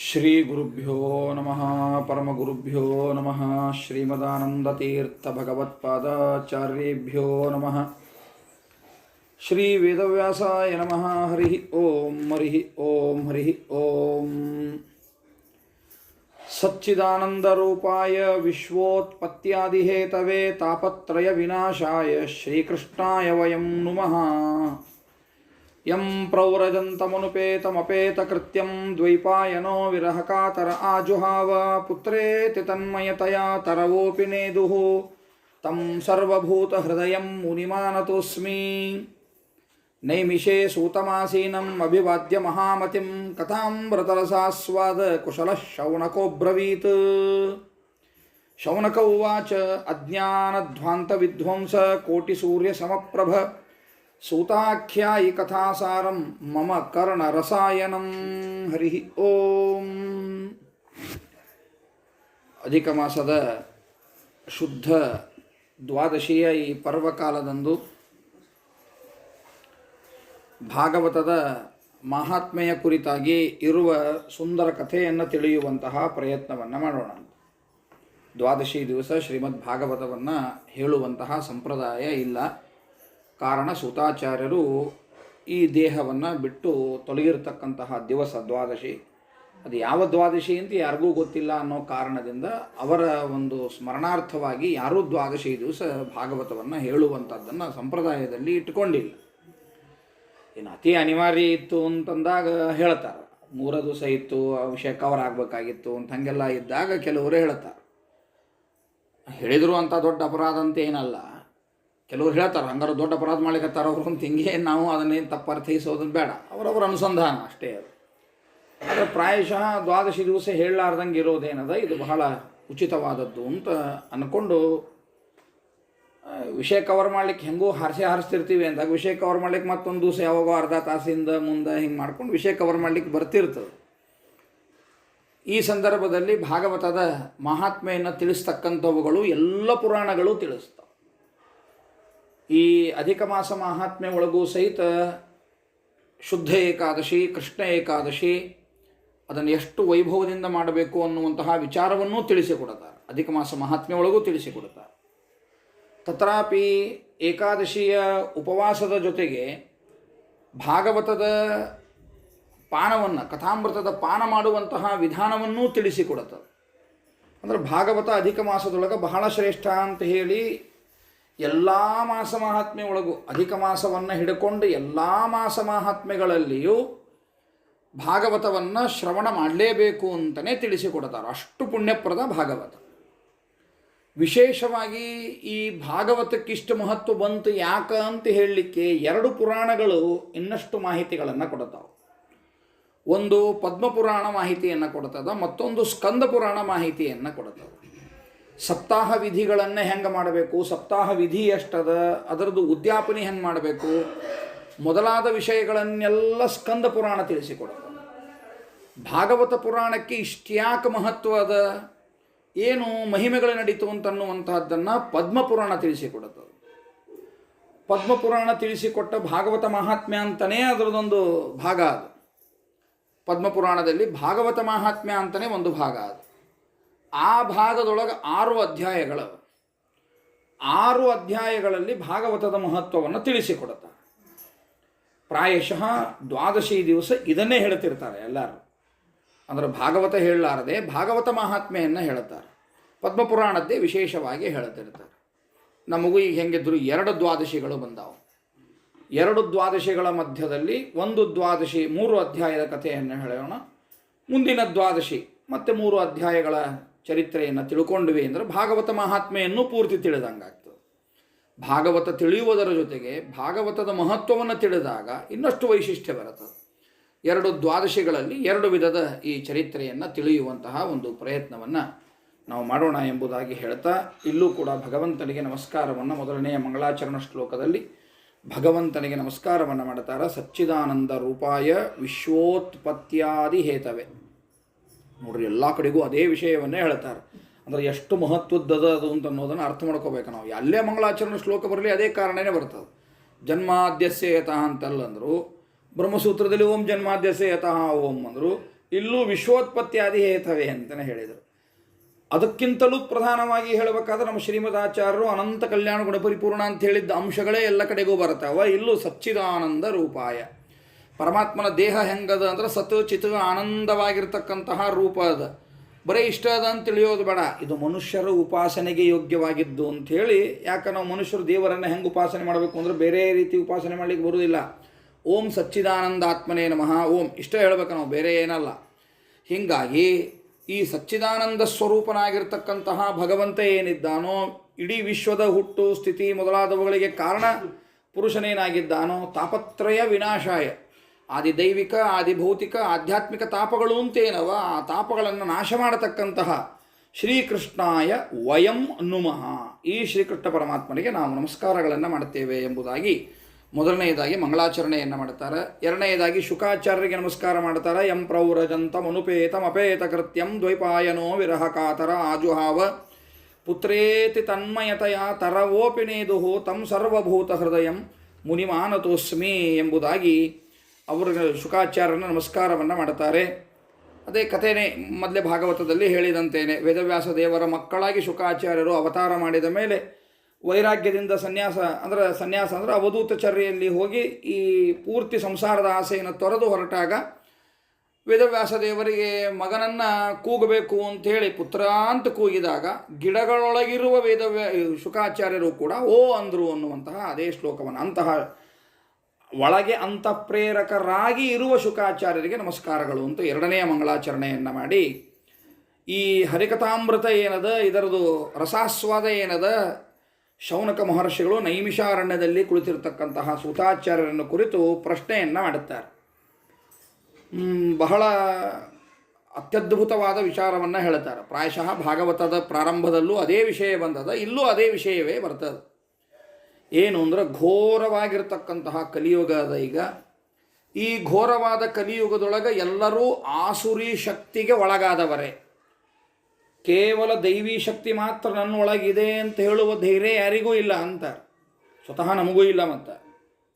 ಶ್ರೀ ಗುರುಭ್ಯೋ ನಮಃ ಪರಮಗುರುಭ್ಯೋ ನಮಃ ಶ್ರೀಮದಾನಂದತೀರ್ಥ ಭಗವತ್ಪಾದಾಚಾರ್ಯೇಭ್ಯೋ ನಮಃ ಶ್ರೀ ವೇದವ್ಯಾಸಾಯ ನಮಃ ಹರಿ ಓಂ ಓಂ ಸಚ್ಚಿದಾನಂದರೂಪಾಯ ವಿಶ್ವೋತ್ಪತ್ತ್ಯಾದಿಹೇತವೇ ತಾಪತ್ರಯ ವಿನಾಶಾಯ ಶ್ರೀಕೃಷ್ಣಾಯ ವಯಂ ನುಮಃ ಯಂ ಪ್ರವ್ರಜಂತಮನುಪೇತಮಪೇತಕೃತ್ಯಂ ದ್ವೈಪಾಯನೋ ವಿರಹಕಾತರ ಆಜುಹಾವ ಪುತ್ರೇತಿ ತನ್ಮಯತಯಾ ತರವೋಪಿ ನೇದುಃ ತಂ ಸರ್ವಭೂತಹೃದಯಂ ಮುನಿಮಾನತೋಸ್ಮಿ ನೈಮಿಷೇ ಸೂತಮಾಸೀನಂ ಅಭಿವಾದ್ಯ ಮಹಾಮತಿಂ ಕಥಾಮೃತರಸಾಸ್ವಾದ ಕುಶಲಃ ಶೌನಕೋಬ್ರವೀತ್. ಶೌನಕ ಉವಾಚ ಅಜ್ಞಾನಧ್ವಾಂತವಿಧ್ವಂಸ ಕೋಟಿಸೂರ್ಯಸಮಪ್ರಭ ಸೂತಾಖ್ಯಾಯಿ ಕಥಾಸಾರಂ ಮಮ ಕರ್ಣರಸಾಯನಂ. ಹರಿ ಓಂ. ಅಧಿಕ ಮಾಸದ ಶುದ್ಧ ದ್ವಾದಶಿಯ ಈ ಪರ್ವಕಾಲದಂದು ಭಾಗವತದ ಮಹಾತ್ಮೆಯ ಕುರಿತಾಗಿ ಇರುವ ಸುಂದರ ಕಥೆಯನ್ನು ತಿಳಿಯುವಂತಹ ಪ್ರಯತ್ನವನ್ನು ಮಾಡೋಣ. ದ್ವಾದಶಿ ದಿವಸ ಶ್ರೀಮದ್ ಭಾಗವತವನ್ನು ಹೇಳುವಂತಹ ಸಂಪ್ರದಾಯ ಇಲ್ಲ. ಕಾರಣ ಸೂತಾಚಾರ್ಯರು ಈ ದೇಹವನ್ನು ಬಿಟ್ಟು ತೊಲಗಿರತಕ್ಕಂತಹ ದಿವಸ ದ್ವಾದಶಿ. ಅದು ಯಾವ ದ್ವಾದಶಿ ಅಂತ ಯಾರಿಗೂ ಗೊತ್ತಿಲ್ಲ ಅನ್ನೋ ಕಾರಣದಿಂದ ಅವರ ಒಂದು ಸ್ಮರಣಾರ್ಥವಾಗಿ ಯಾರೂ ದ್ವಾದಶಿ ದಿವಸ ಭಾಗವತವನ್ನು ಹೇಳುವಂಥದ್ದನ್ನು ಸಂಪ್ರದಾಯದಲ್ಲಿ ಇಟ್ಕೊಂಡಿಲ್ಲ. ಇನ್ನು ಅತಿ ಅನಿವಾರ್ಯ ಇತ್ತು ಅಂತಂದಾಗ ಹೇಳ್ತಾರೆ, 3 ದಿವಸ ಇತ್ತು, ವಿಷಯ ಕವರ್ ಆಗಬೇಕಾಗಿತ್ತು ಅಂತ ಹಾಗೆಲ್ಲ ಇದ್ದಾಗ ಕೆಲವರು ಹೇಳ್ತಾರೆ. ಹೇಳಿದರು ಅಂತ ದೊಡ್ಡ ಅಪರಾಧ ಅಂತ ಏನಲ್ಲ. ಕೆಲವ್ರು ಹೇಳ್ತಾರೆ ಹಂಗಾರು ದೊಡ್ಡ ಅಪರಾಧ ಮಾಡ್ಲಿಕ್ಕತ್ತಾರ ಅವರು ಅಂತ. ಹಿಂಗೆ ನಾವು ಅದನ್ನೇನು ತಪ್ಪು ಅರ್ಥೈಸೋದನ್ನು ಬೇಡ, ಅವರವರ ಅನುಸಂಧಾನ ಅಷ್ಟೇ ಅದು. ಆದರೆ ಪ್ರಾಯಶಃ ದ್ವಾದಶಿ ದಿವಸ ಹೇಳಲಾರ್ದಂಗೆ ಇರೋದೇನದ ಇದು ಬಹಳ ಉಚಿತವಾದದ್ದು ಅಂತ ಅಂದ್ಕೊಂಡು ವಿಷಯ ಕವರ್ ಮಾಡ್ಲಿಕ್ಕೆ ಹೆಂಗೋ ಹಾರಿಸ್ತಿರ್ತೀವಿ ಅಂದಾಗ ವಿಷಯ ಕವರ್ ಮಾಡ್ಲಿಕ್ಕೆ ಮತ್ತೊಂದು ದಿವಸ ಯಾವಾಗೋ ಅರ್ಧ ತಾಸಿಂದ ಮುಂದೆ ಹಿಂಗೆ ಮಾಡ್ಕೊಂಡು ವಿಷಯ ಕವರ್ ಮಾಡ್ಲಿಕ್ಕೆ ಬರ್ತಿರ್ತದೆ. ಈ ಸಂದರ್ಭದಲ್ಲಿ ಭಾಗವತದ ಮಹಾತ್ಮೆಯನ್ನು ತಿಳಿಸ್ತಕ್ಕಂಥವುಗಳು ಎಲ್ಲ ಪುರಾಣಗಳು ತಿಳಿಸ್ತವೆ. ಈ ಅಧಿಕ ಮಾಸ ಮಹಾತ್ಮೆ ಒಳಗೂ ಸಹಿತ ಶುದ್ಧ ಏಕಾದಶಿ, ಕೃಷ್ಣ ಏಕಾದಶಿ ಅದನ್ನು ಎಷ್ಟು ವೈಭವದಿಂದ ಮಾಡಬೇಕು ಅನ್ನುವಂತಹ ವಿಚಾರವನ್ನೂ ತಿಳಿಸಿಕೊಡುತ್ತಾರೆ. ಅಧಿಕ ಮಾಸ ಮಹಾತ್ಮೆ ಒಳಗೂ ತಿಳಿಸಿಕೊಡುತ್ತಾರೆ. ತತ್ರಾಪಿ ಏಕಾದಶಿಯ ಉಪವಾಸದ ಜೊತೆಗೆ ಭಾಗವತದ ಪಾನವನ್ನು, ಕಥಾಮೃತದ ಪಾನ ಮಾಡುವಂತಹ ವಿಧಾನವನ್ನೂ ತಿಳಿಸಿಕೊಡುತ್ತದೆ. ಅಂದರೆ ಭಾಗವತ ಅಧಿಕ ಮಾಸದೊಳಗೆ ಬಹಳ ಶ್ರೇಷ್ಠ ಅಂತ ಹೇಳಿ ಎಲ್ಲ ಮಾಸ ಮಹಾತ್ಮೆ ಒಳಗೂ ಅಧಿಕ ಮಾಸವನ್ನು ಹಿಡ್ಕೊಂಡು ಎಲ್ಲ ಮಾಸ ಮಹಾತ್ಮೆಗಳಲ್ಲಿಯೂ ಭಾಗವತವನ್ನು ಶ್ರವಣ ಮಾಡಲೇಬೇಕು ಅಂತಲೇ ತಿಳಿಸಿಕೊಡ್ತಾರೆ. ಅಷ್ಟು ಪುಣ್ಯಪ್ರದ ಭಾಗವತ. ವಿಶೇಷವಾಗಿ ಈ ಭಾಗವತಕ್ಕಿಷ್ಟು ಮಹತ್ವ ಬಂತು ಯಾಕೆ ಅಂತ ಹೇಳಲಿಕ್ಕೆ 2 ಪುರಾಣಗಳು ಇನ್ನಷ್ಟು ಮಾಹಿತಿಗಳನ್ನು ಕೊಡ್ತಾವೆ. ಒಂದು ಪದ್ಮಪುರಾಣ ಮಾಹಿತಿಯನ್ನು ಕೊಡ್ತದೆ, ಮತ್ತೊಂದು ಸ್ಕಂದ ಪುರಾಣ ಮಾಹಿತಿಯನ್ನು ಕೊಡ್ತದೆ. ಸಪ್ತಾಹ ವಿಧಿಗಳನ್ನು ಹೆಂಗೆ ಮಾಡಬೇಕು, ಸಪ್ತಾಹ ವಿಧಿ ಎಷ್ಟದ, ಅದರದ್ದು ಉದ್ಯಾಪನೆ ಹೆಂಗೆ ಮಾಡಬೇಕು ಮೊದಲಾದ ವಿಷಯಗಳನ್ನೆಲ್ಲ ಸ್ಕಂದ ಪುರಾಣ ತಿಳಿಸಿಕೊಡುತ್ತೆ. ಭಾಗವತ ಪುರಾಣಕ್ಕೆ ಇಷ್ಟ್ಯಾಕೆ ಮಹತ್ವ ಅದ, ಏನು ಮಹಿಮೆಗಳು ನಡೀತು ಅಂತನ್ನುವಂತಹದ್ದನ್ನು ಪದ್ಮಪುರಾಣ ತಿಳಿಸಿಕೊಡುತ್ತದೆ. ಪದ್ಮಪುರಾಣ ತಿಳಿಸಿಕೊಟ್ಟ ಭಾಗವತ ಮಹಾತ್ಮ್ಯ ಅಂತಲೇ ಅದರದೊಂದು ಭಾಗ ಅದು. ಪದ್ಮಪುರಾಣದಲ್ಲಿ ಭಾಗವತ ಮಹಾತ್ಮ್ಯ ಅಂತಲೇ ಒಂದು ಭಾಗ ಅದು. ಆ ಭಾಗದೊಳಗೆ 6 ಅಧ್ಯಾಯಗಳು. 6 ಅಧ್ಯಾಯಗಳಲ್ಲಿ ಭಾಗವತದ ಮಹತ್ವವನ್ನು ತಿಳಿಸಿಕೊಡುತ್ತಾರೆ. ಪ್ರಾಯಶಃ ದ್ವಾದಶಿ ದಿವಸ ಇದನ್ನೇ ಹೇಳ್ತಿರ್ತಾರೆ ಎಲ್ಲರೂ. ಅಂದರೆ ಭಾಗವತ ಹೇಳಲಾರದೆ ಭಾಗವತ ಮಹಾತ್ಮೆಯನ್ನು ಹೇಳುತ್ತಾರೆ. ಪದ್ಮಪುರಾಣದ್ದೇ ವಿಶೇಷವಾಗಿ ಹೇಳುತ್ತಿರ್ತಾರೆ. ನಮಗೂ ಈಗ ಹೆಂಗಿದ್ರು 2 ದ್ವಾದಶಿಗಳು ಬಂದಾವು. 2 ದ್ವಾದಶಿಗಳ ಮಧ್ಯದಲ್ಲಿ ಒಂದು ದ್ವಾದಶಿ 3 ಅಧ್ಯಾಯದ ಕಥೆಯನ್ನು ಹೇಳೋಣ. ಮುಂದಿನ ದ್ವಾದಶಿ ಮತ್ತು 3 ಅಧ್ಯಾಯಗಳ ಚರಿತ್ರೆಯನ್ನು ತಿಳ್ಕೊಂಡ್ವಿ ಅಂದರೆ ಭಾಗವತ ಮಹಾತ್ಮೆಯನ್ನು ಪೂರ್ತಿ ತಿಳಿದಂಗಾಗ್ತದೆ. ಭಾಗವತ ತಿಳಿಯುವುದರ ಜೊತೆಗೆ ಭಾಗವತದ ಮಹತ್ವವನ್ನು ತಿಳಿದಾಗ ಇನ್ನಷ್ಟು ವೈಶಿಷ್ಟ್ಯ ಬರುತ್ತದೆ. 2 ದ್ವಾದಶಿಗಳಲ್ಲಿ 2 ವಿಧದ ಈ ಚರಿತ್ರೆಯನ್ನು ತಿಳಿಯುವಂತಹ ಒಂದು ಪ್ರಯತ್ನವನ್ನು ನಾವು ಮಾಡೋಣ ಎಂಬುದಾಗಿ ಹೇಳ್ತಾ, ಇಲ್ಲೂ ಕೂಡ ಭಗವಂತನಿಗೆ ನಮಸ್ಕಾರವನ್ನು ಮೊದಲನೆಯ ಮಂಗಳಾಚರಣ ಶ್ಲೋಕದಲ್ಲಿ ಭಗವಂತನಿಗೆ ನಮಸ್ಕಾರವನ್ನು ಮಾಡ್ತಾರೆ. ಸಚ್ಚಿದಾನಂದ ರೂಪಾಯ ವಿಶ್ವೋತ್ಪತ್ತ್ಯಾದಿ ಹೇತವೇ. ನೋಡ್ರಿ, ಎಲ್ಲ ಕಡೆಗೂ ಅದೇ ವಿಷಯವನ್ನೇ ಹೇಳ್ತಾರೆ. ಅಂದರೆ ಎಷ್ಟು ಮಹತ್ವದ್ದದ ಅದು ಅಂತ ಅನ್ನೋದನ್ನು ಅರ್ಥ ಮಾಡ್ಕೋಬೇಕು ನಾವು. ಎಲ್ಲೇ ಮಂಗಳಾಚರಣೆ ಶ್ಲೋಕ ಬರಲಿ ಅದೇ ಕಾರಣನೇ ಬರ್ತದೆ. ಜನ್ಮಾದ್ಯಸ್ಯ ಯತಃ ಅಂತಲ್ಲಂದರು, ಬ್ರಹ್ಮಸೂತ್ರದಲ್ಲಿ ಓಂ ಜನ್ಮಾದ್ಯಸ್ಯ ಯತಃ ಓಂ ಅಂದರು, ಇಲ್ಲೂ ವಿಶ್ವೋತ್ಪತ್ತಿಯಾದಿ ಹೇತವೇ ಅಂತಲೇ ಹೇಳಿದರು. ಅದಕ್ಕಿಂತಲೂ ಪ್ರಧಾನವಾಗಿ ಹೇಳಬೇಕಾದ್ರೆ ನಮ್ಮ ಶ್ರೀಮದಾಚಾರ್ಯರು ಅನಂತ ಕಲ್ಯಾಣ ಗುಣಪರಿಪೂರ್ಣ ಅಂತ ಹೇಳಿದ್ದ ಅಂಶಗಳೇ ಎಲ್ಲ ಕಡೆಗೂ ಬರ್ತಾವ. ಇಲ್ಲೂ ಸಚ್ಚಿದಾನಂದ ರೂಪಾಯ, ಪರಮಾತ್ಮನ ದೇಹ ಹೆಂಗದ ಅಂದ್ರೆ ಸತ್ ಚಿತ್ ಆನಂದವಾಗಿರ್ತಕ್ಕಂತಹ ರೂಪ ಅದ. ಬರೀ ಇಷ್ಟ ಅದ ಅಂತ ತಿಳಿಯೋದು ಬೇಡ, ಇದು ಮನುಷ್ಯರ ಉಪಾಸನೆಗೆ ಯೋಗ್ಯವಾಗಿದ್ದು ಅಂಥೇಳಿ. ಯಾಕೆ ನಾವು ಮನುಷ್ಯರು ದೇವರನ್ನು ಹೆಂಗೆ ಉಪಾಸನೆ ಮಾಡಬೇಕು ಅಂದರೆ ಬೇರೆ ರೀತಿ ಉಪಾಸನೆ ಮಾಡಲಿಕ್ಕೆ ಬರುವುದಿಲ್ಲ. ಓಂ ಸಚ್ಚಿದಾನಂದ ಆತ್ಮನೇ ನಮಃ ಓಂ ಇಷ್ಟ ಹೇಳಬೇಕು ನಾವು, ಬೇರೆ ಏನಲ್ಲ. ಹೀಗಾಗಿ ಈ ಸಚ್ಚಿದಾನಂದ ಸ್ವರೂಪನಾಗಿರ್ತಕ್ಕಂತಹ ಭಗವಂತ ಏನಿದ್ದಾನೋ, ಇಡೀ ವಿಶ್ವದ ಹುಟ್ಟು ಸ್ಥಿತಿ ಮೊದಲಾದವುಗಳಿಗೆ ಕಾರಣ ಪುರುಷನೇನಾಗಿದ್ದಾನೋ, ತಾಪತ್ರಯ ವಿನಾಶಾಯ, ಆದಿದೈವಿಕ ಆದಿಭೌತಿಕ ಆಧ್ಯಾತ್ಮಿಕ ತಾಪಗಳು ಅಂತೇನವ, ಆ ತಾಪಗಳನ್ನು ನಾಶ ಮಾಡತಕ್ಕಂತಹ ಶ್ರೀಕೃಷ್ಣಾಯ ವಯಂ ನುಮಃ, ಈ ಶ್ರೀಕೃಷ್ಣ ಪರಮಾತ್ಮನಿಗೆ ನಾವು ನಮಸ್ಕಾರಗಳನ್ನು ಮಾಡುತ್ತೇವೆ ಎಂಬುದಾಗಿ ಮೊದಲನೆಯದಾಗಿ ಮಂಗಳಾಚರಣೆಯನ್ನು ಮಾಡ್ತಾರೆ. ಎರಡನೆಯದಾಗಿ ಶುಕಾಚಾರ್ಯರಿಗೆ ನಮಸ್ಕಾರ ಮಾಡ್ತಾರೆ. ಯಂ ಪ್ರೌರಜಂತಂ ಅನುಪೇತಂ ಅಪೇತ ಕೃತ್ಯಂ ದ್ವೈಪಾಯನೋ ವಿರಹ ಕಾತರ ಆಜುಹಾವ ಪುತ್ರೇತಿ ತನ್ಮಯತೆಯ ತರವೋಪಿನೇದು ತಂ ಸರ್ವಭೂತ ಹೃದಯಂ ಮುನಿಮಾನತೋಸ್ಮಿ ಎಂಬುದಾಗಿ ಅವರು ಶುಕಾಚಾರ್ಯನ ನಮಸ್ಕಾರವನ್ನು ಮಾಡುತ್ತಾರೆ. ಅದೇ ಕಥೆನೇ ಮೊದಲೇ ಭಾಗವತದಲ್ಲಿ ಹೇಳಿದಂತೇನೆ, ವೇದವ್ಯಾಸ ದೇವರ ಮಕ್ಕಳಾಗಿ ಶುಕಾಚಾರ್ಯರು ಅವತಾರ ಮಾಡಿದ ಮೇಲೆ ವೈರಾಗ್ಯದಿಂದ ಸನ್ಯಾಸ ಅಂದರೆ ಅವಧೂತಚರ್ಯೆಯಲ್ಲಿ ಹೋಗಿ ಈ ಪೂರ್ತಿ ಸಂಸಾರದ ಆಸೆಯನ್ನು ತೊರೆದು ಹೊರಟಾಗ ವೇದವ್ಯಾಸ ದೇವರಿಗೆ ಮಗನನ್ನು ಕೂಗಬೇಕು ಅಂಥೇಳಿ ಪುತ್ರ ಅಂತ ಕೂಗಿದಾಗ ಗಿಡಗಳೊಳಗಿರುವ ಶುಕಾಚಾರ್ಯರು ಕೂಡ ಓ ಅಂದರು ಅನ್ನುವಂತಹ ಅದೇ ಶ್ಲೋಕವನ್ನು, ಅಂತಹ ಒಳಗೆ ಅಂತಃಪ್ರೇರಕರಾಗಿ ಇರುವ ಶುಕಾಚಾರ್ಯರಿಗೆ ನಮಸ್ಕಾರಗಳು ಅಂತ ಎರಡನೆಯ ಮಂಗಳಾಚರಣೆಯನ್ನು ಮಾಡಿ, ಈ ಹರಿಕಥಾಮೃತ ಏನದ ಇದರದು ರಸಾಸ್ವಾದ ಏನದ, ಶೌನಕ ಮಹರ್ಷಿಗಳು ನೈಮಿಷಾರಣ್ಯದಲ್ಲಿ ಕುಳಿತಿರ್ತಕ್ಕಂತಹ ಸೂತಾಚಾರ್ಯರನ್ನು ಕುರಿತು ಪ್ರಶ್ನೆಯನ್ನು ಮಾಡುತ್ತಾರೆ. ಬಹಳ ಅತ್ಯದ್ಭುತವಾದ ವಿಚಾರವನ್ನು ಹೇಳ್ತಾರೆ. ಪ್ರಾಯಶಃ ಭಾಗವತದ ಪ್ರಾರಂಭದಲ್ಲೂ ಅದೇ ವಿಷಯ ಬಂದದ, ಇಲ್ಲೂ ಅದೇ ವಿಷಯವೇ ಬರ್ತದೆ. ಏನು ಅಂದರೆ ಘೋರವಾಗಿರ್ತಕ್ಕಂತಹ ಕಲಿಯುಗ ಅದ. ಈಗ ಈ ಘೋರವಾದ ಕಲಿಯುಗದೊಳಗೆ ಎಲ್ಲರೂ ಆಸುರಿ ಶಕ್ತಿಗೆ ಒಳಗಾದವರೇ. ಕೇವಲ ದೈವಿ ಶಕ್ತಿ ಮಾತ್ರ ನನ್ನೊಳಗಿದೆ ಅಂತ ಹೇಳುವ ಧೈರ್ಯ ಯಾರಿಗೂ ಇಲ್ಲ ಅಂತಾರೆ. ಸ್ವತಃ ನಮಗೂ ಇಲ್ಲ, ಮತ್ತು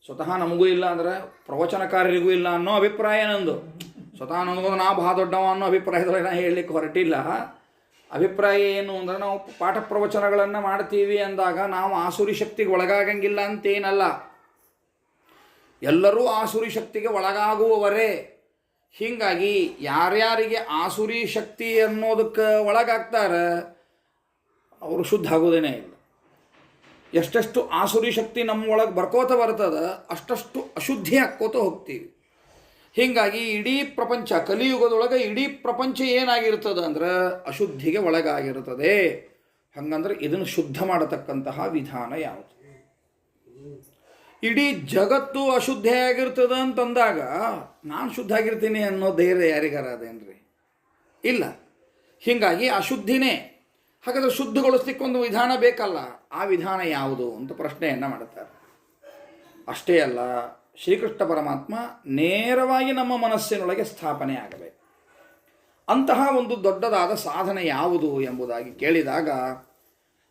ಸ್ವತಃ ನಮಗೂ ಇಲ್ಲ ಅಂದರೆ ಪ್ರವಚನಕಾರರಿಗೂ ಇಲ್ಲ ಅನ್ನೋ ಅಭಿಪ್ರಾಯ ನಂದು. ಸ್ವತಃ ನನಗೂ ನಾ ಬಹಳ ದೊಡ್ಡವ ಅನ್ನೋ ಅಭಿಪ್ರಾಯದೊಳಗೆ ನಾ ಹೇಳಲಿಕ್ಕೆ ಹೊರಟಿಲ್ಲ. ಅಭಿಪ್ರಾಯ ಏನು ಅಂದರೆ ನಾವು ಪಾಠ ಪ್ರವಚನಗಳನ್ನು ಮಾಡ್ತೀವಿ ಅಂದಾಗ ನಾವು ಆಸುರಿ ಶಕ್ತಿಗೆ ಒಳಗಾಗಂಗಿಲ್ಲ ಅಂತೇನಲ್ಲ, ಎಲ್ಲರೂ ಆಸುರಿ ಶಕ್ತಿಗೆ ಒಳಗಾಗುವವರೇ. ಹೀಗಾಗಿ ಯಾರ್ಯಾರಿಗೆ ಆಸುರಿ ಶಕ್ತಿ ಅನ್ನೋದಕ್ಕೆ ಒಳಗಾಗ್ತಾರೆ ಅವರು ಶುದ್ಧ ಆಗೋದೇನೇ ಇಲ್ಲ. ಎಷ್ಟೆಷ್ಟು ಆಸುರಿ ಶಕ್ತಿ ನಮ್ಮ ಒಳಗೆ ಬರ್ಕೋತ ಬರ್ತದೆ ಅಷ್ಟಷ್ಟು ಅಶುದ್ಧಿ ಹಾಕ್ಕೋತ ಹೋಗ್ತೀವಿ. ಹೀಗಾಗಿ ಇಡೀ ಪ್ರಪಂಚ ಕಲಿಯುಗದೊಳಗೆ ಇಡೀ ಪ್ರಪಂಚ ಏನಾಗಿರ್ತದೆ ಅಂದ್ರೆ ಅಶುದ್ಧಿಗೆ ಒಳಗಾಗಿರ್ತದೆ. ಹಾಗಂದ್ರೆ ಇದನ್ನು ಶುದ್ಧ ಮಾಡತಕ್ಕಂತಹ ವಿಧಾನ ಯಾವುದು? ಇಡೀ ಜಗತ್ತು ಅಶುದ್ಧಿಯಾಗಿರ್ತದೆ ಅಂತಂದಾಗ ನಾನು ಶುದ್ಧ ಆಗಿರ್ತೀನಿ ಅನ್ನೋ ಧೈರ್ಯ ಯಾರಿಗಾರ ಅದೇನ್ರಿ? ಇಲ್ಲ. ಹೀಗಾಗಿ ಅಶುದ್ಧಿನೇ. ಹಾಗಾದರೆ ಶುದ್ಧಗೊಳಿಸ್ಲಿಕ್ಕೆ ಒಂದು ವಿಧಾನ ಬೇಕಲ್ಲ, ಆ ವಿಧಾನ ಯಾವುದು ಅಂತ ಪ್ರಶ್ನೆಯನ್ನು ಮಾಡುತ್ತಾರೆ. ಅಷ್ಟೇ ಅಲ್ಲ, ಶ್ರೀಕೃಷ್ಣ ಪರಮಾತ್ಮ ನೇರವಾಗಿ ನಮ್ಮ ಮನಸ್ಸಿನೊಳಗೆ ಸ್ಥಾಪನೆ ಆಗಬೇಕು. ಅಂತಹ ಒಂದು ದೊಡ್ಡದಾದ ಸಾಧನೆ ಯಾವುದು ಎಂಬುದಾಗಿ ಕೇಳಿದಾಗ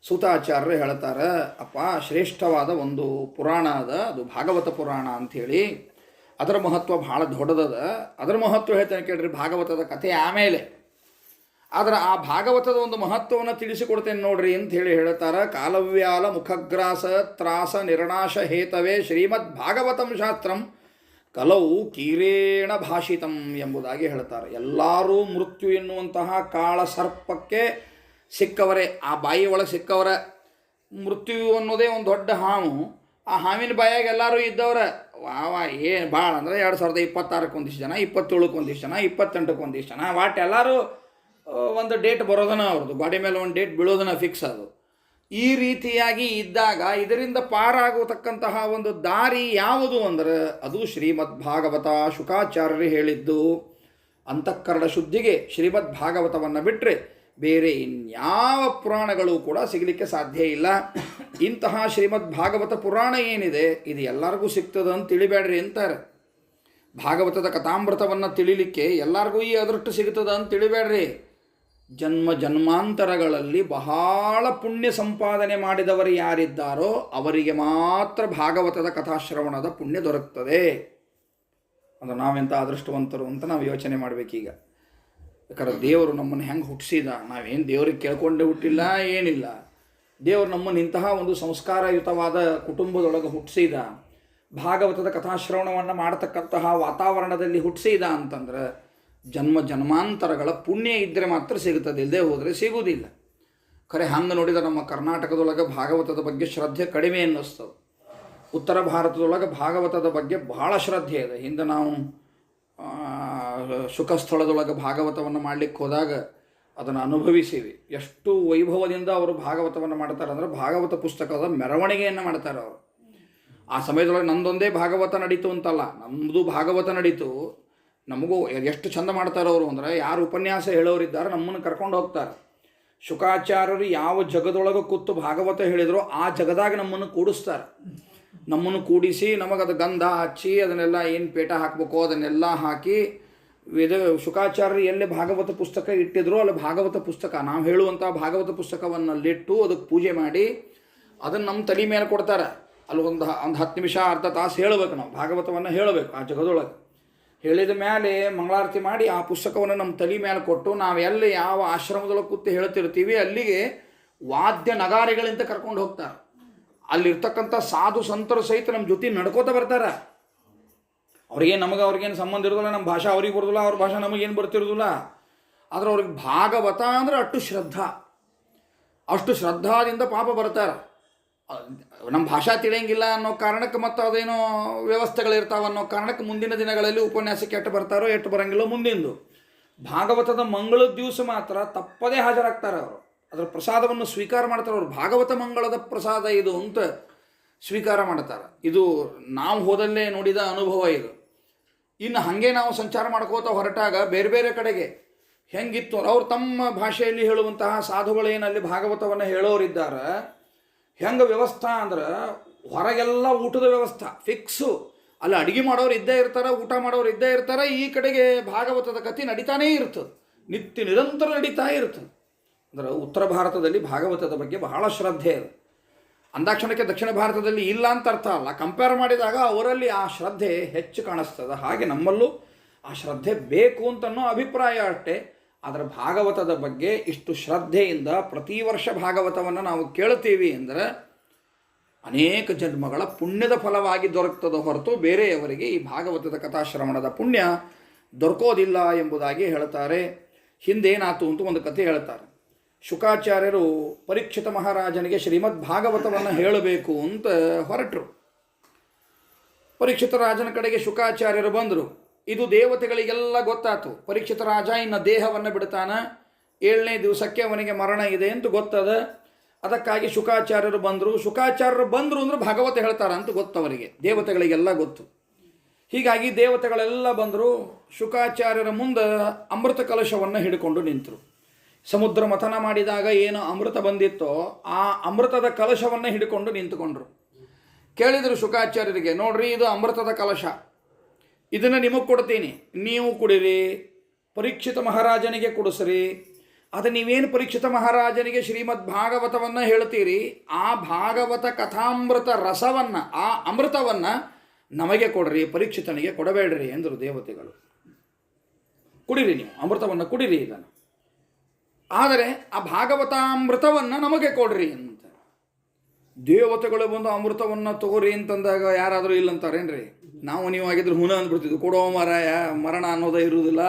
ಸೂತಾಚಾರ್ಯರು ಹೇಳ್ತಾರೆ, ಅಪ್ಪ ಶ್ರೇಷ್ಠವಾದ ಒಂದು ಪುರಾಣ ಅದ, ಅದು ಭಾಗವತ ಪುರಾಣ ಅಂಥೇಳಿ. ಅದರ ಮಹತ್ವ ಭಾಳ ದೊಡ್ಡದದ. ಅದರ ಮಹತ್ವ ಹೇಳ್ತೇನೆ ಕೇಳ್ರಿ, ಭಾಗವತದ ಕಥೆ ಆಮೇಲೆ. ಆದರೆ ಆ ಭಾಗವತದ ಒಂದು ಮಹತ್ವವನ್ನು ತಿಳಿಸಿಕೊಡ್ತೇನೆ ನೋಡ್ರಿ ಅಂತ ಹೇಳ್ತಾರೆ. ಕಾಲವ್ಯಾಲ ಮುಖಗ್ರಾಸ ತ್ರಾಸ ನಿರ್ನಾಶ ಹೇತವೇ ಶ್ರೀಮದ್ ಭಾಗವತಂ ಶಾಸ್ತ್ರಂ ಕಲವು ಕೀರೇಣ ಭಾಷಿತಂ ಎಂಬುದಾಗಿ ಹೇಳ್ತಾರೆ. ಎಲ್ಲರೂ ಮೃತ್ಯು ಎನ್ನುವಂತಹ ಕಾಳ ಸರ್ಪಕ್ಕೆ ಸಿಕ್ಕವರೇ, ಆ ಬಾಯಿ ಒಳಗೆ ಸಿಕ್ಕವರ. ಮೃತ್ಯು ಅನ್ನೋದೇ ಒಂದು ದೊಡ್ಡ ಹಾವು. ಆ ಹಾವಿನ ಬಾಯಾಗ ಎಲ್ಲರೂ ಇದ್ದವ್ರೆ. ವಾ ಏನು ಭಾಳ ಅಂದರೆ 2026 ಒಂದಿಷ್ಟು ಜನ, 27 ಒಂದಿಷ್ಟು ಜನ, 28 ಒಂದಿಷ್ಟು ಜನ, ವಾಟ್ ಎಲ್ಲರೂ ಒಂದು ಡೇಟ್ ಬರೋದನ್ನ ಅವ್ರದ್ದು ಗಾಡಿ ಮೇಲೆ ಒಂದು ಡೇಟ್ ಬೀಳೋದನ್ನ ಫಿಕ್ಸ್ ಅದು. ಈ ರೀತಿಯಾಗಿ ಇದ್ದಾಗ ಇದರಿಂದ ಪಾರಾಗತಕ್ಕಂತಹ ಒಂದು ದಾರಿ ಯಾವುದು ಅಂದರೆ ಅದು ಶ್ರೀಮದ್ ಭಾಗವತ. ಶುಕಾಚಾರ್ಯರು ಹೇಳಿದ್ದು ಅಂತಃಕರಣ ಶುದ್ಧಿಗೆ ಶ್ರೀಮದ್ ಭಾಗವತವನ್ನು ಬಿಟ್ಟರೆ ಬೇರೆ ಇನ್ಯಾವ ಪುರಾಣಗಳು ಕೂಡ ಸಿಗಲಿಕ್ಕೆ ಸಾಧ್ಯ ಇಲ್ಲ. ಇಂತಹ ಶ್ರೀಮದ್ ಭಾಗವತ ಪುರಾಣ ಏನಿದೆ ಇದು ಎಲ್ಲರಿಗೂ ಸಿಗ್ತದೆ ಅಂತ ತಿಳಿಬೇಡ್ರಿ ಅಂತಾರೆ. ಭಾಗವತದ ಕಥಾಮೃತವನ್ನು ತಿಳಿಲಿಕ್ಕೆ ಎಲ್ಲರಿಗೂ ಈ ಅದೃಷ್ಟ ಸಿಗ್ತದೆ ಅಂತ ತಿಳಿಬೇಡ್ರಿ. ಜನ್ಮ ಜನ್ಮಾಂತರಗಳಲ್ಲಿ ಬಹಳ ಪುಣ್ಯ ಸಂಪಾದನೆ ಮಾಡಿದವರು ಯಾರಿದ್ದಾರೋ ಅವರಿಗೆ ಮಾತ್ರ ಭಾಗವತದ ಕಥಾಶ್ರವಣದ ಪುಣ್ಯ ದೊರಕ್ತದೆ. ಅದು ನಾವೆಂಥ ಅದೃಷ್ಟವಂತರು ಅಂತ ನಾವು ಯೋಚನೆ ಮಾಡಬೇಕೀಗ. ಯಾಕಂದ್ರೆ ದೇವರು ನಮ್ಮನ್ನು ಹೆಂಗೆ ಹುಟ್ಟಿಸಿದ, ನಾವೇನು ದೇವ್ರಿಗೆ ಕೇಳ್ಕೊಂಡೇ ಹುಟ್ಟಿಲ್ಲ, ಏನಿಲ್ಲ. ದೇವರು ನಮ್ಮನ್ನು ಇಂತಹ ಒಂದು ಸಂಸ್ಕಾರಯುತವಾದ ಕುಟುಂಬದೊಳಗೆ ಹುಟ್ಟಿಸಿದ, ಭಾಗವತದ ಕಥಾಶ್ರವಣವನ್ನು ಮಾಡತಕ್ಕಂತಹ ವಾತಾವರಣದಲ್ಲಿ ಹುಟ್ಟಿಸಿದ ಅಂತಂದ್ರೆ ಜನ್ಮ ಜನ್ಮಾಂತರಗಳ ಪುಣ್ಯ ಇದ್ದರೆ ಮಾತ್ರ ಸಿಗುತ್ತದೆ, ಇಲ್ಲದೆ ಹೋದರೆ ಸಿಗುವುದಿಲ್ಲ. ಖರೆ ಹಂಗೆ ನೋಡಿದರೆ ನಮ್ಮ ಕರ್ನಾಟಕದೊಳಗೆ ಭಾಗವತದ ಬಗ್ಗೆ ಶ್ರದ್ಧೆ ಕಡಿಮೆ ಅನ್ನಿಸ್ತದೆ. ಉತ್ತರ ಭಾರತದೊಳಗೆ ಭಾಗವತದ ಬಗ್ಗೆ ಬಹಳ ಶ್ರದ್ಧೆ ಇದೆ. ಹಿಂದೆ ನಾವು ಸುಖಸ್ಥಳದೊಳಗೆ ಭಾಗವತವನ್ನು ಮಾಡಲಿಕ್ಕೆ ಹೋದಾಗ ಅದನ್ನು ಅನುಭವಿಸಿವಿ. ಎಷ್ಟು ವೈಭವದಿಂದ ಅವರು ಭಾಗವತವನ್ನು ಮಾಡ್ತಾರೆ ಅಂದರೆ ಭಾಗವತ ಪುಸ್ತಕದ ಮೆರವಣಿಗೆಯನ್ನು ಮಾಡ್ತಾರೆ ಅವರು. ಆ ಸಮಯದೊಳಗೆ ನಂದೊಂದೇ ಭಾಗವತ ನಡೀತು ಅಂತಲ್ಲ, ನಮ್ಮದು ಭಾಗವತ ನಡೀತು. ನಮಗೂ ಎಷ್ಟು ಚಂದ ಮಾಡ್ತಾರೆ ಅವರು ಅಂದರೆ, ಯಾರು ಉಪನ್ಯಾಸ ಹೇಳೋರಿದ್ದಾರೆ ನಮ್ಮನ್ನು ಕರ್ಕೊಂಡು ಹೋಗ್ತಾರೆ. ಶುಕಾಚಾರ್ಯರು ಯಾವ ಜಗದೊಳಗೆ ಕೂತು ಭಾಗವತ ಹೇಳಿದ್ರು ಆ ಜಗದಾಗ ನಮ್ಮನ್ನು ಕೂಡಿಸ್ತಾರೆ. ನಮ್ಮನ್ನು ಕೂಡಿಸಿ ನಮಗದು ಗಂಧ ಹಚ್ಚಿ ಅದನ್ನೆಲ್ಲ ಏನು ಪೇಟ ಹಾಕಬೇಕು ಅದನ್ನೆಲ್ಲ ಹಾಕಿ ಶುಕಾಚಾರ್ಯರು ಎಲ್ಲಿ ಭಾಗವತ ಪುಸ್ತಕ ಇಟ್ಟಿದ್ರು ಅಲ್ಲಿ ಭಾಗವತ ಪುಸ್ತಕ, ನಾವು ಹೇಳುವಂಥ ಭಾಗವತ ಪುಸ್ತಕವನ್ನು ಅಲ್ಲಿಟ್ಟು ಅದಕ್ಕೆ ಪೂಜೆ ಮಾಡಿ ಅದನ್ನು ನಮ್ಮ ತಲೆ ಮೇಲೆ ಕೊಡ್ತಾರೆ. ಅಲ್ಲಿ ಒಂದು 10 ನಿಮಿಷ ಅರ್ಧ ತಾಸು ಹೇಳಬೇಕು, ನಾವು ಭಾಗವತವನ್ನು ಹೇಳಬೇಕು ಆ ಜಗದೊಳಗೆ. ಹೇಳಿದ ಮೇಲೆ ಮಂಗಳಾರತಿ ಮಾಡಿ ಆ ಪುಸ್ತಕವನ್ನು ನಮ್ಮ ತಲೆ ಮೇಲೆ ಕೊಟ್ಟು ನಾವೆಲ್ಲಿ ಯಾವ ಆಶ್ರಮದೊಳಗೆ ಕೂತು ಹೇಳ್ತಿರ್ತೀವಿ ಅಲ್ಲಿಗೆ ವಾದ್ಯ ನಗಾರಿಗಳಿಂದ ಕರ್ಕೊಂಡು ಹೋಗ್ತಾರೆ. ಅಲ್ಲಿರ್ತಕ್ಕಂಥ ಸಾಧು ಸಂತರು ಸಹಿತ ನಮ್ಮ ಜೊತೆ ನಡ್ಕೋತ ಬರ್ತಾರೆ. ಅವ್ರಿಗೇನು ಸಂಬಂಧ ಇರೋದಿಲ್ಲ, ನಮ್ಮ ಭಾಷೆ ಅವ್ರಿಗೆ ಬರೋದಿಲ್ಲ, ಅವ್ರ ಭಾಷೆ ನಮಗೇನು ಬರ್ತಿರೋದಿಲ್ಲ. ಆದರೆ ಅವ್ರಿಗೆ ಭಾಗವತ ಅಂದರೆ ಅಷ್ಟು ಶ್ರದ್ಧಾದಿಂದ ಪಾಪ ಬರ್ತಾರೆ. ನಮ್ಮ ಭಾಷಾ ತಿಳಿಯಂಗಿಲ್ಲ ಅನ್ನೋ ಕಾರಣಕ್ಕೆ ಮತ್ತು ಅದೇನೋ ವ್ಯವಸ್ಥೆಗಳಿರ್ತಾವೆ ಅನ್ನೋ ಕಾರಣಕ್ಕೆ ಮುಂದಿನ ದಿನಗಳಲ್ಲಿ ಉಪನ್ಯಾಸಕ್ಕೆ ಎಟ್ಟು ಬರ್ತಾರೋ ಎಟ್ಟು ಬರೋಂಗಿಲ್ಲ. ಮುಂದಿಂದು ಭಾಗವತದ ಮಂಗಳದ ದಿವಸ ಮಾತ್ರ ತಪ್ಪದೇ ಹಾಜರಾಗ್ತಾರೆ ಅವರು. ಅದರ ಪ್ರಸಾದವನ್ನು ಸ್ವೀಕಾರ ಮಾಡ್ತಾರೆ ಅವರು. ಭಾಗವತ ಮಂಗಳದ ಪ್ರಸಾದ ಇದು ಅಂತ ಸ್ವೀಕಾರ ಮಾಡ್ತಾರೆ. ಇದು ನಾವು ಹೋದಲ್ಲೇ ನೋಡಿದ ಅನುಭವ ಇದು. ಇನ್ನು ಹಾಗೆ ನಾವು ಸಂಚಾರ ಮಾಡ್ಕೋತ ಹೊರಟಾಗ ಬೇರೆ ಬೇರೆ ಕಡೆಗೆ ಹೆಂಗಿತ್ತು ಅವ್ರು ತಮ್ಮ ಭಾಷೆಯಲ್ಲಿ ಹೇಳುವಂತಹ ಸಾಧುಗಳೇನಲ್ಲಿ ಭಾಗವತವನ್ನು ಹೇಳೋರಿದ್ದಾರೆ. ಹೆಂಗೆ ವ್ಯವಸ್ಥೆ ಅಂದ್ರೆ ಹೊರಗೆಲ್ಲ ಊಟದ ವ್ಯವಸ್ಥೆ ಫಿಕ್ಸು. ಅಲ್ಲಿ ಅಡುಗೆ ಮಾಡೋರು ಇದ್ದೇ ಇರ್ತಾರೆ, ಊಟ ಮಾಡೋರು ಇದ್ದೇ ಇರ್ತಾರೆ. ಈ ಕಡೆಗೆ ಭಾಗವತದ ಕಥೆ ನಡೀತಾನೇ ಇರ್ತದೆ, ನಿರಂತರ ನಡೀತಾ ಇರ್ತದೆ. ಅಂದ್ರೆ ಉತ್ತರ ಭಾರತದಲ್ಲಿ ಭಾಗವತದ ಬಗ್ಗೆ ಬಹಳ ಶ್ರದ್ಧೆ ಇದೆ. ಅಂದಾಕ್ಷಣಕ್ಕೆ ದಕ್ಷಿಣ ಭಾರತದಲ್ಲಿ ಇಲ್ಲ ಅಂತ ಅರ್ಥ ಅಲ್ಲ. ಕಂಪೇರ್ ಮಾಡಿದಾಗ ಅವರಲ್ಲಿ ಆ ಶ್ರದ್ಧೆ ಹೆಚ್ಚು ಕಾಣಿಸ್ತದೆ. ಹಾಗೆ ನಮ್ಮಲ್ಲೂ ಆ ಶ್ರದ್ಧೆ ಬೇಕು ಅಂತನೋ ಅಭಿಪ್ರಾಯ ಅಷ್ಟೇ. ಆದರೆ ಭಾಗವತದ ಬಗ್ಗೆ ಇಷ್ಟು ಶ್ರದ್ಧೆಯಿಂದ ಪ್ರತಿ ವರ್ಷ ಭಾಗವತವನ್ನು ನಾವು ಕೇಳ್ತೀವಿ ಅಂದರೆ ಅನೇಕ ಜನ್ಮಗಳ ಪುಣ್ಯದ ಫಲವಾಗಿ ದೊರಕ್ತದ ಹೊರತು ಬೇರೆಯವರಿಗೆ ಈ ಭಾಗವತದ ಕಥಾಶ್ರವಣದ ಪುಣ್ಯ ದೊರಕೋದಿಲ್ಲ ಎಂಬುದಾಗಿ ಹೇಳ್ತಾರೆ. ಹಿಂದೇನಾತು ಅಂತ ಒಂದು ಕಥೆ ಹೇಳ್ತಾರೆ. ಶುಕಾಚಾರ್ಯರು ಪರೀಕ್ಷಿತ ಮಹಾರಾಜನಿಗೆ ಶ್ರೀಮದ್ ಭಾಗವತವನ್ನು ಹೇಳಬೇಕು ಅಂತ ಹೊರಟರು. ಪರೀಕ್ಷಿತ ರಾಜನ ಕಡೆಗೆ ಶುಕಾಚಾರ್ಯರು ಬಂದರು. ಇದು ದೇವತೆಗಳಿಗೆಲ್ಲ ಗೊತ್ತಾಯ್ತು. ಪರೀಕ್ಷಿತ ರಾಜ ಇನ್ನು ದೇಹವನ್ನು ಬಿಡ್ತಾನೆ, 7ನೇ ದಿವಸಕ್ಕೆ ಅವನಿಗೆ ಮರಣ ಇದೆ ಅಂತ ಗೊತ್ತದ. ಅದಕ್ಕಾಗಿ ಶುಕಾಚಾರ್ಯರು ಬಂದರು ಅಂದ್ರೆ ಭಾಗವತ ಹೇಳ್ತಾರೆ ಅಂತ ಗೊತ್ತವರಿಗೆ, ದೇವತೆಗಳಿಗೆಲ್ಲ ಗೊತ್ತು. ಹೀಗಾಗಿ ದೇವತೆಗಳೆಲ್ಲ ಬಂದರು. ಶುಕಾಚಾರ್ಯರ ಮುಂದೆ ಅಮೃತ ಕಲಶವನ್ನು ಹಿಡ್ಕೊಂಡು ನಿಂತರು. ಸಮುದ್ರ ಮಥನ ಮಾಡಿದಾಗ ಏನು ಅಮೃತ ಬಂದಿತ್ತೋ ಆ ಅಮೃತದ ಕಲಶವನ್ನು ಹಿಡ್ಕೊಂಡು ನಿಂತುಕೊಂಡ್ರು. ಕೇಳಿದರು ಶುಕಾಚಾರ್ಯರಿಗೆ, ನೋಡ್ರಿ ಇದು ಅಮೃತದ ಕಲಶ, ಇದನ್ನು ನಿಮಗೆ ಕೊಡ್ತೀನಿ, ನೀವು ಕುಡಿರಿ, ಪರೀಕ್ಷಿತ ಮಹಾರಾಜನಿಗೆ ಕುಡಿಸ್ರಿ. ಅದು ನೀವೇನು ಪರೀಕ್ಷಿತ ಮಹಾರಾಜನಿಗೆ ಶ್ರೀಮದ್ ಭಾಗವತವನ್ನು ಹೇಳ್ತೀರಿ, ಆ ಭಾಗವತ ಕಥಾಮೃತ ರಸವನ್ನು, ಆ ಅಮೃತವನ್ನು ನಮಗೆ ಕೊಡ್ರಿ, ಪರೀಕ್ಷಿತನಿಗೆ ಕೊಡಬೇಡ್ರಿ ಎಂದರು ದೇವತೆಗಳು. ಕುಡಿರಿ, ನೀವು ಅಮೃತವನ್ನು ಕುಡಿರಿ ಇದನ್ನು, ಆದರೆ ಆ ಭಾಗವತಾಮೃತವನ್ನು ನಮಗೆ ಕೊಡ್ರಿ ಅಂತ. ದೇವತೆಗಳು ಬಂದು ಅಮೃತವನ್ನು ತಗೋರಿ ಅಂತಂದಾಗ ಯಾರಾದರೂ ಇಲ್ಲಂತಾರೇನ್ರಿ? ನಾವು ನೀವು ಆಗಿದ್ರೆ ಹುನ ಅಂದ್ಬಿಡ್ತಿದ್ವಿ, ಕೊಡೋ ಮರಾಯ, ಮರಣ ಅನ್ನೋದೇ ಇರುವುದಿಲ್ಲ,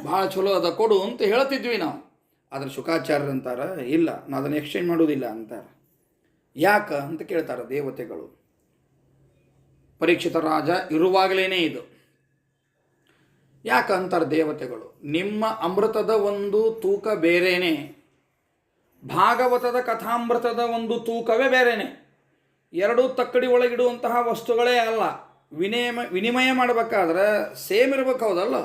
ಭಾಳ ಚಲೋ ಅದ ಕೊಡು ಅಂತ ಹೇಳ್ತಿದ್ವಿ ನಾವು. ಆದರೆ ಶುಕಾಚಾರ್ಯರು ಅಂತಾರೆ, ಇಲ್ಲ, ನಾನು ಅದನ್ನು ಎಕ್ಸ್ಚೇಂಜ್ ಮಾಡೋದಿಲ್ಲ ಅಂತಾರೆ. ಯಾಕೆ ಅಂತ ಕೇಳ್ತಾರೆ ದೇವತೆಗಳು. ಪರೀಕ್ಷಿತ ರಾಜ ಇರುವಾಗಲೇ ಇದು ಯಾಕೆ ಅಂತಾರೆ ದೇವತೆಗಳು, ನಿಮ್ಮ ಅಮೃತದ ಒಂದು ತೂಕ ಬೇರೆಯೇ, ಭಾಗವತದ ಕಥಾಮೃತದ ಒಂದು ತೂಕವೇ ಬೇರೆಯೇ. ಎರಡೂ ತಕ್ಕಡಿ ಒಳಗಿಡುವಂತಹ ವಸ್ತುಗಳೇ ಅಲ್ಲ. ವಿನಿಮಯ ಮಾಡಬೇಕಾದ್ರೆ ಸೇಮ್ ಇರಬೇಕು, ಹೌದಲ್ಲ?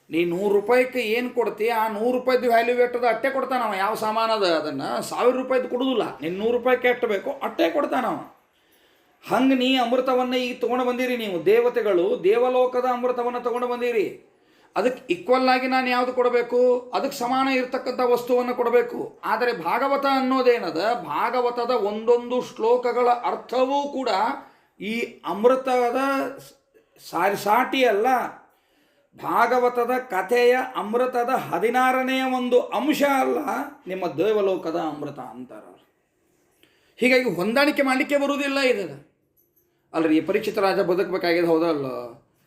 ನೀ 100 ರೂಪಾಯಿಗೆ ಏನು ಕೊಡ್ತೀಯ ಆ 100 ರೂಪಾಯಿದು ವ್ಯಾಲ್ಯೂ ಎಟ್ಟದ ಅಟ್ಟೆ ಕೊಡ್ತಾನವ. ಯಾವ ಸಾಮಾನದ ಅದನ್ನು 1000 ರೂಪಾಯಿದು ಕೊಡೋದಿಲ್ಲ, ನೀನು 100 ರೂಪಾಯಿಗೆ ಎಷ್ಟು ಬೇಕೋ ಅಟ್ಟೆ ಕೊಡ್ತಾನವ. ಹಂಗೆ ನೀ ಅಮೃತವನ್ನು ಈಗ ತೊಗೊಂಡು ಬಂದಿರಿ, ನೀವು ದೇವತೆಗಳು ದೇವಲೋಕದ ಅಮೃತವನ್ನು ತೊಗೊಂಡು ಬಂದಿರಿ. ಅದಕ್ಕೆ ಈಕ್ವಲ್ ಆಗಿ ನಾನು ಯಾವುದು ಕೊಡಬೇಕು, ಅದಕ್ಕೆ ಸಮಾನ ಇರತಕ್ಕಂಥ ವಸ್ತುವನ್ನು ಕೊಡಬೇಕು. ಆದರೆ ಭಾಗವತ ಅನ್ನೋದೇನದ, ಭಾಗವತದ ಒಂದೊಂದು ಶ್ಲೋಕಗಳ ಅರ್ಥವೂ ಕೂಡ ಈ ಅಮೃತದ ಸಾಟಿ ಅಲ್ಲ. ಭಾಗವತದ ಕಥೆಯ ಅಮೃತದ 16ನೇ ಒಂದು ಅಂಶ ಅಲ್ಲ ನಿಮ್ಮ ದೇವಲೋಕದ ಅಮೃತ ಅಂತಾರೆ ಅವರು. ಹೀಗಾಗಿ ಹೊಂದಾಣಿಕೆ ಮಾಡಲಿಕ್ಕೆ ಬರುವುದಿಲ್ಲ ಇದು. ಅಲ್ರಿ ಪರೀಕ್ಷಿತ ರಾಜ ಬದುಕಬೇಕಾಗಿದೆ ಹೌದಲ್ಲ,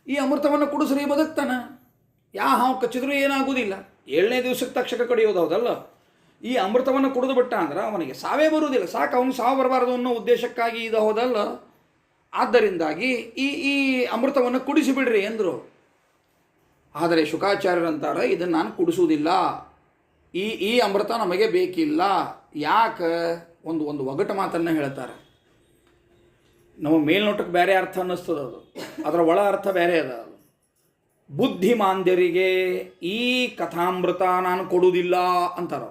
ಈ ಅಮೃತವನ್ನು ಕುಡಿಸ್ರಿ ಬದುಕ್ತಾನ, ಹಾವು ಕಚ್ಚಿದ್ರೂ ಏನಾಗುವುದಿಲ್ಲ, 7ನೇ ದಿವಸಕ್ಕೆ ತಕ್ಷಕ ಕಡಿಯೋದು ಹೌದಲ್ಲ. ಈ ಅಮೃತವನ್ನು ಕುಡಿದು ಬಿಟ್ಟ ಅಂದ್ರೆ ಅವನಿಗೆ ಸಾವೇ ಬರುವುದಿಲ್ಲ, ಸಾಕು ಅವನಿಗೆ ಸಾವು ಬರಬಾರದು ಅನ್ನೋ ಉದ್ದೇಶಕ್ಕಾಗಿ ಇದು ಹೌದಲ್ಲ. ಆದ್ದರಿಂದಾಗಿ ಈ ಅಮೃತವನ್ನು ಕುಡಿಸಿಬಿಡ್ರಿ ಎಂದರು. ಆದರೆ ಶುಕಾಚಾರ್ಯರಂತಾರೆ ಇದನ್ನು ನಾನು ಕುಡಿಸುವುದಿಲ್ಲ, ಈ ಅಮೃತ ನಮಗೆ ಬೇಕಿಲ್ಲ. ಯಾಕೆ? ಒಂದು ಒಗಟು ಮಾತನ್ನು ಹೇಳ್ತಾರೆ. ನಮ್ಮ ಮೇಲ್ನೋಟಕ್ಕೆ ಬೇರೆ ಅರ್ಥ ಅನ್ನಿಸ್ತದೆ, ಅದರ ಒಳ ಅರ್ಥ ಬೇರೆ ಅದ. ಬುದ್ಧಿಮಾಂದ್ಯರಿಗೆ ಈ ಕಥಾಮೃತ ನಾನು ಕೊಡುವುದಿಲ್ಲ ಅಂತಾರ.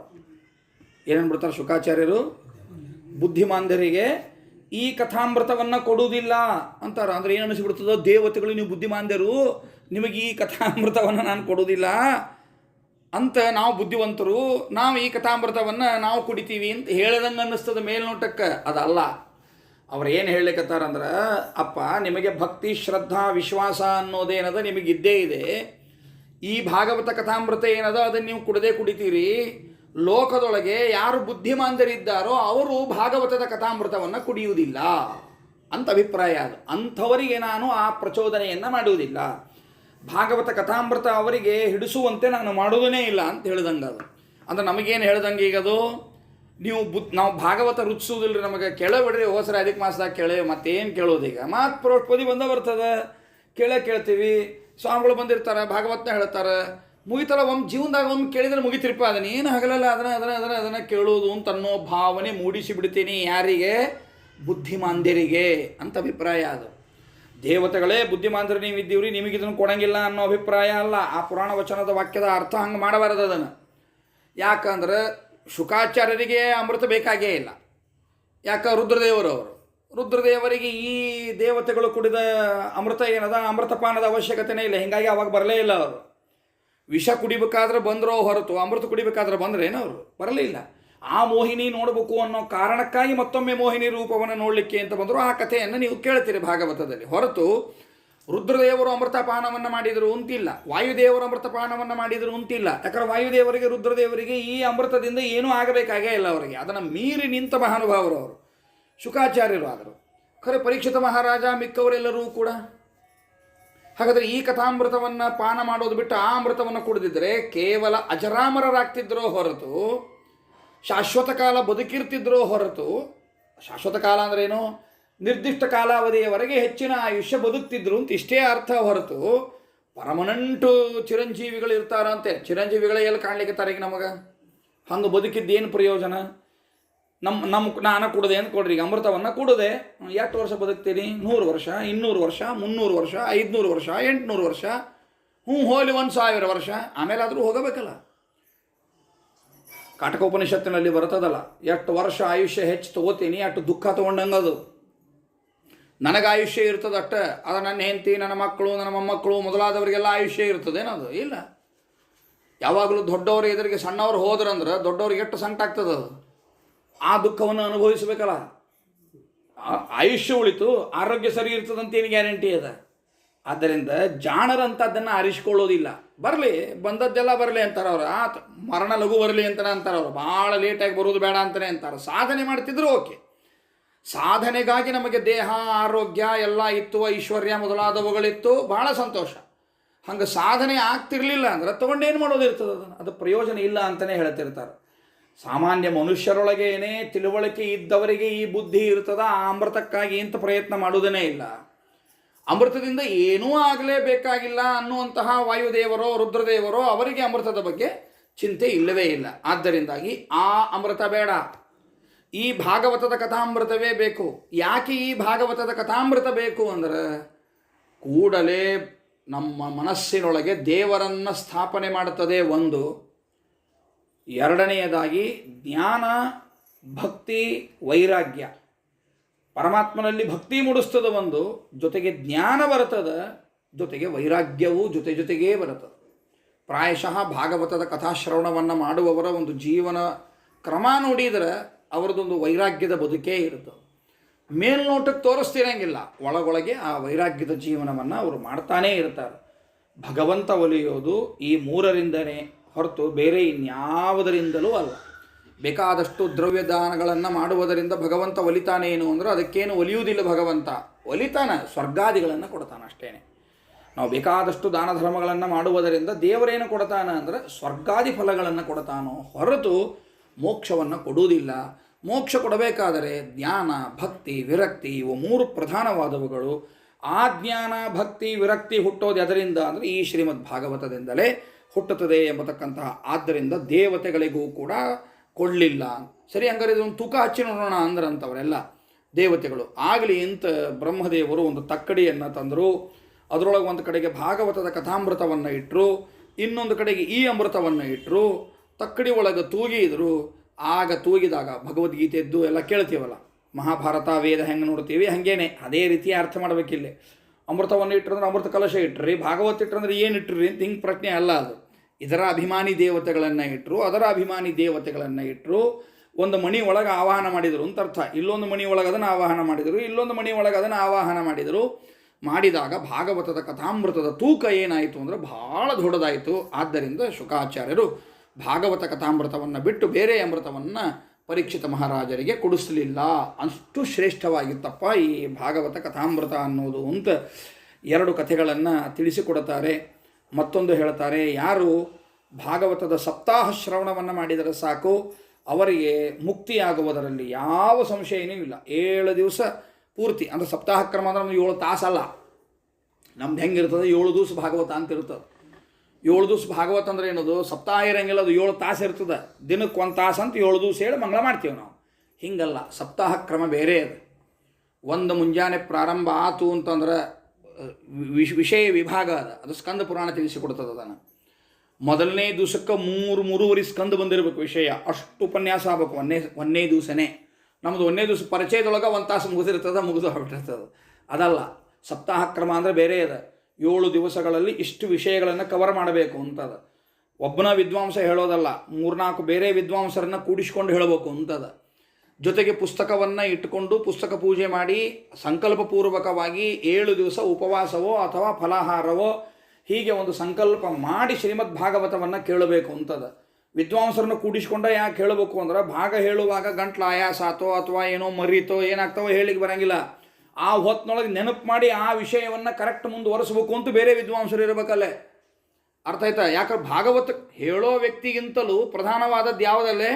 ಏನನ್ಬಿಡ್ತಾರೆ ಶುಕಾಚಾರ್ಯರು? ಬುದ್ಧಿಮಾಂದ್ಯರಿಗೆ ಈ ಕಥಾಮೃತವನ್ನು ಕೊಡುವುದಿಲ್ಲ ಅಂತಾರ. ಅಂದರೆ ಏನು ಅನಿಸ್ಬಿಡ್ತದೋ, ದೇವತೆಗಳು ನೀವು ಬುದ್ಧಿಮಾಂದ್ಯರು, ನಿಮಗೆ ಈ ಕಥಾಮೃತವನ್ನು ನಾನು ಕೊಡುವುದಿಲ್ಲ ಅಂತ ನಾವು ಬುದ್ಧಿವಂತರು, ನಾವು ಈ ಕಥಾಮೃತವನ್ನು ನಾವು ಕುಡಿತೀವಿ ಅಂತ ಹೇಳಿದಂಗೆ ಅನ್ನಿಸ್ತದೆ ಮೇಲ್ನೋಟಕ್ಕೆ. ಅದಲ್ಲ. ಅವ್ರು ಏನು ಹೇಳಲಿಕ್ಕತ್ತಾರಂದ್ರೆ, ಅಪ್ಪ ನಿಮಗೆ ಭಕ್ತಿ ಶ್ರದ್ಧಾ ವಿಶ್ವಾಸ ಅನ್ನೋದೇನದ ನಿಮಗಿದ್ದೇ ಇದೆ. ಈ ಭಾಗವತ ಕಥಾಮೃತ ಏನದ ಅದನ್ನು ನೀವು ಕುಡಿತೀರಿ. ಲೋಕದೊಳಗೆ ಯಾರು ಬುದ್ಧಿಮಾಂದರಿದ್ದಾರೋ ಅವರು ಭಾಗವತದ ಕಥಾಮೃತವನ್ನು ಕುಡಿಯುವುದಿಲ್ಲ ಅಂತ ಅಭಿಪ್ರಾಯ. ಅದು ಅಂಥವರಿಗೆ ನಾನು ಆ ಪ್ರಚೋದನೆಯನ್ನು ಮಾಡುವುದಿಲ್ಲ. ಭಾಗವತ ಕಥಾಮೃತ ಅವರಿಗೆ ಹಿಡಿಸುವಂತೆ ನಾನು ಮಾಡುವುದೇ ಇಲ್ಲ ಅಂತ ಹೇಳ್ದಂಗೆ. ಅದು ಅಂದ್ರೆ ನಮಗೇನು ಹೇಳ್ದಂಗೆ ಈಗ ಅದು, ನಾವು ಭಾಗವತ ರುಚಿಸುವುದಿಲ್ಲ, ನಮಗೆ ಬಿಡ್ರಿ ಹೋಸರ ಅಧಿಕ ಮಾಸದಾಗ ಕೇಳೇವೆ, ಮತ್ತೇನು ಕೇಳೋದು ಈಗ, ಮಾತು ಪ್ರೋಷ್ಪದಿ ಬರ್ತದೆ, ಕೇಳ್ತೀವಿ. ಸ್ವಾಮಿಗಳು ಬಂದಿರ್ತಾರೆ, ಭಾಗವತನ ಹೇಳ್ತಾರೆ, ಮುಗಿತಲ್ಲ. ಜೀವನದಾಗ ಕೇಳಿದ್ರೆ ಮುಗಿತಿರಪ್ಪ, ಅದನ್ನ ಏನು ಹಗಲಲ್ಲ ಅದನ್ನು ಕೇಳೋದು ಅಂತ ಅನ್ನೋ ಭಾವನೆ ಮೂಡಿಸಿ ಬಿಡ್ತೀನಿ. ಯಾರಿಗೆ? ಬುದ್ಧಿಮಾಂದ್ಯರಿಗೆ ಅಂತ ಅಭಿಪ್ರಾಯ. ಅದು ದೇವತೆಗಳೇ ಬುದ್ಧಿಮಾಂದ್ಯರು ನೀವಿದ್ದೀವ್ರಿ, ನಿಮಗಿದನ್ನು ಕೊಡಂಗಿಲ್ಲ ಅನ್ನೋ ಅಭಿಪ್ರಾಯ ಅಲ್ಲ. ಆ ಪುರಾಣ ವಚನದ ವಾಕ್ಯದ ಅರ್ಥ ಹಂಗೆ ಮಾಡಬಾರದು ಅದನ್ನು. ಯಾಕಂದ್ರೆ ಶುಕಾಚಾರ್ಯರಿಗೆ ಅಮೃತ ಬೇಕಾಗೇ ಇಲ್ಲ. ಯಾಕೆ? ರುದ್ರದೇವರಿಗೆ ಈ ದೇವತೆಗಳು ಕುಡಿದ ಅಮೃತ ಏನದ ಅಮೃತಪಾನದ ಅವಶ್ಯಕತೆನೇ ಇಲ್ಲ. ಹೀಗಾಗಿ ಅವಾಗ ಬರಲೇ ಇಲ್ಲ ಅವರು. ವಿಷ ಕುಡಿಬೇಕಾದ್ರೆ ಬಂದರೋ ಹೊರತು ಅಮೃತ ಕುಡಿಬೇಕಾದ್ರೆ ಬಂದ್ರೇನು ಅವರು ಬರಲಿಲ್ಲ. ಆ ಮೋಹಿನಿ ನೋಡಬೇಕು ಅನ್ನೋ ಕಾರಣಕ್ಕಾಗಿ ಮತ್ತೊಮ್ಮೆ ಮೋಹಿನಿ ರೂಪವನ್ನು ನೋಡಲಿಕ್ಕೆ ಅಂತ ಬಂದರು. ಆ ಕಥೆಯನ್ನು ನೀವು ಕೇಳ್ತೀರಿ ಭಾಗವತದಲ್ಲಿ. ಹೊರತು ರುದ್ರದೇವರು ಅಮೃತಪಾನವನ್ನು ಮಾಡಿದರು ಅಂತಿಲ್ಲ, ವಾಯುದೇವರು ಅಮೃತಪಾನವನ್ನು ಮಾಡಿದರು ಅಂತಿಲ್ಲ. ಯಾಕಂದ್ರೆ ವಾಯುದೇವರಿಗೆ ರುದ್ರದೇವರಿಗೆ ಈ ಅಮೃತದಿಂದ ಏನೂ ಆಗಬೇಕಾಗೇ ಇಲ್ಲ ಅವರಿಗೆ. ಅದನ್ನು ಮೀರಿ ನಿಂತ ಮಹಾನುಭಾವರು ಅವರು ಶುಕಾಚಾರ್ಯರು ಆದರು. ಖರೆ ಪರೀಕ್ಷಿತ ಮಹಾರಾಜ ಮಿಕ್ಕವರೆಲ್ಲರೂ ಕೂಡ. ಹಾಗಾದರೆ ಈ ಕಥಾಮೃತವನ್ನು ಪಾನ ಮಾಡೋದು ಬಿಟ್ಟು ಆ ಅಮೃತವನ್ನು ಕುಡಿದಿದ್ದರೆ ಕೇವಲ ಅಜರಾಮರರಾಗ್ತಿದ್ರೋ ಹೊರತು, ಶಾಶ್ವತ ಕಾಲ ಬದುಕಿರ್ತಿದ್ರೋ ಹೊರತು, ಶಾಶ್ವತ ಕಾಲ ಅಂದ್ರೇನು? ನಿರ್ದಿಷ್ಟ ಕಾಲಾವಧಿಯವರೆಗೆ ಹೆಚ್ಚಿನ ಆಯುಷ್ಯ ಬದುಕ್ತಿದ್ರು ಅಂತ ಇಷ್ಟೇ ಅರ್ಥ ಹೊರತು ಪರ್ಮನೆಂಟು ಚಿರಂಜೀವಿಗಳು ಇರ್ತಾರಂತೆ. ಚಿರಂಜೀವಿಗಳೇ ಎಲ್ಲಿ ಕಾಣ್ಲಿಕ್ಕೆ ಈಗ ನಮಗೆ? ಹಂಗೆ ಬದುಕಿದ್ದೇನು ಪ್ರಯೋಜನ? ನಾನು ಕುಡದೆ ಅಂತ ಕೊಡ್ರಿ, ಈಗ ಅಮೃತವನ್ನು ಕುಡದೆ ಎಷ್ಟು ವರ್ಷ ಬದುಕ್ತೀನಿ? 100 ವರ್ಷ, 200 ವರ್ಷ, 300 ವರ್ಷ, 500 ವರ್ಷ, 800 ವರ್ಷ, ಹೋಲಿ 1000 ವರ್ಷ, ಆಮೇಲಾದರೂ ಹೋಗಬೇಕಲ್ಲ. ಕಾಟಕೋಪನಿಷತ್ತಿನಲ್ಲಿ ಬರ್ತದಲ್ಲ, ಎಷ್ಟು ವರ್ಷ ಆಯುಷ್ಯ ಹೆಚ್ಚು ತಗೋತೀನಿ ಅಷ್ಟು ದುಃಖ ತೊಗೊಂಡಂಗದು. ನನಗೆ ಆಯುಷ್ಯ ಇರ್ತದೆ ಅಷ್ಟೇ, ಅದು ನನ್ನ ಹೆಂಡತಿ, ನನ್ನ ಮಕ್ಕಳು, ನನ್ನ ಮೊಮ್ಮಕ್ಕಳು ಮೊದಲಾದವರಿಗೆಲ್ಲ ಆಯುಷ್ಯ ಇರ್ತದೇನದು? ಇಲ್ಲ. ಯಾವಾಗಲೂ ದೊಡ್ಡವರು ಎದುರಿಗೆ ಸಣ್ಣವ್ರು ಹೋದ್ರಂದ್ರೆ ದೊಡ್ಡವ್ರಿಗೆ ಎಷ್ಟು ಸಂಕಟ ಆಗ್ತದೆ. ಅದು ಆ ದುಃಖವನ್ನು ಅನುಭವಿಸಬೇಕಲ್ಲ. ಆಯುಷ್ಯ ಉಳಿತು, ಆರೋಗ್ಯ ಸರಿ ಇರ್ತದಂತೇನು ಗ್ಯಾರಂಟಿ ಅದ? ಆದ್ದರಿಂದ ಜಾಣರಂಥದ್ದನ್ನು ಆರಿಸ್ಕೊಳ್ಳೋದಿಲ್ಲ. ಬರಲಿ, ಬಂದದ್ದೆಲ್ಲ ಬರಲಿ ಅಂತಾರೆ ಅವರು. ಮರಣ ಲಘು ಬರಲಿ ಅಂತಲೇ ಅಂತಾರೆ ಅವರು. ಭಾಳ ಲೇಟಾಗಿ ಬರೋದು ಬೇಡ ಅಂತಲೇ ಅಂತಾರೆ. ಸಾಧನೆ ಮಾಡ್ತಿದ್ರು ಓಕೆ. ಸಾಧನೆಗಾಗಿ ನಮಗೆ ದೇಹ ಆರೋಗ್ಯ ಎಲ್ಲ ಇತ್ತು, ಐಶ್ವರ್ಯ ಮೊದಲಾದವುಗಳಿತ್ತು, ಭಾಳ ಸಂತೋಷ. ಹಂಗೆ ಸಾಧನೆ ಆಗ್ತಿರ್ಲಿಲ್ಲ ಅಂದ್ರೆ ತೊಗೊಂಡೇನು ಮಾಡೋದಿರ್ತದೆ? ಅದು ಪ್ರಯೋಜನ ಇಲ್ಲ ಅಂತಲೇ ಹೇಳ್ತಿರ್ತಾರೆ. ಸಾಮಾನ್ಯ ಮನುಷ್ಯರೊಳಗೇನೆ ತಿಳುವಳಿಕೆ ಇದ್ದವರಿಗೆ ಈ ಬುದ್ಧಿ ಇರ್ತದ, ಆ ಅಮೃತಕ್ಕಾಗಿ ಅಂತ ಪ್ರಯತ್ನ ಮಾಡುವುದೇ ಇಲ್ಲ. ಅಮೃತದಿಂದ ಏನೂ ಆಗಲೇಬೇಕಾಗಿಲ್ಲ ಅನ್ನುವಂತಹ ವಾಯುದೇವರೋ ರುದ್ರದೇವರೋ ಅವರಿಗೆ ಅಮೃತದ ಬಗ್ಗೆ ಚಿಂತೆ ಇಲ್ಲವೇ ಇಲ್ಲ. ಆದ್ದರಿಂದಾಗಿ ಆ ಅಮೃತ ಬೇಡ, ಈ ಭಾಗವತದ ಕಥಾಮೃತವೇ ಬೇಕು. ಯಾಕೆ ಈ ಭಾಗವತದ ಕಥಾಮೃತ ಬೇಕು ಅಂದರೆ, ಕೂಡಲೇ ನಮ್ಮ ಮನಸ್ಸಿನೊಳಗೆ ದೇವರನ್ನು ಸ್ಥಾಪನೆ ಮಾಡುತ್ತದೆ ಒಂದು. ಎರಡನೆಯದಾಗಿ ಜ್ಞಾನ, ಭಕ್ತಿ, ವೈರಾಗ್ಯ. ಪರಮಾತ್ಮನಲ್ಲಿ ಭಕ್ತಿ ಮೂಡಿಸ್ತದೆ ಒಂದು, ಜೊತೆಗೆ ಜ್ಞಾನ ಬರ್ತದೆ, ಜೊತೆಗೆ ವೈರಾಗ್ಯವೂ ಜೊತೆಗೇ ಬರ್ತದೆ. ಪ್ರಾಯಶಃ ಭಾಗವತದ ಕಥಾಶ್ರವಣವನ್ನು ಮಾಡುವವರ ಒಂದು ಜೀವನ ಕ್ರಮ ನೋಡಿದರೆ ಅವರದೊಂದು ವೈರಾಗ್ಯದ ಬದುಕೇ ಇರ್ತದೆ. ಮೇಲ್ನೋಟಕ್ಕೆ ತೋರಿಸ್ತಿರಂಗಿಲ್ಲ, ಒಳಗೊಳಗೆ ಆ ವೈರಾಗ್ಯದ ಜೀವನವನ್ನು ಅವರು ಮಾಡ್ತಾನೇ ಇರ್ತಾರೆ. ಭಗವಂತ ಒಲಿಯೋದು ಈ ಮೂರರಿಂದನೇ ಹೊರತು ಬೇರೆ ಇನ್ಯಾವುದರಿಂದಲೂ ಅಲ್ಲ. ಬೇಕಾದಷ್ಟು ದ್ರವ್ಯದಾನಗಳನ್ನು ಮಾಡುವುದರಿಂದ ಭಗವಂತ ಒಲಿತಾನೇನು ಅಂದರೆ ಅದಕ್ಕೇನು ಒಲಿಯುವುದಿಲ್ಲ. ಭಗವಂತ ಒಲಿತಾನೆ, ಸ್ವರ್ಗಾದಿಗಳನ್ನು ಕೊಡ್ತಾನೆ ಅಷ್ಟೇ. ನಾವು ಬೇಕಾದಷ್ಟು ದಾನ ಧರ್ಮಗಳನ್ನು ಮಾಡುವುದರಿಂದ ದೇವರೇನು ಕೊಡ್ತಾನೆ ಅಂದರೆ ಸ್ವರ್ಗಾದಿ ಫಲಗಳನ್ನು ಕೊಡ್ತಾನೋ ಹೊರತು ಮೋಕ್ಷವನ್ನು ಕೊಡುವುದಿಲ್ಲ. ಮೋಕ್ಷ ಕೊಡಬೇಕಾದರೆ ಜ್ಞಾನ, ಭಕ್ತಿ, ವಿರಕ್ತಿ ಇವು ಮೂರು ಪ್ರಧಾನವಾದವುಗಳು. ಆ ಜ್ಞಾನ, ಭಕ್ತಿ, ವಿರಕ್ತಿ ಹುಟ್ಟೋದು ಅದರಿಂದ ಅಂದರೆ ಈ ಶ್ರೀಮದ್ ಭಾಗವತದಿಂದಲೇ ಹುಟ್ಟುತ್ತದೆ ಎಂಬತಕ್ಕಂತಹ. ಆದ್ದರಿಂದ ದೇವತೆಗಳಿಗೂ ಕೂಡ ಕೊಡಲಿಲ್ಲ. ಸರಿ, ಹಂಗಾರೆ ಇದೊಂದು ತೂಕ ಹಚ್ಚಿ ನೋಡೋಣ ಅಂದ್ರಂಥವರೆಲ್ಲ ದೇವತೆಗಳು. ಆಗಲಿ ಅಂತ ಬ್ರಹ್ಮದೇವರು ಒಂದು ತಕ್ಕಡಿಯನ್ನು ತಂದರು. ಅದರೊಳಗೆ ಒಂದು ಕಡೆಗೆ ಭಾಗವತದ ಕಥಾಮೃತವನ್ನು ಇಟ್ಟರು, ಇನ್ನೊಂದು ಕಡೆಗೆ ಈ ಅಮೃತವನ್ನು ಇಟ್ಟರು. ತಕ್ಕಡಿ ಒಳಗೆ ತೂಗಿದ್ರು. ಆಗ ತೂಗಿದಾಗ ಭಗವದ್ಗೀತೆದ್ದು ಎಲ್ಲ ಕೇಳ್ತೀವಲ್ಲ, ಮಹಾಭಾರತ ವೇದ ಹೆಂಗೆ ನೋಡ್ತೀವಿ ಹಾಗೇನೆ ಅದೇ ರೀತಿ ಅರ್ಥ ಮಾಡಬೇಕಿಲ್ಲ. ಅಮೃತವನ್ನು ಇಟ್ಟರಂದ್ರೆ ಅಮೃತ ಕಲಶ ಇಟ್ಟರಿ, ಭಾಗವತ ಇಟ್ಟರಂದ್ರೆ ಏನು ಇಟ್ಟರಿ ಅಂತ ಹಿಂಗೆ ಪ್ರಶ್ನೆ ಅಲ್ಲ. ಅದು ಇದರ ಅಭಿಮಾನಿ ದೇವತೆಗಳನ್ನು ಇಟ್ಟರು, ಅದರ ಅಭಿಮಾನಿ ದೇವತೆಗಳನ್ನು ಇಟ್ಟರು. ಒಂದು ಮಣಿ ಒಳಗೆ ಆವಾಹನ ಮಾಡಿದರು ಅಂತ ಅರ್ಥ. ಇಲ್ಲೊಂದು ಮಣಿ ಒಳಗೆ ಅದನ್ನು ಆವಾಹನ ಮಾಡಿದರು, ಇಲ್ಲೊಂದು ಮಣಿ ಒಳಗೆ ಅದನ್ನು ಆವಾಹನ ಮಾಡಿದರು. ಮಾಡಿದಾಗ ಭಾಗವತದ ಕಥಾಮೃತದ ತೂಕ ಏನಾಯಿತು ಅಂದರೆ ಭಾಳ ದೊಡ್ಡದಾಯಿತು. ಆದ್ದರಿಂದ ಶುಕಾಚಾರ್ಯರು ಭಾಗವತ ಕಥಾಮೃತವನ್ನು ಬಿಟ್ಟು ಬೇರೆ ಅಮೃತವನ್ನು ಪರೀಕ್ಷಿತ ಮಹಾರಾಜರಿಗೆ ಕೊಡಿಸಲಿಲ್ಲ. ಅಷ್ಟು ಶ್ರೇಷ್ಠವಾಗಿತ್ತಪ್ಪ ಈ ಭಾಗವತ ಕಥಾಮೃತ ಅನ್ನೋದು ಅಂತ ಎರಡು ಕಥೆಗಳನ್ನು ತಿಳಿಸಿಕೊಡುತ್ತಾರೆ. ಮತ್ತೊಂದು ಹೇಳ್ತಾರೆ, ಯಾರು ಭಾಗವತದ ಸಪ್ತಾಹ ಶ್ರವಣವನ್ನು ಮಾಡಿದರೆ ಸಾಕು ಅವರಿಗೆ ಮುಕ್ತಿಯಾಗುವುದರಲ್ಲಿ ಯಾವ ಸಂಶಯನೂ ಇಲ್ಲ. 7 ದಿವಸ ಪೂರ್ತಿ ಅಂದರೆ ಸಪ್ತಾಹ ಕ್ರಮ ಅಂದರೆ ನಮ್ಗೆ 7 ತಾಸಲ್ಲ. ನಮ್ದು ಹೆಂಗಿರ್ತದೆ 7 ದಿವಸ ಭಾಗವತ ಅಂತ ಇರ್ತದೆ. 7 ದಿವಸ ಭಾಗವತ ಅಂದರೆ ಏನದು, ಸಪ್ತಾಹ ಇರಂಗಿಲ್ಲ, ಅದು 7 ತಾಸು ಇರ್ತದೆ. ದಿನಕ್ಕೆ 1 ತಾಸು ಅಂತ 7 ದಿವಸ ಹೇಳಿ ಮಂಗಳ ಮಾಡ್ತೀವಿ ನಾವು. ಹಿಂಗಲ್ಲ, ಸಪ್ತಾಹ ಕ್ರಮ ಬೇರೆ ಅದು. ಒಂದು ಮುಂಜಾನೆ ಪ್ರಾರಂಭ ಆತು ಅಂತಂದ್ರೆ ವಿಷಯ ವಿಭಾಗ ಅದು ಸ್ಕಂದ ಪುರಾಣ ತಿಳಿಸಿಕೊಡ್ತದೆ. ಅದನ್ನು ಮೊದಲನೇ ದಿವಸಕ್ಕೆ 3-3.5 ಸ್ಕಂದ ಬಂದಿರಬೇಕು ವಿಷಯ. ಅಷ್ಟು ಉಪನ್ಯಾಸ ಆಗಬೇಕು ಒಂದೇ ದಿವಸನೇ. ನಮ್ಮದು ಒಂದೇ ದಿವಸ ಪರಿಚಯದೊಳಗೆ 1 ತಾಸು ಮುಗಿದಿರ್ತದೆ, ಮುಗಿದು ಹೊರಟಿರ್ತದೆ. ಅದಲ್ಲ, ಸಪ್ತಾಹ ಕ್ರಮ ಅಂದರೆ ಬೇರೆ ಅದ. 7 ದಿವಸಗಳಲ್ಲಿ ಇಷ್ಟು ವಿಷಯಗಳನ್ನು ಕವರ್ ಮಾಡಬೇಕು ಅಂತದ. ಒಬ್ಬನ ವಿದ್ವಾಂಸ ಹೇಳೋದಲ್ಲ, 3-4 ಬೇರೆ ವಿದ್ವಾಂಸರನ್ನು ಕೂಡಿಸ್ಕೊಂಡು ಹೇಳಬೇಕು ಅಂತದ. ಜೊತೆಗೆ ಪುಸ್ತಕವನ್ನು ಇಟ್ಟುಕೊಂಡು ಪುಸ್ತಕ ಪೂಜೆ ಮಾಡಿ ಸಂಕಲ್ಪಪೂರ್ವಕವಾಗಿ 7 ದಿವಸ ಉಪವಾಸವೋ ಅಥವಾ ಫಲಾಹಾರವೋ ಹೀಗೆ ಒಂದು ಸಂಕಲ್ಪ ಮಾಡಿ ಶ್ರೀಮದ್ ಭಾಗವತವನ್ನು ಕೇಳಬೇಕು ಅಂತದ. ವಿದ್ವಾಂಸರನ್ನು ಕೂಡಿಸ್ಕೊಂಡ ಯಾಕೆ ಹೇಳಬೇಕು ಅಂದ್ರೆ ಭಾಗ ಹೇಳುವಾಗ ಗಂಟ್ಲ ಆಯಾಸ ಆತೋ ಅಥವಾ ಏನೋ ಮರೀತೋ ಏನಾಗ್ತಾವೋ ಹೇಳಿಕ್ಕೆ ಬರೋಂಗಿಲ್ಲ. ಆ ಹೊತ್ತಿನೊಳಗೆ ನೆನಪು ಮಾಡಿ ಆ ವಿಷಯವನ್ನು ಕರೆಕ್ಟ್ ಮುಂದುವರಿಸ್ಬೇಕು ಅಂತ ಬೇರೆ ವಿದ್ವಾಂಸರು ಇರಬೇಕಲ್ಲೇ. ಅರ್ಥ ಆಯ್ತಾ? ಯಾಕಂದ್ರೆ ಭಾಗವತ ಹೇಳೋ ವ್ಯಕ್ತಿಗಿಂತಲೂ ಪ್ರಧಾನವಾದದ್ದು ಯಾವುದಲ್ಲೇ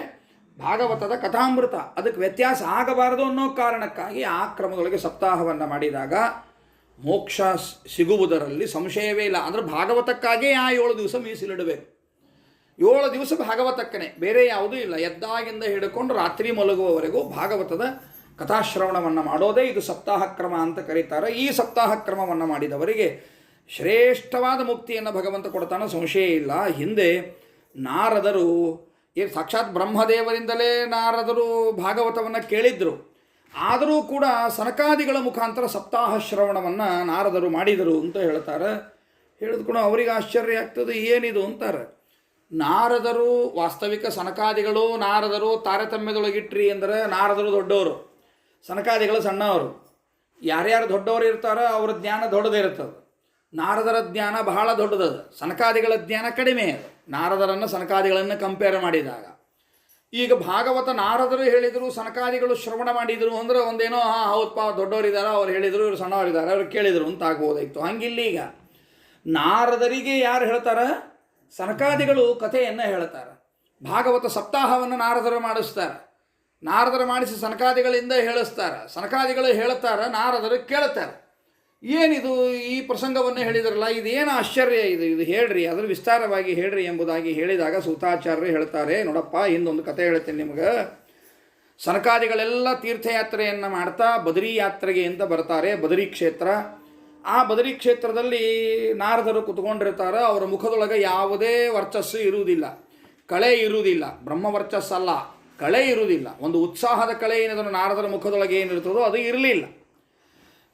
ಭಾಗವತದ ಕಥಾಮೃತ. ಅದಕ್ಕೆ ವ್ಯತ್ಯಾಸ ಆಗಬಾರದು ಅನ್ನೋ ಕಾರಣಕ್ಕಾಗಿ ಆ ಕ್ರಮದೊಳಗೆ ಸಪ್ತಾಹವನ್ನು ಮಾಡಿದಾಗ ಮೋಕ್ಷ ಸಿಗುವುದರಲ್ಲಿ ಸಂಶಯವೇ ಇಲ್ಲ. ಅಂದರೆ ಭಾಗವತಕ್ಕಾಗೇ ಆ 7 ದಿವಸ ಮೀಸಲಿಡಬೇಕು. 7 ದಿವಸ ಭಾಗವತಕ್ಕನೆ, ಬೇರೆ ಯಾವುದೂ ಇಲ್ಲ. ಎದ್ದಾಗಿಂದ ಹಿಡ್ಕೊಂಡು ರಾತ್ರಿ ಮಲಗುವವರೆಗೂ ಭಾಗವತದ ಕಥಾಶ್ರವಣವನ್ನು ಮಾಡೋದೇ ಇದು ಸಪ್ತಾಹ ಕ್ರಮ ಅಂತ ಕರೀತಾರೆ. ಈ ಸಪ್ತಾಹ ಕ್ರಮವನ್ನು ಮಾಡಿದವರಿಗೆ ಶ್ರೇಷ್ಠವಾದ ಮುಕ್ತಿಯನ್ನು ಭಗವಂತ ಕೊಡ್ತಾನೆ, ಸಂಶಯ ಇಲ್ಲ. ಹಿಂದೆ ನಾರದರು ಸಾಕ್ಷಾತ್ ಬ್ರಹ್ಮದೇವರಿಂದಲೇ ನಾರದರು ಭಾಗವತವನ್ನು ಕೇಳಿದ್ರು. ಆದರೂ ಕೂಡ ಸನಕಾದಿಗಳ ಮುಖಾಂತರ ಸಪ್ತಾಹ ಶ್ರವಣವನ್ನು ನಾರದರು ಮಾಡಿದರು ಅಂತ ಹೇಳ್ತಾರೆ. ಹೇಳಿದ್ಕೊಂಡು ಅವರಿಗೆ ಆಶ್ಚರ್ಯ ಆಗ್ತದೆ, ಏನಿದು ಅಂತಾರೆ. ನಾರದರು ವಾಸ್ತವಿಕ ಸನಕಾದಿಗಳು ನಾರದರು ತಾರತಮ್ಯದೊಳಗಿಟ್ರಿ ಅಂದರೆ ನಾರದರು ದೊಡ್ಡವರು, ಸನಕಾದಿಗಳು ಸಣ್ಣವರು. ಯಾರ್ಯಾರು ದೊಡ್ಡವರು ಇರ್ತಾರೋ ಅವರ ಜ್ಞಾನ ದೊಡ್ಡದೇ ಇರ್ತದೆ. ನಾರದರ ಜ್ಞಾನ ಬಹಳ ದೊಡ್ಡದದು, ಸನಕಾದಿಗಳ ಜ್ಞಾನ ಕಡಿಮೆ ಅದು. ನಾರದರನ್ನು ಸನಕಾದಿಗಳನ್ನು ಕಂಪೇರ್ ಮಾಡಿದಾಗ ಈಗ ಭಾಗವತ ನಾರದರು ಹೇಳಿದರು, ಸನಕಾದಿಗಳು ಶ್ರವಣ ಮಾಡಿದರು ಅಂದರೆ ಒಂದೇನೋ ಹೌದಪ್ಪ ದೊಡ್ಡವರಿದ್ದಾರೆ ಅವ್ರು ಹೇಳಿದರು, ಇವರು ಸಣ್ಣವರಿದ್ದಾರೆ ಅವ್ರು ಕೇಳಿದರು ಅಂತ ಆಗ್ಬೋದಾಯಿತು. ಹಂಗಿಲ್ಲ. ಈಗ ನಾರದರಿಗೆ ಯಾರು ಹೇಳ್ತಾರೆ? ಸನಕಾದಿಗಳು ಕಥೆಯನ್ನು ಹೇಳ್ತಾರೆ. ಭಾಗವತ ಸಪ್ತಾಹವನ್ನು ನಾರದರು ಮಾಡಿಸ್ತಾರೆ. ನಾರದರು ಮಾಡಿಸಿ ಸನಕಾದಿಗಳಿಂದ ಹೇಳಿಸ್ತಾರೆ. ಸನಕಾದಿಗಳು ಹೇಳುತ್ತಾರೆ, ನಾರದರು ಕೇಳುತ್ತಾರೆ. ಏನಿದು ಈ ಪ್ರಸಂಗವನ್ನು ಹೇಳಿದ್ರಲ್ಲ, ಇದೇನು ಆಶ್ಚರ್ಯ ಇದು ಹೇಳ್ರಿ, ಅದರ ವಿಸ್ತಾರವಾಗಿ ಹೇಳ್ರಿ ಎಂಬುದಾಗಿ ಹೇಳಿದಾಗ ಸೂತಾಚಾರ್ಯರು ಹೇಳ್ತಾರೆ, ನೋಡಪ್ಪ ಹಿಂದೊಂದು ಕಥೆ ಹೇಳ್ತೀನಿ ನಿಮ್ಗೆ. ಸನಕಾದಿಗಳೆಲ್ಲ ತೀರ್ಥಯಾತ್ರೆಯನ್ನು ಮಾಡ್ತಾ ಬದರಿ ಯಾತ್ರೆಗೆ ಅಂತ ಬರ್ತಾರೆ. ಬದರಿ ಕ್ಷೇತ್ರ. ಆ ಬದರಿ ಕ್ಷೇತ್ರದಲ್ಲಿ ನಾರದರು ಕುತ್ಕೊಂಡಿರ್ತಾರೆ. ಅವರ ಮುಖದೊಳಗೆ ಯಾವುದೇ ವರ್ಚಸ್ಸು ಇರುವುದಿಲ್ಲ, ಕಳೆ ಇರುವುದಿಲ್ಲ. ಬ್ರಹ್ಮವರ್ಚಸ್ಸಲ್ಲ, ಕಳೆ ಇರುವುದಿಲ್ಲ. ಒಂದು ಉತ್ಸಾಹದ ಕಳೆ ಏನಿದನ್ನು ನಾರದರ ಮುಖದೊಳಗೆ ಏನಿರ್ತದೋ ಅದು ಇರಲಿಲ್ಲ.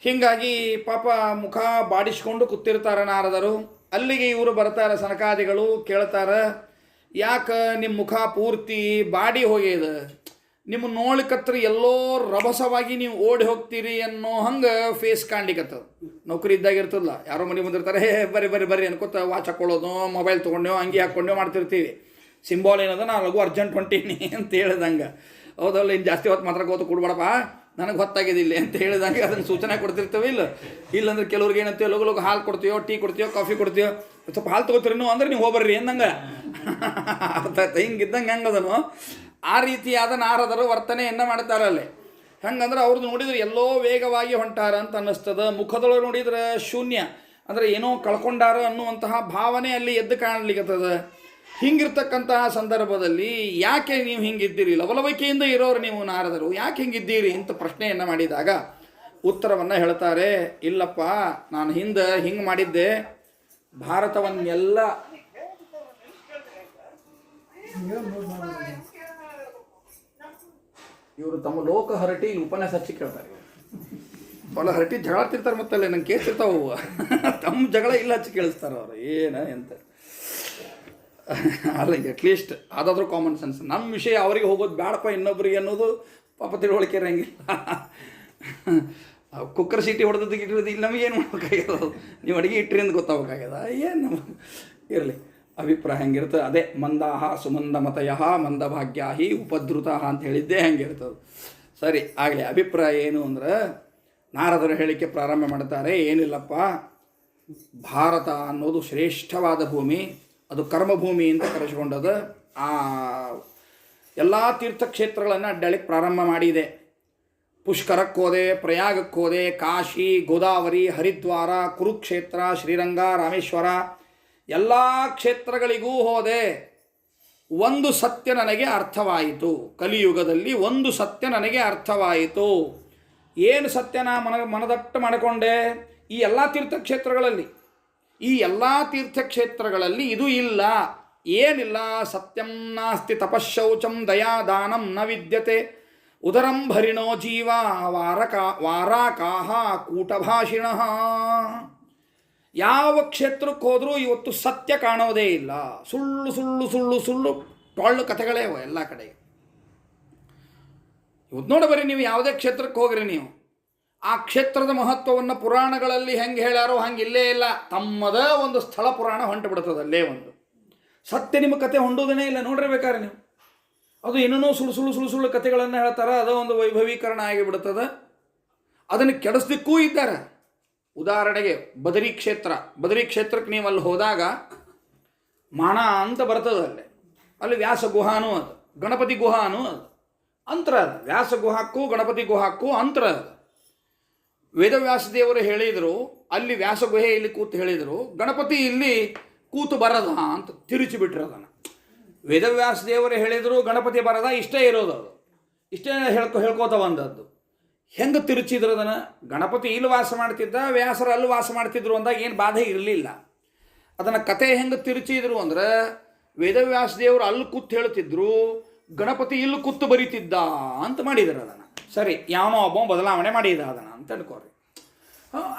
ಹೀಗಾಗಿ ಪಾಪ ಮುಖ ಬಾಡಿಸ್ಕೊಂಡು ಕೂತಿರ್ತಾರೆ ನಾರದರು. ಅಲ್ಲಿಗೆ ಇವರು ಬರ್ತಾರೆ, ಸನಕಾದಿಗಳು ಕೇಳ್ತಾರೆ, ಯಾಕೆ ನಿಮ್ಮ ಮುಖ ಪೂರ್ತಿ ಬಾಡಿ ಹೋಗ್ಯದ, ನಿಮ್ಮ ನೋಡ್ಲಿಕ್ಕತ್ರ ಎಲ್ಲೋ ರಭಸವಾಗಿ ನೀವು ಓಡಿ ಹೋಗ್ತೀರಿ ಅನ್ನೋ ಹಂಗೆ ಫೇಸ್ ಕಾಣ್ಲಿಕ್ಕತ್ತದ. ನೌಕರಿ ಇದ್ದಾಗ ಇರ್ತದಲ್ಲ, ಯಾರೋ ಮನೆ ಬಂದಿರ್ತಾರೆ, ಹೇ ಬರ್ರಿ ಬರ್ರಿ ಬರ್ರಿ ಅನ್ಕೋತ ವಾಚ್ ಹಾಕ್ಕೊಳ್ಳೋದು, ಮೊಬೈಲ್ ತೊಗೊಂಡೇವು ಅಂಗಿ ಹಾಕ್ಕೊಂಡೇವು ಮಾಡ್ತಿರ್ತೀವಿ. ಸಿಂಬಾಲ್ ಏನದ, ನಾನು ಲಘು ಅರ್ಜೆಂಟ್ ಹೊಂಟೀನಿ ಅಂತ ಹೇಳ್ದಂಗೆ. ಹೌದಲ್ಲ, ಇನ್ನು ಜಾಸ್ತಿ ಹೊತ್ತು ಮಾತ್ರ ಗೊತ್ತು ಕೊಡ್ಬೇಡಪ್ಪ, ನನಗೆ ಹೊತ್ತಾಗಿದ್ದಿಲ್ಲ ಅಂತ ಹೇಳಿದಂಗೆ ಅದನ್ನು ಸೂಚನೆ ಕೊಡ್ತಿರ್ತೇವೆ. ಇಲ್ಲಾಂದ್ರೆ ಕೆಲವ್ರಿಗೆ ಏನಂತೀವಿ, ಲಗು ಲಗು ಹಾಲು ಕೊಡ್ತೀವೋ, ಟೀ ಕೊಡ್ತೀವೋ, ಕಾಫಿ ಕೊಡ್ತೀವೋ, ಸ್ವಲ್ಪ ಹಾಲು ತೊಗೋತೀರಿ ಅಂದ್ರೆ ನೀವು ಹೋಗ್ಬರ್ರಿ ಅಂದಂಗೆ ಅರ್ಥ ಆಯ್ತು. ಹಿಂಗಿದ್ದಂಗೆ ಹೆಂಗದನು ಆ ರೀತಿಯಾದ ನಾರದರು ವರ್ತನೆಯನ್ನು ಮಾಡ್ತಾರಲ್ಲಿ. ಹೆಂಗಂದ್ರೆ ಅವ್ರದ್ದು ನೋಡಿದ್ರೆ ಎಲ್ಲೋ ವೇಗವಾಗಿ ಹೊಂಟಾರ ಅಂತ ಅನ್ನಿಸ್ತದ. ಮುಖದೊಳಗೆ ನೋಡಿದ್ರೆ ಶೂನ್ಯ, ಅಂದರೆ ಏನೋ ಕಳ್ಕೊಂಡಾರ ಅನ್ನುವಂತಹ ಭಾವನೆ ಅಲ್ಲಿ ಎದ್ದು ಕಾಣಲಿಕ್ಕತ್ತದ. ಹಿಂಗಿರ್ತಕ್ಕಂತಹ ಸಂದರ್ಭದಲ್ಲಿ ಯಾಕೆ ನೀವು ಹಿಂಗಿದ್ದೀರಿ, ಲವಲವಿಕೆಯಿಂದ ಇರೋರು ನೀವು ನಾರದರು, ಯಾಕೆ ಹಿಂಗಿದ್ದೀರಿ ಅಂತ ಪ್ರಶ್ನೆಯನ್ನು ಮಾಡಿದಾಗ ಉತ್ತರವನ್ನು ಹೇಳ್ತಾರೆ, ಇಲ್ಲಪ್ಪ ನಾನು ಹಿಂಗೆ ಮಾಡಿದ್ದೆ, ಭಾರತವನ್ನೆಲ್ಲ ಇವರು ತಮ್ಮ ಲೋಕ ಹರಟಿ ಉಪನ್ಯಾಸ ಹಚ್ಚಿ ಕೇಳ್ತಾರೆ. ಭಾಳ ಹರಟಿ ಜಗಳಾಡ್ತಿರ್ತಾರೆ, ಮತ್ತಲ್ಲೇ ನಂಗೆ ಕೇಳ್ತಿರ್ತಾವು ತಮ್ಮ ಜಗಳ ಇಲ್ಲ ಹಚ್ಚಿ ಕೇಳಿಸ್ತಾರೆ ಅವರು ಎಂತ ಅಲ್ಲ. ಅಟ್ಲೀಸ್ಟ್ ಅದಾದರೂ ಕಾಮನ್ ಸೆನ್ಸ್. ನಮ್ಮ ವಿಷಯ ಅವರಿಗೆ ಹೋಗೋದು ಬೇಡಪ್ಪ ಇನ್ನೊಬ್ರಿಗೆ ಅನ್ನೋದು ಪಾಪ ತಿಳುವಳಿಕೆ ಇರೋಂಗಿಲ್ಲ. ಕುಕ್ಕರ್ ಸೀಟಿ ಹೊಡೆದದ್ದು ಇಟ್ಟಿರೋದು ಇಲ್ಲಿ ನಮಗೇನು ಮಾಡ್ಬೇಕಾಗ್ಯದ, ನೀವು ಅಡುಗೆ ಇಟ್ಟಿರಿ ಅಂತ ಗೊತ್ತಾಗಬೇಕಾಗ್ಯದ. ಏನು ಇರಲಿ, ಅಭಿಪ್ರಾಯ ಹೆಂಗಿರ್ತದೆ ಅದೇ. ಮಂದಾಹ ಸುಮಂದ ಮತಯ ಮಂದಭಾಗ್ಯಾಹಿ ಉಪದ್ರುತ ಅಂತ ಹೇಳಿದ್ದೇ ಹೆಂಗಿರ್ತದೆ. ಸರಿ ಆಗಲಿ. ಅಭಿಪ್ರಾಯ ಏನು ಅಂದ್ರೆ ನಾರದರು ಹೇಳಿಕೆ ಪ್ರಾರಂಭ ಮಾಡ್ತಾರೆ, ಏನಿಲ್ಲಪ್ಪ, ಭಾರತ ಅನ್ನೋದು ಶ್ರೇಷ್ಠವಾದ ಭೂಮಿ, ಅದು ಕರ್ಮಭೂಮಿ ಅಂತ ಕರೆಸಿಕೊಂಡದು. ಆ ಎಲ್ಲ ತೀರ್ಥಕ್ಷೇತ್ರಗಳನ್ನು ಅಡ್ಡಾಳಿಕ್ಕೆ ಪ್ರಾರಂಭ ಮಾಡಿದೆ. ಪುಷ್ಕರಕ್ಕೆ ಹೋದೆ, ಪ್ರಯಾಗಕ್ಕೆ ಹೋದೆ, ಕಾಶಿ, ಗೋದಾವರಿ, ಹರಿದ್ವಾರ, ಕುರುಕ್ಷೇತ್ರ, ಶ್ರೀರಂಗ, ರಾಮೇಶ್ವರ, ಎಲ್ಲ ಕ್ಷೇತ್ರಗಳಿಗೂ ಹೋದೆ. ಒಂದು ಸತ್ಯ ನನಗೆ ಅರ್ಥವಾಯಿತು. ಕಲಿಯುಗದಲ್ಲಿ ಒಂದು ಸತ್ಯ ನನಗೆ ಅರ್ಥವಾಯಿತು. ಏನು ಸತ್ಯನ ಮನದಟ್ಟು ಮಾಡಿಕೊಂಡೆ, ಈ ಎಲ್ಲ ತೀರ್ಥಕ್ಷೇತ್ರಗಳಲ್ಲಿ ಇದು ಇಲ್ಲ, ಏನಿಲ್ಲ. ಸತ್ಯಂ ನಾಸ್ತಿ ತಪಶೌಚಂ ದಯಾದಾನಂ ನ ವಿದ್ಯತೆ ಉದರಂ ಭರಿಣೋ ಜೀವ ವಾರಾಕಾಹ ಕೂಟಭಾಷಿಣಃ. ಯಾವ ಕ್ಷೇತ್ರಕ್ಕೆ ಹೋದರೂ ಇವತ್ತು ಸತ್ಯ ಕಾಣೋದೇ ಇಲ್ಲ. ಸುಳ್ಳು ಸುಳ್ಳು ಸುಳ್ಳು ಸುಳ್ಳು ಟೊಳ್ಳು ಕಥೆಗಳೇ ಎಲ್ಲ ಕಡೆ. ಇವತ್ತು ನೋಡಬರಿ, ನೀವು ಯಾವುದೇ ಕ್ಷೇತ್ರಕ್ಕೆ ಹೋಗ್ರಿ, ನೀವು ಆ ಕ್ಷೇತ್ರದ ಮಹತ್ವವನ್ನು ಪುರಾಣಗಳಲ್ಲಿ ಹೆಂಗೆ ಹೇಳ್ಯಾರೋ ಹಂಗೆ ಇಲ್ಲೇ ಇಲ್ಲ. ತಮ್ಮದ ಒಂದು ಸ್ಥಳ ಪುರಾಣ ಹೊಂಟು ಬಿಡ್ತದೆ. ಅಲ್ಲೇ ಒಂದು ಸತ್ಯ ನಿಮ್ಮ ಕತೆ ಹೊಂಡೋದೇ ಇಲ್ಲ. ನೋಡಿರ್ಬೇಕಾದ್ರೆ ನೀವು ಅದು ಏನೇನೋ ಸುಳ್ಳು ಸುಳ್ಳು ಸುಳ್ಳು ಸುಳ್ಳು ಕಥೆಗಳನ್ನು ಹೇಳ್ತಾರೆ. ಅದೋ ಒಂದು ವೈಭವೀಕರಣ ಆಗಿಬಿಡ್ತದೆ. ಅದನ್ನು ಕೆಡಿಸ್ಲಿಕ್ಕೂ ಇದ್ದಾರೆ. ಉದಾಹರಣೆಗೆ ಬದರಿ ಕ್ಷೇತ್ರಕ್ಕೆ ನೀವು ಅಲ್ಲಿ ಹೋದಾಗ ಮಾಣ ಅಂತ ಬರ್ತದೆ. ಅಲ್ಲಿ ವ್ಯಾಸ ಗುಹಾನೂ ಅದು, ಗಣಪತಿ ಗುಹಾನೂ ಅದು, ಅಂತರ ಅದು. ವ್ಯಾಸ ಗುಹಾಕ್ಕೂ ಗಣಪತಿ ಗುಹಾಕ್ಕೂ ಅಂತರ ಅದು. ವೇದವ್ಯಾಸ ದೇವರು ಹೇಳಿದರು, ಅಲ್ಲಿ ವ್ಯಾಸ ಗುಹೆ ಇಲ್ಲಿ ಕೂತು ಹೇಳಿದರು, ಗಣಪತಿ ಇಲ್ಲಿ ಕೂತು ಬರದ ಅಂತ ತಿರುಚಿಬಿಟ್ರು ಅದನ್ನು. ವೇದವ್ಯಾಸ ದೇವರು ಹೇಳಿದರು, ಗಣಪತಿ ಬರದ, ಇಷ್ಟೇ ಇರೋದು, ಅದು ಇಷ್ಟೇ ಹೇಳ್ಕೋತ ಬಂದದ್ದು. ಹೆಂಗೆ ತಿರುಚಿದ್ರು ಅದನ್ನು? ಗಣಪತಿ ಇಲ್ಲಿ ವಾಸ ಮಾಡ್ತಿದ್ದ, ವ್ಯಾಸರು ಅಲ್ಲಿ ವಾಸ ಮಾಡ್ತಿದ್ರು ಅಂದಾಗ ಏನು ಬಾಧೆ ಇರಲಿಲ್ಲ. ಅದನ್ನು ಕತೆ ಹೆಂಗೆ ತಿರುಚಿದ್ರು ಅಂದ್ರೆ, ವೇದವ್ಯಾಸ ದೇವರು ಅಲ್ಲಿ ಕೂತು ಹೇಳ್ತಿದ್ರು, ಗಣಪತಿ ಇಲ್ಲಿ ಕೂತು ಬರೀತಿದ್ದ ಅಂತ ಮಾಡಿದ್ರು ಅದನ್ನು. ಸರಿ, ಯಾವನೋ ಒಬ್ಬ ಬದಲಾವಣೆ ಮಾಡಿದ ಅದನ್ನು ಅಂತ ಅನ್ಕೋರಿ.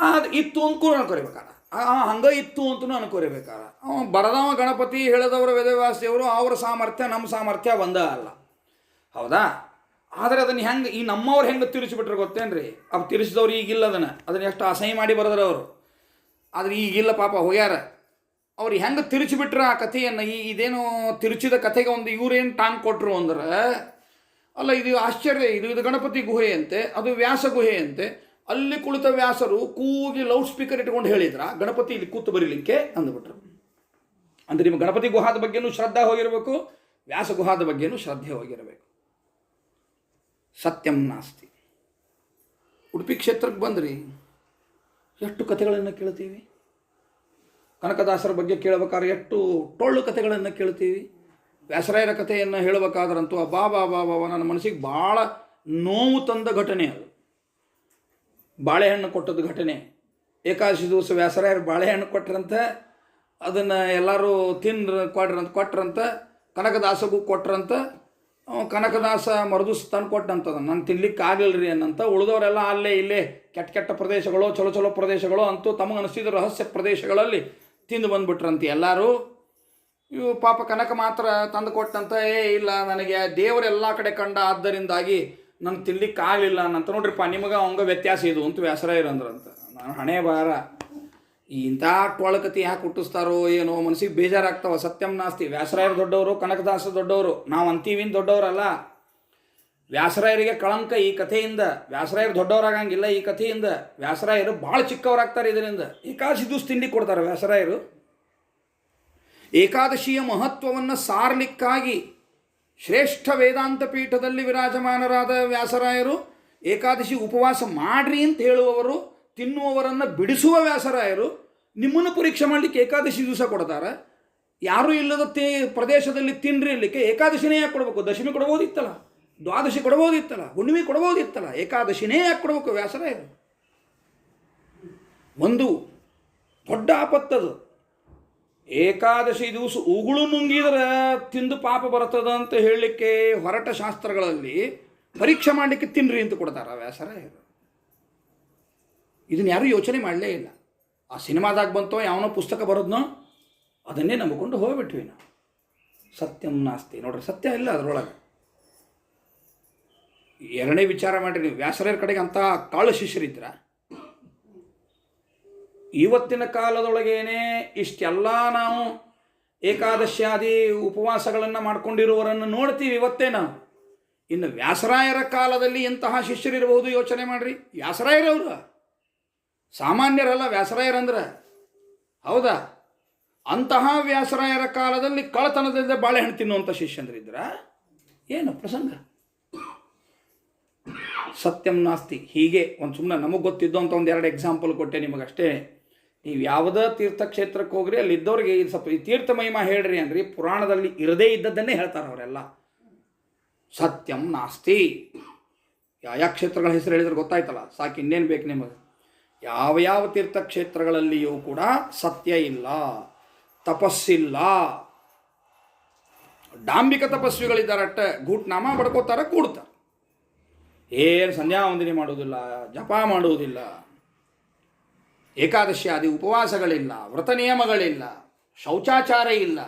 ಅದು ಇತ್ತು ಅಂದ್ಕೂ ಅನ್ಕೋರಿಬೇಕಾರ, ಹಂಗೆ ಇತ್ತು ಅಂತಲೂ ಅನ್ಕೋರಿಬೇಕಾರ. ಬರದವ ಗಣಪತಿ ಹೇಳಿದವರು ವೇದವ್ಯಾಸ ದೇವರು, ಅವರ ಸಾಮರ್ಥ್ಯ ನಮ್ಮ ಸಾಮರ್ಥ್ಯ ಒಂದೇ ಅಲ್ಲ, ಹೌದಾ? ಆದರೆ ಅದನ್ನು ಹೆಂಗೆ ಈ ನಮ್ಮವ್ರು ಹೆಂಗೆ ತಿರುಚಿಬಿಟ್ರೆ ಗೊತ್ತೇನ್ರಿ? ಅವ್ರು ತಿರುಚಿದವ್ರು ಈಗಿಲ್ಲ, ಅದನ್ನು ಎಷ್ಟು ಅಸಹ್ಯ ಮಾಡಿ ಬರೆದ್ರೆ ಅವರು. ಆದರೆ ಈಗಿಲ್ಲ, ಪಾಪ ಹೋಗ್ಯಾರ. ಅವ್ರು ಹೆಂಗೆ ತಿರುಚಿಬಿಟ್ರೆ ಆ ಕಥೆಯನ್ನು, ಇದೇನು ತಿರುಚಿದ ಕಥೆಗೆ ಒಂದು ಇವ್ರೇನು ಟಾಂಗ್ ಕೊಟ್ಟರು ಅಂದ್ರೆ, ಅಲ್ಲ ಇದು ಆಶ್ಚರ್ಯ, ಇದು ಗಣಪತಿ ಗುಹೆ ಅಂತೆ, ಅದು ವ್ಯಾಸ ಗುಹೆ ಅಂತೆ. ಅಲ್ಲಿ ಕುಳಿತ ವ್ಯಾಸರು ಕೂಗಿ ಲೌಡ್ ಸ್ಪೀಕರ್ ಇಟ್ಕೊಂಡು ಹೇಳಿದ್ರ ಗಣಪತಿ ಇಲ್ಲಿ ಕೂತು ಬರೀಲಿಕ್ಕೆ ಅಂದ್ಬಿಟ್ರು. ಅಂದರೆ ನಿಮ್ಮ ಗಣಪತಿ ಗುಹಾದ ಬಗ್ಗೆನೂ ಶ್ರದ್ಧೆ ಹೋಗಿರಬೇಕು, ವ್ಯಾಸ ಗುಹಾದ ಬಗ್ಗೆನೂ ಶ್ರದ್ಧೆ ಹೋಗಿರಬೇಕು. ಸತ್ಯಂ ನಾಸ್ತಿ. ಉಡುಪಿ ಕ್ಷೇತ್ರಕ್ಕೆ ಬಂದ್ರಿ, ಎಷ್ಟು ಕಥೆಗಳನ್ನು ಕೇಳ್ತೀವಿ. ಕನಕದಾಸರ ಬಗ್ಗೆ ಕೇಳಬೇಕಾದ್ರೆ ಎಷ್ಟು ಟೊಳ್ಳು ಕಥೆಗಳನ್ನು ಕೇಳ್ತೀವಿ. ವ್ಯಾಸರಾಯರ ಕಥೆಯನ್ನು ಹೇಳಬೇಕಾದ್ರಂತೂ ಬಾಬಾ ನನ್ನ ಮನಸ್ಸಿಗೆ ಭಾಳ ನೋವು ತಂದ ಘಟನೆ ಅದು. ಬಾಳೆಹಣ್ಣು ಕೊಟ್ಟದ್ದು ಘಟನೆ. ಏಕಾದಶಿ ದಿವಸ ವ್ಯಾಸರಾಯರು ಬಾಳೆಹಣ್ಣು ಕೊಟ್ರಂತ, ಅದನ್ನು ಎಲ್ಲರೂ ಕೊಟ್ರಂತ, ಕನಕದಾಸಗೂ ಕೊಟ್ರಂತ. ಕನಕದಾಸ ಮರುದಿವ್ಸ ತಂದು ಕೊಟ್ಟಂತದ, ನಾನು ತಿನ್ಲಿಕ್ಕೆ ಆಗಲಿಲ್ಲ ರೀ ಅನ್ನಂತ. ಉಳಿದವರೆಲ್ಲ ಅಲ್ಲೇ ಇಲ್ಲೇ ಕೆಟ್ಟ ಪ್ರದೇಶಗಳು, ಚಲೋ ಪ್ರದೇಶಗಳು ಅಂತೂ ತಮಗೆ ಅನಿಸಿದ ರಹಸ್ಯ ಪ್ರದೇಶಗಳಲ್ಲಿ ತಿಂದು ಬಂದುಬಿಟ್ರಂತೆ ಎಲ್ಲರೂ. ಇವು ಪಾಪ ಕನಕ ಮಾತ್ರ ತಂದು ಕೊಟ್ಟಂತ ಇಲ್ಲ ನನಗೆ ದೇವರೆಲ್ಲ ಕಡೆ ಕಂಡ ಆದ್ದರಿಂದಾಗಿ ನನಗೆ ತಿನ್ಲಿಕ್ಕೆ ಆಗಲಿಲ್ಲ ಅಂತ. ನೋಡ್ರಿಪ್ಪ ನಿಮಗೆ ಅವಂಗ ವ್ಯತ್ಯಾಸ ಇದು ಅಂತ ವ್ಯಾಸರಾಯರು ಅಂದ್ರಂತ. ನಾನು ಹಣೆ ಬಾರ ಇಂಥ ಟೊಳಕತಿ ಯಾಕೆ ಹುಟ್ಟಿಸ್ತಾರೋ ಏನೋ, ಮನಸ್ಸಿಗೆ ಬೇಜಾರಾಗ್ತಾವ. ಸತ್ಯಂ ನಾಸ್ತಿ. ವ್ಯಾಸರಾಯರು ದೊಡ್ಡವರು, ಕನಕದಾಸ ದೊಡ್ಡವರು, ನಾವು ಅಂತೀವಿನ ದೊಡ್ಡವರಲ್ಲ. ವ್ಯಾಸರಾಯರಿಗೆ ಕಳಂಕ ಈ ಕಥೆಯಿಂದ. ವ್ಯಾಸರಾಯರು ದೊಡ್ಡವರಾಗಂಗಿಲ್ಲ ಈ ಕಥೆಯಿಂದ. ವ್ಯಾಸರಾಯರು ಭಾಳ ಚಿಕ್ಕವರಾಗ್ತಾರೆ ಇದರಿಂದ. ಏಕಾದಶಿ ದಿವಸ ತಿಂಡಿ ಕೊಡ್ತಾರೆ ವ್ಯಾಸರಾಯರು. ಏಕಾದಶಿಯ ಮಹತ್ವವನ್ನು ಸಾರಲಿಕ್ಕಾಗಿ ಶ್ರೇಷ್ಠ ವೇದಾಂತ ಪೀಠದಲ್ಲಿ ವಿರಾಜಮಾನರಾದ ವ್ಯಾಸರಾಯರು ಏಕಾದಶಿ ಉಪವಾಸ ಮಾಡ್ರಿ ಅಂತ ಹೇಳುವವರು, ತಿನ್ನುವವರನ್ನು ಬಿಡಿಸುವ ವ್ಯಾಸರಾಯರು ನಿಮ್ಮನ್ನು ಪರೀಕ್ಷೆ ಮಾಡಲಿಕ್ಕೆ ಏಕಾದಶಿ ದಿವಸ ಕೊಡ್ತಾರೆ. ಯಾರೂ ಇಲ್ಲದ ಪ್ರದೇಶದಲ್ಲಿ ತಿನ್ರಿ ಇರಲಿಕ್ಕೆ ಏಕಾದಶಿನೇ ಯಾಕೆ ಕೊಡಬೇಕು? ದಶಮಿ ಕೊಡ್ಬೋದಿತ್ತಲ್ಲ, ದ್ವಾದಶಿ ಕೊಡ್ಬೋದಿತ್ತಲ್ಲ, ಹುಣ್ಣಿಮೆ ಕೊಡ್ಬೋದಿತ್ತಲ್ಲ, ಏಕಾದಶಿನೇ ಯಾಕೆ ಕೊಡಬೇಕು ವ್ಯಾಸರಾಯರು? ಒಂದು ದೊಡ್ಡ ಆಪತ್ತದು. ಏಕಾದಶಿ ದಿವಸ ಉಗುಳು ನುಂಗಿದ್ರೆ ತಿಂದು ಪಾಪ ಬರ್ತದ ಅಂತ ಹೇಳಲಿಕ್ಕೆ ಹೊರಟ ಶಾಸ್ತ್ರಗಳಲ್ಲಿ ಪರೀಕ್ಷೆ ಮಾಡಲಿಕ್ಕೆ ತಿನ್ರಿ ಅಂತ ಕೊಡ್ತಾರ ವ್ಯಾಸರಾಯರು. ಇದನ್ನು ಯಾರೂ ಯೋಚನೆ ಮಾಡಲೇ ಇಲ್ಲ. ಆ ಸಿನಿಮಾದಾಗ ಬಂತೋ ಯಾವನೋ ಪುಸ್ತಕ ಬರೋದ್ನೋ ಅದನ್ನೇ ನಂಬಿಕೊಂಡು ಹೋಗ್ಬಿಟ್ವಿ ನಾವು. ಸತ್ಯಂ ನಾಸ್ತಿ. ನೋಡ್ರಿ, ಸತ್ಯ ಇಲ್ಲ ಅದರೊಳಗೆ. ಎರಡನೇ ವಿಚಾರ ಮಾಡಿರಿ ನೀವು. ವ್ಯಾಸರಾಯರ ಕಡೆಗೆ ಅಂಥ ಕಾಳು ಶಿಷ್ಯರಿದ್ರ ಇವತ್ತಿನ ಕಾಲದೊಳಗೇನೆ ಇಷ್ಟೆಲ್ಲ ನಾವು ಏಕಾದಶಿಯಾದಿ ಉಪವಾಸಗಳನ್ನು ಮಾಡ್ಕೊಂಡಿರುವವರನ್ನು ನೋಡ್ತೀವಿ ಇವತ್ತೇ ನಾವು. ಇನ್ನು ವ್ಯಾಸರಾಯರ ಕಾಲದಲ್ಲಿ ಎಂತಹ ಶಿಷ್ಯರಿರಬಹುದು ಯೋಚನೆ ಮಾಡಿರಿ. ವ್ಯಾಸರಾಯರವರು ಸಾಮಾನ್ಯರಲ್ಲ ವ್ಯಾಸರಾಯರಂದ್ರೆ, ಹೌದಾ? ಅಂತಹ ವ್ಯಾಸರಾಯರ ಕಾಲದಲ್ಲಿ ಕಳತನದಿಂದ ಬಾಳೆಹಣ್ಣು ತಿನ್ನುವಂಥ ಶಿಷ್ಯಂದ್ರಿದ್ರ ಏನು ಪ್ರಸಂಗ? ಸತ್ಯಂ ನಾಸ್ತಿ. ಹೀಗೆ ಒಂದು ಸುಮ್ಮನೆ ನಮಗೆ ಗೊತ್ತಿದ್ದು ಅಂತ ಒಂದೆರಡು ಎಕ್ಸಾಂಪಲ್ ಕೊಟ್ಟೆ ನಿಮಗಷ್ಟೇ. ನೀವು ಯಾವುದೇ ತೀರ್ಥಕ್ಷೇತ್ರಕ್ಕೆ ಹೋಗ್ರಿ, ಅಲ್ಲಿ ಇದ್ದವ್ರಿಗೆ ಇದು ಸ್ವಲ್ಪ ಈ ತೀರ್ಥ ಮಹಿಮಾ ಹೇಳ್ರಿ ಅಂದ್ರಿ, ಪುರಾಣದಲ್ಲಿ ಇರದೇ ಇದ್ದದ್ದನ್ನೇ ಹೇಳ್ತಾರೆ ಅವರೆಲ್ಲ. ಸತ್ಯಂ ನಾಸ್ತಿ. ಯಾವ ಕ್ಷೇತ್ರಗಳ ಹೆಸರು ಹೇಳಿದ್ರೆ ಗೊತ್ತಾಯ್ತಲ್ಲ, ಸಾಕು, ಇನ್ನೇನು ಬೇಕು ನಿಮಗೆ? ಯಾವ ತೀರ್ಥಕ್ಷೇತ್ರಗಳಲ್ಲಿಯೂ ಕೂಡ ಸತ್ಯ ಇಲ್ಲ, ತಪಸ್ಸಿಲ್ಲ. ಡಾಂಬಿಕ ತಪಸ್ವಿಗಳಿದ್ದಾರಟ್ಟ, ಗೂಟ್ನಾಮ ಬಡ್ಕೋತಾರೆ, ಕೂಡ್ತಾರೆ. ಏನು ಸಂಧ್ಯಾ ವಂದನೆ ಮಾಡುವುದಿಲ್ಲ, ಜಪ ಮಾಡುವುದಿಲ್ಲ, ಏಕಾದಶಿ ಆದಿ ಉಪವಾಸಗಳಿಲ್ಲ, ವ್ರತ ನಿಯಮಗಳಿಲ್ಲ, ಶೌಚಾಚಾರ ಇಲ್ಲ.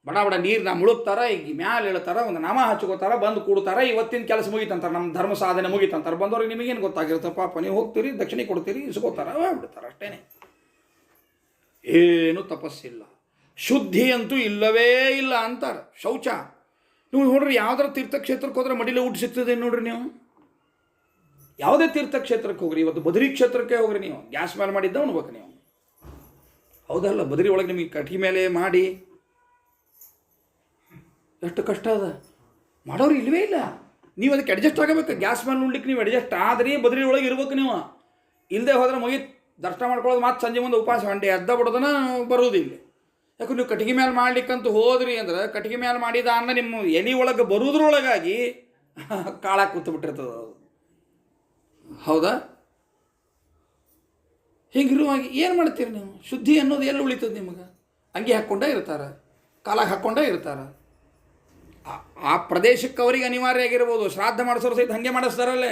ಬಡ ಬಡ ನೀರನ್ನ ಮುಳುಗ್ತಾರೆ, ಈಗ ಮ್ಯಾಲೆ ಹೇಳ್ತಾರೆ, ಒಂದು ನಾಮ ಹಚ್ಕೋತಾರೆ, ಬಂದು ಕೂಡ್ತಾರೆ, ಇವತ್ತಿನ ಕೆಲಸ ಮುಗಿತಂತಾರೆ, ನಮ್ಮ ಧರ್ಮ ಸಾಧನೆ ಮುಗಿತಂತಾರೆ. ಬಂದವ್ರಿಗೆ ನಿಮಗೇನು ಗೊತ್ತಾಗಿರುತ್ತೆ? ಪಾಪ ನೀವು ಹೋಗ್ತೀರಿ, ದಕ್ಷಿಣೆ ಕೊಡ್ತೀರಿ, ಇಸ್ಕೋತಾರೆ, ಹೋಗ್ಬಿಡ್ತಾರೆ, ಅಷ್ಟೇ. ಏನು ತಪಸ್ಸಿಲ್ಲ, ಶುದ್ಧಿ ಅಂತೂ ಇಲ್ಲವೇ ಇಲ್ಲ ಅಂತಾರೆ. ಶೌಚ ನೀವು ನೋಡ್ರಿ, ಯಾವ್ದಾರ ತೀರ್ಥಕ್ಷೇತ್ರಕ್ಕೆ ಹೋದ್ರೆ ಮಡಿಲೇ ಊಟ ಸಿಗ್ತದೆ ನೋಡ್ರಿ. ನೀವು ಯಾವುದೇ ತೀರ್ಥಕ್ಷೇತ್ರಕ್ಕೆ ಹೋಗ್ರಿ, ಇವತ್ತು ಬದರಿ ಕ್ಷೇತ್ರಕ್ಕೆ ಹೋಗ್ರಿ, ನೀವು ಗ್ಯಾಸ್ ಮೇಲೆ ಮಾಡಿದ್ದ ಅನ್ಬೇಕು ನೀವು, ಹೌದಲ್ಲ? ಬದರಿ ಒಳಗೆ ನಿಮಗೆ ಕಟ್ಟಿ ಮೇಲೆ ಮಾಡಿ ಎಷ್ಟು ಕಷ್ಟ ಅದ, ಮಾಡೋರು ಇಲ್ಲವೇ ಇಲ್ಲ. ನೀವು ಅದಕ್ಕೆ ಅಡ್ಜಸ್ಟ್ ಆಗಬೇಕು. ಗ್ಯಾಸ್ ಮೇಲೆ ನೋಡ್ಲಿಕ್ಕೆ ನೀವು ಅಡ್ಜಸ್ಟ್ ಆದ್ರಿ ಬದರಿ ಒಳಗೆ ಇರ್ಬೇಕು ನೀವು. ಇಲ್ಲದೆ ಹೋದ್ರೆ ಮುಗಿತು, ದರ್ಶನ ಮಾಡ್ಕೊಳ್ಳೋದು, ಮತ್ತೆ ಸಂಜೆ ಮುಂದೆ ಉಪವಾಸ ಗಂಟೆ ಅರ್ಧ ಬಿಡೋದನ್ನ ಬರೋದಿಲ್ಲ. ಯಾಕೆ ನೀವು ಕಟ್ಟಿಗೆ ಮೇಲೆ ಮಾಡ್ಲಿಕ್ಕಂತ ಹೋದ್ರಿ ಅಂದ್ರೆ ಕಟ್ಟಿಗೆ ಮೇಲೆ ಮಾಡಿದ ಅನ್ನ ನಿಮ್ಮ ಎಲೆ ಒಳಗೆ ಬರುವುದ್ರೊಳಗಾಗಿ ಕಾಳಾಗಿ ಕೂತು ಬಿಟ್ಟಿರ್ತದೆ ಅದು, ಹೌದಾ? ಹೀಗಿರುವಾಗ ಏನು ಮಾಡ್ತೀರಿ ನೀವು? ಶುದ್ಧಿ ಅನ್ನೋದು ಎಲ್ಲಿ ಉಳಿತದೆ ನಿಮಗೆ? ಅಂಗಿ ಹಾಕ್ಕೊಂಡೇ ಇರ್ತಾರೆ, ಕಾಲಾಗಿ ಹಾಕ್ಕೊಂಡೇ ಇರ್ತಾರೆ. ಆ ಪ್ರದೇಶಕ್ಕೆ ಅವರಿಗೆ ಅನಿವಾರ್ಯ ಆಗಿರ್ಬೋದು. ಶ್ರಾದ್ದ ಮಾಡಿಸೋರು ಸಹಿತ ಹಾಗೆ ಮಾಡಿಸ್ತಾರಲ್ಲೇ.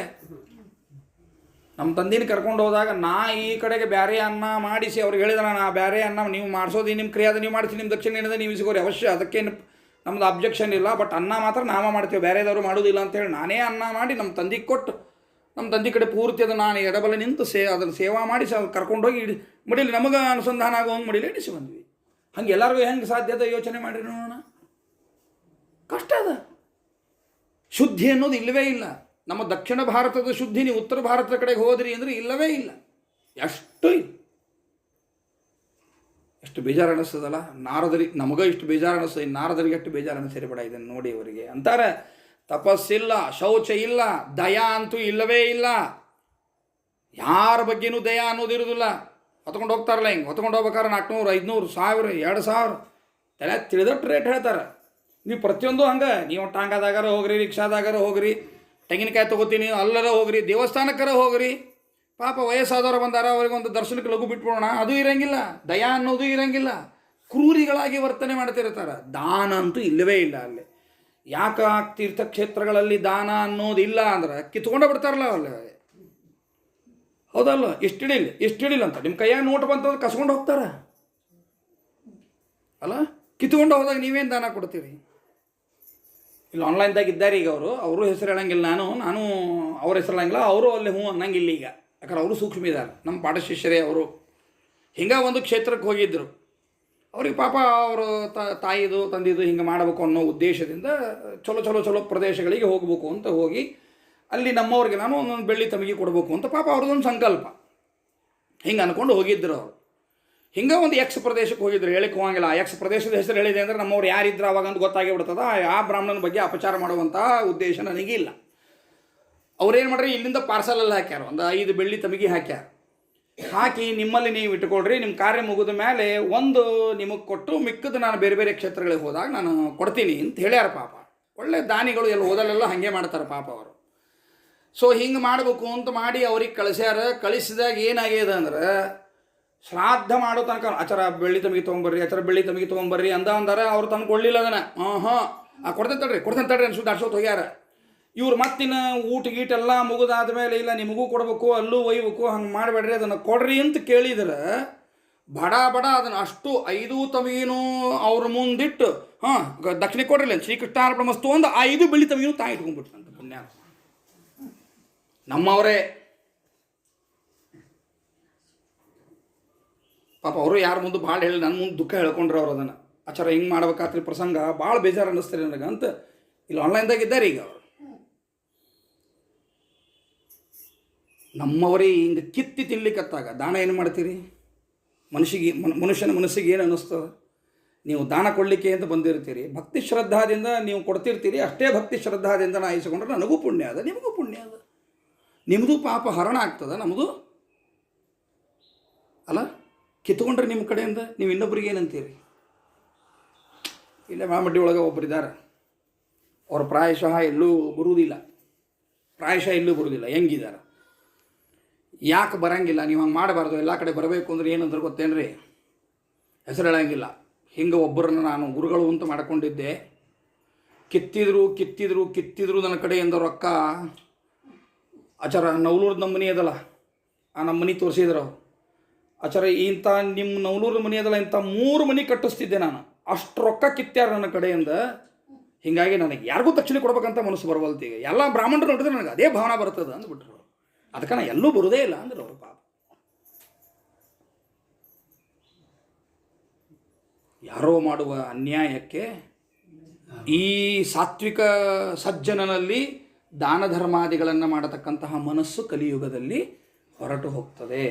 ನಮ್ಮ ತಂದಿನ ಕರ್ಕೊಂಡು ಹೋದಾಗ ನಾ ಈ ಕಡೆಗೆ ಬೇರೆ ಅನ್ನ ಮಾಡಿಸಿ ಅವ್ರಿಗೆ ಹೇಳಿದ್ರೆ, ನಾ ಬೇರೆ ಅನ್ನ ನೀವು ಮಾಡಿಸೋದು ನಿಮ್ಮ ಕ್ರಿಯಾದ ನೀವು ಮಾಡಿಸಿ, ನಿಮ್ಮ ದಕ್ಷಿಣ ಏನಿದೆ ನೀವು ಇಸ್ಕೋರಿ, ಅವಶ್ಯ, ಅದಕ್ಕೇನು ನಮ್ಮದು ಅಬ್ಜೆಕ್ಷನ್ ಇಲ್ಲ. ಬಟ್ ಅನ್ನ ಮಾತ್ರ ನಾವ ಮಾಡ್ತೀವಿ, ಬೇರೆದವರು ಮಾಡೋದಿಲ್ಲ ಅಂತೇಳಿ ನಾನೇ ಅನ್ನ ಮಾಡಿ ನಮ್ಮ ತಂದಿಗೆ ಕೊಟ್ಟು, ನಮ್ಮ ತಂದೆ ಕಡೆ ಪೂರ್ತಿ ಅದು ನಾನು ಎಡಬಲ ನಿಂತು ಅದನ್ನು ಸೇವಾ ಮಾಡಿಸಿ ಅವ್ರು ಕರ್ಕೊಂಡೋಗಿ ಮಡಿಲಿ ನಮಗೆ ಅನುಸಂಧಾನ ಆಗೋ ಒಂದು ಮಡಿಲಿ ಇಡಿಸಿ ಬಂದ್ವಿ. ಹಂಗೆ ಎಲ್ಲರಿಗೂ ಹೆಂಗೆ ಸಾಧ್ಯದ ಯೋಚನೆ ಮಾಡಿರಿ ನೋಡೋಣ. ಕಷ್ಟ ಅದ. ಶುದ್ಧಿ ಅನ್ನೋದು ಇಲ್ಲವೇ ಇಲ್ಲ. ನಮ್ಮ ದಕ್ಷಿಣ ಭಾರತದ ಶುದ್ಧಿ ನೀವು ಉತ್ತರ ಭಾರತದ ಕಡೆಗೆ ಹೋದ್ರಿ ಅಂದರೆ ಇಲ್ಲವೇ ಇಲ್ಲ. ಎಷ್ಟು ಬೇಜಾರು ಅನ್ನಿಸ್ತದಲ್ಲ. ನಾರದರಿಗೆ ನಮಗ ಇಷ್ಟು ಬೇಜಾರು ಅನ್ನಿಸ್ತದೆ, ನಾರದರಿಗೆ ಎಷ್ಟು ಬೇಜಾರು ಅನ್ನಿಸಿರಬೇಡ ಇದನ್ನು ನೋಡಿ. ಅವರಿಗೆ ಅಂತಾರೆ ತಪಸ್ಸಿಲ್ಲ, ಶೌಚ ಇಲ್ಲ, ದಯಾ ಅಂತೂ ಇಲ್ಲವೇ ಇಲ್ಲ. ಯಾರ ಬಗ್ಗೆನೂ ದಯಾ ಅನ್ನೋದಿರೋದಿಲ್ಲ. ಹೊತ್ಕೊಂಡು ಹೋಗ್ತಾರಲ್ಲ, ಹಿಂಗೆ ಹೊತ್ಕೊಂಡು ಹೋಗ್ಬೇಕಾದ್ರೆ 400, 500, 1000, 2000 ತಲೆ ತಿಳಿದಟ್ಟು ರೇಟ್ ಹೇಳ್ತಾರೆ. ನೀವು ಪ್ರತಿಯೊಂದು ಹಂಗೆ, ನೀವು ಟಾಂಗಾದಾಗಾರ ಹೋಗ್ರಿ, ರಿಕ್ಷಾದಾಗಾರ ಹೋಗ್ರಿ, ತೆಂಗಿನಕಾಯಿ ತೊಗೋತೀನಿ ಅಲ್ಲರ ಹೋಗ್ರಿ, ದೇವಸ್ಥಾನಕ್ಕರ ಹೋಗ್ರಿ. ಪಾಪ ವಯಸ್ಸಾದವರು ಬಂದಾರ, ಅವ್ರಿಗೆ ಒಂದು ದರ್ಶನಕ್ಕೆ ಲಘು ಬಿಟ್ಬಿಡೋಣ, ಅದು ಇರಂಗಿಲ್ಲ. ದಯಾ ಅನ್ನೋದು ಇರಂಗಿಲ್ಲ. ಕ್ರೂರಿಗಳಾಗಿ ವರ್ತನೆ ಮಾಡ್ತಿರ್ತಾರೆ. ದಾನ ಅಂತೂ ಇಲ್ಲವೇ ಇಲ್ಲ ಅಲ್ಲಿ. ಯಾಕೆ ತೀರ್ಥಕ್ಷೇತ್ರಗಳಲ್ಲಿ ದಾನ ಅನ್ನೋದಿಲ್ಲ ಅಂದ್ರೆ ಕಿತ್ಕೊಂಡ ಬಿಡ್ತಾರಲ್ಲ ಅಲ್ಲಿ, ಹೌದಲ್ಲ? ಇಷ್ಟಿಡಿಲ್ಲ ಅಂತ ನಿಮ್ಮ ಕೈಯಾಗ ನೋಟ್ ಬಂತಂದ್ರೆ ಕಸ್ಕೊಂಡು ಹೋಗ್ತಾರ ಅಲ್ಲ. ಕಿತ್ಕೊಂಡು ಹೋದಾಗ ನೀವೇನು ದಾನ ಕೊಡ್ತೀರಿ? ಇಲ್ಲಿ ಆನ್ಲೈನ್ದಾಗ ಇದ್ದಾರೆ ಈಗ ಅವರು ಹೆಸರು ಹೇಳಂಗಿಲ್ಲ, ನಾನು ಅವ್ರ ಹೆಸರು ಹೇಳಂಗಿಲ್ಲ, ಅವರು ಅಲ್ಲಿ ಹ್ಞೂ ಅನ್ನಂಗಿಲ್ಲ ಈಗ, ಯಾಕಂದ್ರೆ ಅವರು ಸೂಕ್ಷ್ಮ ಇದ್ದಾರೆ, ನಮ್ಮ ಪಾಠ ಶಿಷ್ಯರೇ ಅವರು. ಹಿಂಗೆ ಒಂದು ಕ್ಷೇತ್ರಕ್ಕೆ ಹೋಗಿದ್ದರು. ಅವ್ರಿಗೆ ಪಾಪ ಅವರು ತಾಯಿದು ತಂದಿದ್ದು ಹಿಂಗೆ ಮಾಡಬೇಕು ಅನ್ನೋ ಉದ್ದೇಶದಿಂದ ಚಲೋ ಪ್ರದೇಶಗಳಿಗೆ ಹೋಗಬೇಕು ಅಂತ ಹೋಗಿ ಅಲ್ಲಿ ನಮ್ಮವ್ರಿಗೆ ನಾನು ಒಂದೊಂದು ಬೆಳ್ಳಿ ತಮಗೆ ಕೊಡಬೇಕು ಅಂತ ಪಾಪ ಅವ್ರದ್ದೊಂದು ಸಂಕಲ್ಪ. ಹಿಂಗೆ ಅಂದ್ಕೊಂಡು ಹೋಗಿದ್ದರು ಅವರು. ಹಿಂಗೆ ಒಂದು ಎಕ್ಸ್ ಪ್ರದೇಶಕ್ಕೆ ಹೋಗಿದ್ರು, ಹೇಳಿಕ್ಕೆ ಹೋಗಂಗಿಲ್ಲ. ಆ ಎಕ್ಸ್ ಪ್ರದೇಶದ ಹೆಸರು ಹೇಳಿದೆ ಅಂದರೆ ನಮ್ಮವ್ರು ಯಾರಿದ್ರು ಅವಾಗ ಅಂತ ಗೊತ್ತಾಗಿ ಬಿಡ್ತದ. ಆ ಬ್ರಾಹ್ಮಣನ ಬಗ್ಗೆ ಅಪಚಾರ ಮಾಡುವಂಥ ಉದ್ದೇಶ ನನಗಿಲ್ಲ. ಅವ್ರೇನು ಮಾಡ್ರಿ, ಇಲ್ಲಿಂದ ಪಾರ್ಸಲಲ್ಲಿ ಹಾಕ್ಯಾರ, ಒಂದು 5 ಬೆಳ್ಳಿ ತಮಗೆ ಹಾಕಿ ನಿಮ್ಮಲ್ಲಿ ನೀವು ಇಟ್ಕೊಳ್ರಿ, ನಿಮ್ಮ ಕಾರ್ಯ ಮುಗಿದ ಮೇಲೆ ಒಂದು ನಿಮಗೆ ಕೊಟ್ಟು ಮಿಕ್ಕದು ನಾನು ಬೇರೆ ಬೇರೆ ಕ್ಷೇತ್ರಗಳಿಗೆ ಹೋದಾಗ ನಾನು ಕೊಡ್ತೀನಿ ಅಂತ ಹೇಳ್ಯಾರ. ಪಾಪ ಒಳ್ಳೆ ದಾನಿಗಳು ಎಲ್ಲ ಓದಲೆಲ್ಲ ಹಾಗೆ ಮಾಡ್ತಾರೆ ಪಾಪ ಅವರು. ಸೊ ಹಿಂಗೆ ಮಾಡಬೇಕು ಅಂತ ಮಾಡಿ ಅವ್ರಿಗೆ ಕಳಿಸ್ಯಾರ. ಕಳಿಸಿದಾಗ ಏನಾಗ್ಯದ ಅಂದ್ರೆ, ಶ್ರಾದ್ದ ಮಾಡೋ ತನಕ ಆಚಾರ ಬೆಳ್ಳಿ ತಮಗೆ ತೊಗೊಂಬರ್ರಿ, ಆಚಾರ ಬೆಳ್ಳಿ ತಮಗೆ ತೊಗೊಂಬರ್ರಿ ಅಂದಾರೆ. ಅವ್ರು ತಂದು ಕೊಡಲಿಲ್ಲ ಅದನ್ನು. ಕೊಡ್ತೇನೆ ತಡ್ರಿ ಅನ್ಸುತ್ತೆ ಅರ್ಸೋತ್ ಹೋಗ್ಯಾರ. ಇವ್ರು ಮತ್ತಿನ ಊಟ ಗೀಟೆಲ್ಲ ಮುಗಿದಾದ ಮೇಲೆ ಇಲ್ಲ ನಿಮಗೂ ಕೊಡಬೇಕು, ಅಲ್ಲೂ ಒಯ್ಬೇಕು, ಹಂಗೆ ಮಾಡಬೇಡ್ರಿ, ಅದನ್ನು ಕೊಡ್ರಿ ಅಂತ ಕೇಳಿದ್ರೆ ಬಡ ಅದನ್ನು ಅಷ್ಟು 5 ತಮಗೀನು ಅವ್ರ ಮುಂದಿಟ್ಟು ದಕ್ಷಿಣ ಕೊಡ್ರಿಲ್ಲ ಶ್ರೀಕೃಷ್ಣಾರ್ಪಣ ಮಸ್ತು ಒಂದು 5 ಬೆಳ್ಳಿ ತಮಗೀನು ತಾಯಿ ಇಟ್ಕೊಂಡ್ಬಿಟ್ರಂತ ಪುಣ್ಯ. ನಮ್ಮವರೇ ಪಾಪ ಅವರು ಯಾರ ಮುಂದೆ ಭಾಳ ಹೇಳಿ ನನ್ನ ಮುಂದೆ ದುಃಖ ಹೇಳ್ಕೊಂಡ್ರು ಅವ್ರು. ಅದನ್ನು ಆಚಾರ ಹಿಂಗೆ ಮಾಡ್ಬೇಕಾತ್ರಿ ಪ್ರಸಂಗ ಭಾಳ ಬೇಜಾರು ಅನ್ನಿಸ್ತಾರೆ ನನಗೆ ಅಂತ ಇಲ್ಲಿ ಆನ್ಲೈನ್ದಾಗ ಇದ್ದಾರೆ ಈಗ ಅವರು. ನಮ್ಮವರೇ ಹಿಂಗೆ ಕಿತ್ತಿ ತಿನ್ಲಿಕ್ಕತ್ತಾಗ ದಾನ ಏನು ಮಾಡ್ತೀರಿ? ಮನುಷ್ಯನ ಮನಸ್ಸಿಗೆ ಏನು ಅನ್ನಿಸ್ತದೆ? ನೀವು ದಾನ ಕೊಡಲಿಕ್ಕೆ ಅಂತ ಬಂದಿರ್ತೀರಿ, ಭಕ್ತಿ ಶ್ರದ್ಧಾದಿಂದ ನೀವು ಕೊಡ್ತಿರ್ತೀರಿ. ಅಷ್ಟೇ ಭಕ್ತಿ ಶ್ರದ್ಧಾದಿಂದ ಆಯಿಸಿಕೊಂಡ್ರೆ ನನಗೂ ಪುಣ್ಯ ಅದ, ನಿಮಗೂ ಪುಣ್ಯ ಅದ. ನಿಮ್ಮದು ಪಾಪ ಹರಣ ಆಗ್ತದೆ, ನಮ್ಮದು ಅಲ್ಲ. ಕಿತ್ಕೊಂಡ್ರೆ ನಿಮ್ಮ ಕಡೆಯಿಂದ ನೀವು ಇನ್ನೊಬ್ರಿಗೆ ಏನಂತೀರಿ? ಇಲ್ಲೇ ಮಾಮಡ್ಡಿ ಒಳಗೆ ಒಬ್ಬರಿದ್ದಾರೆ, ಅವ್ರು ಪ್ರಾಯಶಃ ಎಲ್ಲೂ ಬರುವುದಿಲ್ಲ, ಹೆಂಗಿದ್ದಾರೆ? ಯಾಕೆ ಬರಂಗಿಲ್ಲ? ನೀವು ಹಂಗೆ ಮಾಡಬಾರ್ದು, ಎಲ್ಲ ಕಡೆ ಬರಬೇಕು ಅಂದ್ರೆ ಏನಂದ್ರೆ ಗೊತ್ತೇನ್ರಿ? ಹೆಸರು ಹೇಳಂಗಿಲ್ಲ. ಹಿಂಗೆ ಒಬ್ಬರನ್ನು ನಾನು ಗುರುಗಳು ಅಂತ ಮಾಡ್ಕೊಂಡಿದ್ದೆ. ಕಿತ್ತಿದ್ರು ನನ್ನ ಕಡೆಯಿಂದ ರೊಕ್ಕ. ಆಚಾರ ನವಲೂರ್ದು ನಮ್ಮ ಮನೆ ಅದಲ್ಲ, ಆ ನಮ್ಮ ಮನೆ ತೋರಿಸಿದ್ರು ಆಚಾರ. ಇಂಥ ನಿಮ್ಮ ನವಲೂರು ಮನೆ ಅದಲ್ಲ, ಇಂಥ 3 ಮನೆ ಕಟ್ಟಿಸ್ತಿದ್ದೆ ನಾನು. ಅಷ್ಟು ರೊಕ್ಕ ಕಿತ್ಯಾರ ನನ್ನ ಕಡೆಯಿಂದ. ಹೀಗಾಗಿ ನನಗೆ ಯಾರಿಗೂ ತಕ್ಷಣ ಕೊಡ್ಬೇಕಂತ ಮನಸ್ಸು ಬರವಲ್ತೀಗ. ಎಲ್ಲ ಬ್ರಾಹ್ಮಣರು ನೋಡಿದ್ರೆ ನನಗೆ ಅದೇ ಭಾವನೆ ಬರ್ತದೆ ಅಂದ್ಬಿಟ್ರು. ಅದಕ್ಕೆ ನಾನು ಎಲ್ಲೂ ಬರೋದೇ ಇಲ್ಲ ಅಂದ್ರೆ ಅವರು ಪಾಪ. ಯಾರೋ ಮಾಡುವ ಅನ್ಯಾಯಕ್ಕೆ ಈ ಸಾತ್ವಿಕ ಸಜ್ಜನನಲ್ಲಿ ದಾನ ಧರ್ಮಾದಿಗಳನ್ನು ಮಾಡತಕ್ಕಂತಹ ಮನಸ್ಸು ಕಲಿಯುಗದಲ್ಲಿ ಹೊರಟು ಹೋಗ್ತದೆ.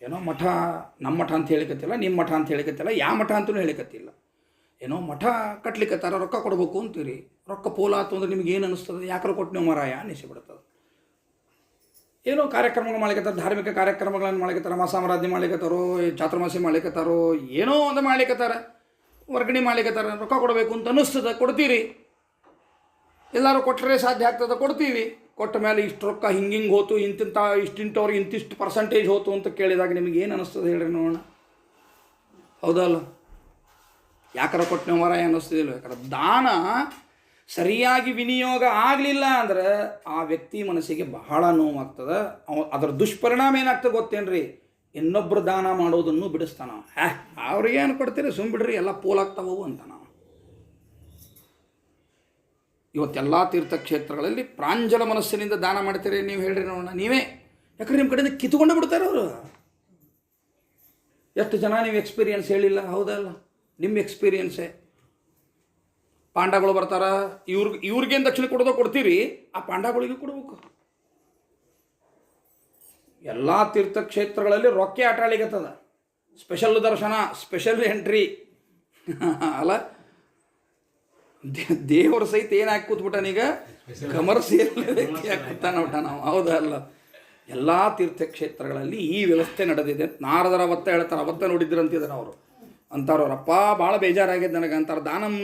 ಏನೋ ಮಠ, ನಮ್ಮ ಮಠ ಅಂತ ಹೇಳಿಕತ್ತಿಲ್ಲ, ನಿಮ್ಮ ಮಠ ಅಂತ ಹೇಳಿಕತ್ತಿಲ್ಲ, ಯಾವ ಮಠ ಅಂತಲೂ ಹೇಳಿಕತ್ತಿಲ್ಲ. ಏನೋ ಮಠ ಕಟ್ಲಿಕ್ಕತ್ತಾರ, ರೊಕ್ಕ ಕೊಡಬೇಕು ಅಂತೀರಿ. ರೊಕ್ಕ ಪೋಲಾತು ಅಂದ್ರೆ ನಿಮ್ಗೆ ಏನು ಅನ್ನಿಸ್ತದೆ? ಯಾಕರ ಕೊಟ್ಟು ನೀವು ಮರಾಯ ಅನ್ನಿಸಿಬಿಡ್ತದೆ. ಏನೋ ಕಾರ್ಯಕ್ರಮಗಳು ಮಾಡ್ಲಿಕ್ಕತ್ತಾರ, ಧಾರ್ಮಿಕ ಕಾರ್ಯಕ್ರಮಗಳನ್ನು ಮಾಡ್ಲಿಕ್ಕತ್ತಾರ, ಮಾಸಾಮರಾಧನೆ ಮಾಡ್ಲಿಕ್ಕತ್ತಾರೋ, ಚಾತುರ್ಮಾಸಿ ಮಾಡ್ಲಿಕ್ಕತ್ತಾರೋ, ಏನೋ ಒಂದು ಮಾಡ್ಲಿಕ್ಕತ್ತಾರ, ವರ್ಗಣಿ ಮಾಡ್ಲಿಕ್ಕತ್ತಾರ. ರೊಕ್ಕ ಕೊಡಬೇಕು ಅಂತ ಅನ್ನಿಸ್ತದೆ, ಕೊಡ್ತೀರಿ. ಎಲ್ಲರೂ ಕೊಟ್ಟರೆ ಸಾಧ್ಯ ಆಗ್ತದೆ, ಕೊಡ್ತೀವಿ. ಕೊಟ್ಟ ಮೇಲೆ ಇಷ್ಟು ರೊಕ್ಕ ಹಿಂಗೆ ಹೋತು, ಇಷ್ಟಿಂಟವ್ರಿಗೆ ಇಂತಿಷ್ಟು ಪರ್ಸೆಂಟೇಜ್ ಹೋತು ಅಂತ ಕೇಳಿದಾಗ ನಿಮಗೆ ಏನು ಅನ್ನಿಸ್ತದೆ ಹೇಳ್ರಿ ನೋಡೋಣ? ಹೌದಲ್ಲ? ಯಾಕಾರ ಕೊಟ್ಟು ನಾವು ಮರ ಅನ್ನಿಸ್ತದಿಲ್ಲ. ಯಾಕಂದ್ರೆ ದಾನ ಸರಿಯಾಗಿ ವಿನಿಯೋಗ ಆಗಲಿಲ್ಲ ಅಂದ್ರೆ ಆ ವ್ಯಕ್ತಿ ಮನಸ್ಸಿಗೆ ಬಹಳ ನೋವಾಗ್ತದೆ. ಅದರ ದುಷ್ಪರಿಣಾಮ ಏನಾಗ್ತದೆ ಗೊತ್ತೇನ್ರಿ? ಇನ್ನೊಬ್ಬರು ದಾನ ಮಾಡೋದನ್ನು ಬಿಡಿಸ್ತಾನ. ಅವ್ರಿಗೆ ಏನು ಕೊಡ್ತೀರಿ, ಸುಮ್ಬಿಡ್ರಿ, ಎಲ್ಲ ಪೋಲಾಗ್ತಾವು ಅಂತ ನಾವು. ಇವತ್ತೆಲ್ಲ ತೀರ್ಥಕ್ಷೇತ್ರಗಳಲ್ಲಿ ಪ್ರಾಂಜಲ ಮನಸ್ಸಿನಿಂದ ದಾನ ಮಾಡ್ತೀರಿ ನೀವು ಹೇಳ್ರಿ ನೋಡೋಣ ನೀವೇ. ಯಾಕಂದ್ರೆ ನಿಮ್ಮ ಕಡೆಯಿಂದ ಕಿತ್ಕೊಂಡು ಬಿಡ್ತಾರೆ ಅವರು. ಎಷ್ಟು ಜನ ನೀವು ಎಕ್ಸ್ಪೀರಿಯನ್ಸ್ ಹೇಳಿಲ್ಲ? ಹೌದಲ್ಲ? ನಿಮ್ಮ ಎಕ್ಸ್ಪೀರಿಯನ್ಸೇ. ಪಾಂಡಗಳು ಬರ್ತಾರ, ಇವ್ರಿಗೇನು ದಕ್ಷಿಣ ಕೊಡ್ತೀರಿ, ಆ ಪಾಂಡಗಳಿಗೂ ಕೊಡ್ಬೇಕು. ಎಲ್ಲ ತೀರ್ಥಕ್ಷೇತ್ರಗಳಲ್ಲಿ ರೊಕ್ಕ ಆಟ ಆಳಿಗತ್ತದ. ಸ್ಪೆಷಲ್ ದರ್ಶನ, ಸ್ಪೆಷಲ್ ಎಂಟ್ರಿ ಅಲ್ಲ. ದೇವರ ಸಹಿತ ಏನಾಗಿ ಕೂತ್ಬಿಟ್ಟಾನೀಗ? ಕಮರ್ಷಿಯಲ್ ವ್ಯಕ್ತಿ ಕೂತಾನ ನಾವು. ಹೌದಲ್ಲ? ಎಲ್ಲ ತೀರ್ಥಕ್ಷೇತ್ರಗಳಲ್ಲಿ ಈ ವ್ಯವಸ್ಥೆ ನಡೆದಿದೆ. ನಾರದರ ಅವತ್ತ ಹೇಳ್ತಾರೆ, ಅವತ್ತ ನೋಡಿದ್ರಂತಿದ್ದಾರೆ ಅವರು. ಅಂತಾರವ್ರಪ್ಪ ಭಾಳ ಬೇಜಾರಾಗಿದೆ ನನಗೆ ಅಂತಾರೆ. ದಾನಂ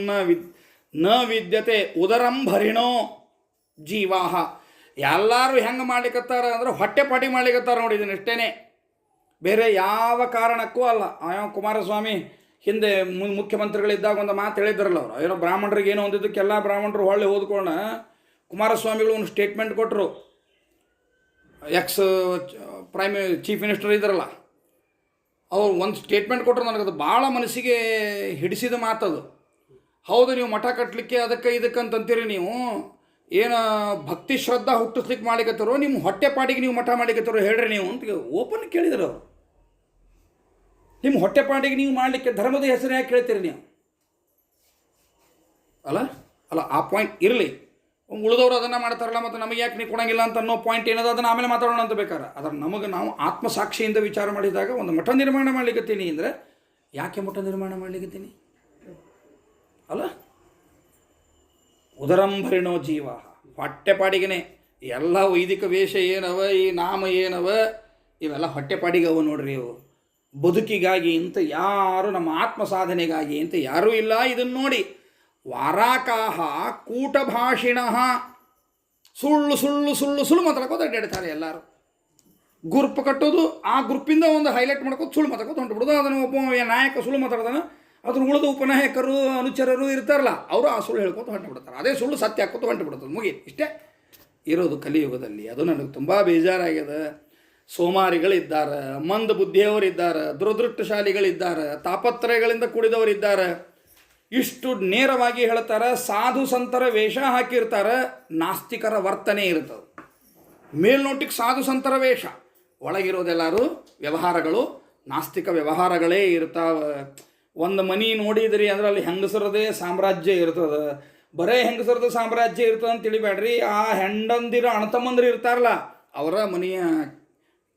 ನ ವಿದ್ಯತೆ ಉದರಂ ಭರಿಣೋ ಜೀವಾಹ. ಎಲ್ಲರೂ ಹೆಂಗೆ ಮಾಡ್ಲಿಕ್ಕತ್ತಾರ ಅಂದ್ರೆ ಹೊಟ್ಟೆ ಪಾಟಿ ಮಾಡ್ಲಿಕ್ಕತ್ತಾರ ನೋಡಿದ್ದೀನಿ ಅಷ್ಟೇ, ಬೇರೆ ಯಾವ ಕಾರಣಕ್ಕೂ ಅಲ್ಲ. ಕುಮಾರಸ್ವಾಮಿ ಹಿಂದೆ ಮುಖ್ಯಮಂತ್ರಿಗಳಿದ್ದಾಗ ಒಂದು ಮಾತು ಹೇಳಿದ್ರಲ್ಲ ಅವರು, ಏನೋ ಬ್ರಾಹ್ಮಣರಿಗೆ ಏನೋ ಒಂದಿದ್ದಕ್ಕೆ ಎಲ್ಲ ಬ್ರಾಹ್ಮಣರು ಹೊಳ್ಳಿ ಹೋದ್ಕೊಂಡು ಕುಮಾರಸ್ವಾಮಿಗಳು ಒಂದು ಸ್ಟೇಟ್ಮೆಂಟ್ ಕೊಟ್ಟರು. ಚೀಫ್ ಮಿನಿಸ್ಟರ್ ಇದ್ರಲ್ಲ ಅವ್ರು ಒಂದು ಸ್ಟೇಟ್ಮೆಂಟ್ ಕೊಟ್ಟರು, ನನಗದು ಭಾಳ ಮನಸ್ಸಿಗೆ ಹಿಡಿಸಿದ ಮಾತದು. ಹೌದು, ನೀವು ಮಠ ಕಟ್ಟಲಿಕ್ಕೆ ಅದಕ್ಕೆ ಇದಕ್ಕೆ ಅಂತಂತೀರಿ, ನೀವು ಏನು ಭಕ್ತಿ ಶ್ರದ್ಧಾ ಹುಟ್ಟಿಸ್ಲಿಕ್ಕೆ ಮಾಡ್ಲಿಕ್ಕತ್ತಾರೋ ನಿಮ್ಮ ಹೊಟ್ಟೆಪಾಡಿಗೆ ನೀವು ಮಠ ಮಾಡ್ಲಿಕ್ಕತ್ತಾರೋ ಹೇಳ್ರಿ ನೀವು ಅಂತ ಓಪನ್ ಕೇಳಿದ್ರು ಅವರು. ನಿಮ್ಮ ಹೊಟ್ಟೆಪಾಡಿಗೆ ನೀವು ಮಾಡಲಿಕ್ಕೆ ಧರ್ಮದ ಹೆಸರು ಯಾಕೆ ಕೇಳ್ತೀರಿ ನೀವು? ಅಲ್ಲ ಅಲ್ಲ ಆ ಪಾಯಿಂಟ್ ಇರಲಿ. ಉಳಿದವರು ಅದನ್ನು ಮಾಡ್ತಾರಲ್ಲ, ಮತ್ತು ನಮಗೆ ಯಾಕೆ ನೀವು ಕೊಡೋಂಗಿಲ್ಲ ಅಂತ ಅನ್ನೋ ಪಾಯಿಂಟ್ ಏನದ ಅದನ್ನು ಆಮೇಲೆ ಮಾತಾಡೋಣ ಅಂತ ಬೇಕಾರೆ. ಅದರ ನಮಗೆ ನಾವು ಆತ್ಮಸಾಕ್ಷಿಯಿಂದ ವಿಚಾರ ಮಾಡಿದಾಗ ಒಂದು ಮಠ ನಿರ್ಮಾಣ ಮಾಡ್ಲಿಕ್ಕತ್ತೀನಿ ಅಂದರೆ ಯಾಕೆ ಮಠ ನಿರ್ಮಾಣ ಮಾಡ್ಲಿಕ್ಕತ್ತೀನಿ? ಅಲ್ಲ, ಉದರಂಭರಿಣೋ ಜೀವ, ಹೊಟ್ಟೆಪಾಡಿಗೆ ಎಲ್ಲ ವೈದಿಕ ವೇಷ ಏನವ, ಈ ನಾಮ ಏನವ, ಇವೆಲ್ಲ ಹೊಟ್ಟೆಪಾಡಿಗೆ ಅವ ನೋಡ್ರಿ. ಇವು ಬದುಕಿಗಾಗಿ ಅಂತ ಯಾರು, ನಮ್ಮ ಆತ್ಮ ಸಾಧನೆಗಾಗಿ ಅಂತ ಯಾರೂ ಇಲ್ಲ. ಇದನ್ನು ನೋಡಿ, ವಾರಾಕಾಹ ಕೂಟಭಾಷಿಣ, ಸುಳ್ಳು ಸುಳ್ಳು ಸುಳ್ಳು ಸುಳ್ಳು ಮಾತಾಡ್ಕೋತ ಅಡ್ಡಾಡ್ತಾರೆ ಎಲ್ಲರೂ. ಗ್ರೂಪ್ ಕಟ್ಟೋದು, ಆ ಗ್ರೂಪಿಂದ ಒಂದು ಹೈಲೈಟ್ ಮಾಡ್ಕೋದು ಸುಳ್ಳು ಮಾತಾಡ್ಕೋತ ಹೊಂಟ್ಬಿಡೋದು. ಅದನ್ನು ಒಬ್ಬ ನಾಯಕ ಸುಳ್ಳು ಮಾತಾಡ್ತಾನೆ, ಅದ್ರ ಉಳಿದ ಉಪನಾಯಕರು ಅನುಚರರು ಇರ್ತಾರಲ್ಲ, ಅವರು ಆ ಸುಳ್ಳು ಹೇಳ್ಕೊತ ಹೊಂಟುಬಿಡ್ತಾರೆ. ಅದೇ ಸುಳ್ಳು ಸತ್ಯ ಹಾಕೋತ ಹೊಂಟುಬಿಡ್ತದೆ. ಮುಗೀತು, ಇಷ್ಟೇ ಇರೋದು ಕಲಿಯುಗದಲ್ಲಿ. ಅದು ನನಗೆ ತುಂಬ ಬೇಜಾರಾಗಿದೆ. ಸೋಮಾರಿಗಳಿದ್ದಾರೆ, ಮಂದ ಬುದ್ಧಿಯವರಿದ್ದಾರೆ, ದುರದೃಷ್ಟಶಾಲಿಗಳಿದ್ದಾರೆ, ತಾಪತ್ರಯಗಳಿಂದ ಕೂಡಿದವರಿದ್ದಾರೆ. ಇಷ್ಟು ನೇರವಾಗಿ ಹೇಳ್ತಾರೆ. ಸಾಧು ಸಂತರ ವೇಷ ಹಾಕಿರ್ತಾರೆ, ನಾಸ್ತಿಕರ ವರ್ತನೆ ಇರ್ತದೆ. ಮೇಲ್ನೋಟಿಗೆ ಸಾಧು ಸಂತರ ವೇಷ, ಒಳಗಿರೋದೆಲ್ಲರೂ ವ್ಯವಹಾರಗಳು ನಾಸ್ತಿಕ ವ್ಯವಹಾರಗಳೇ ಇರ್ತಾವೆ. ಒಂದು ಮನೆ ನೋಡಿದ್ರಿ ಅಂದ್ರೆ ಅಲ್ಲಿ ಹೆಂಗಸರದೇ ಸಾಮ್ರಾಜ್ಯ ಇರ್ತದೆ. ಬರೇ ಹೆಂಗಸರದ ಸಾಮ್ರಾಜ್ಯ ಇರ್ತದೆ ಅಂತ ತಿಳಿಬೇಡ್ರಿ. ಆ ಹೆಂಡಂದಿರ ಅಣ್ಣತಮ್ಮಂದಿರು ಇರ್ತಾರಲ್ಲ, ಅವರ ಮನೆಯ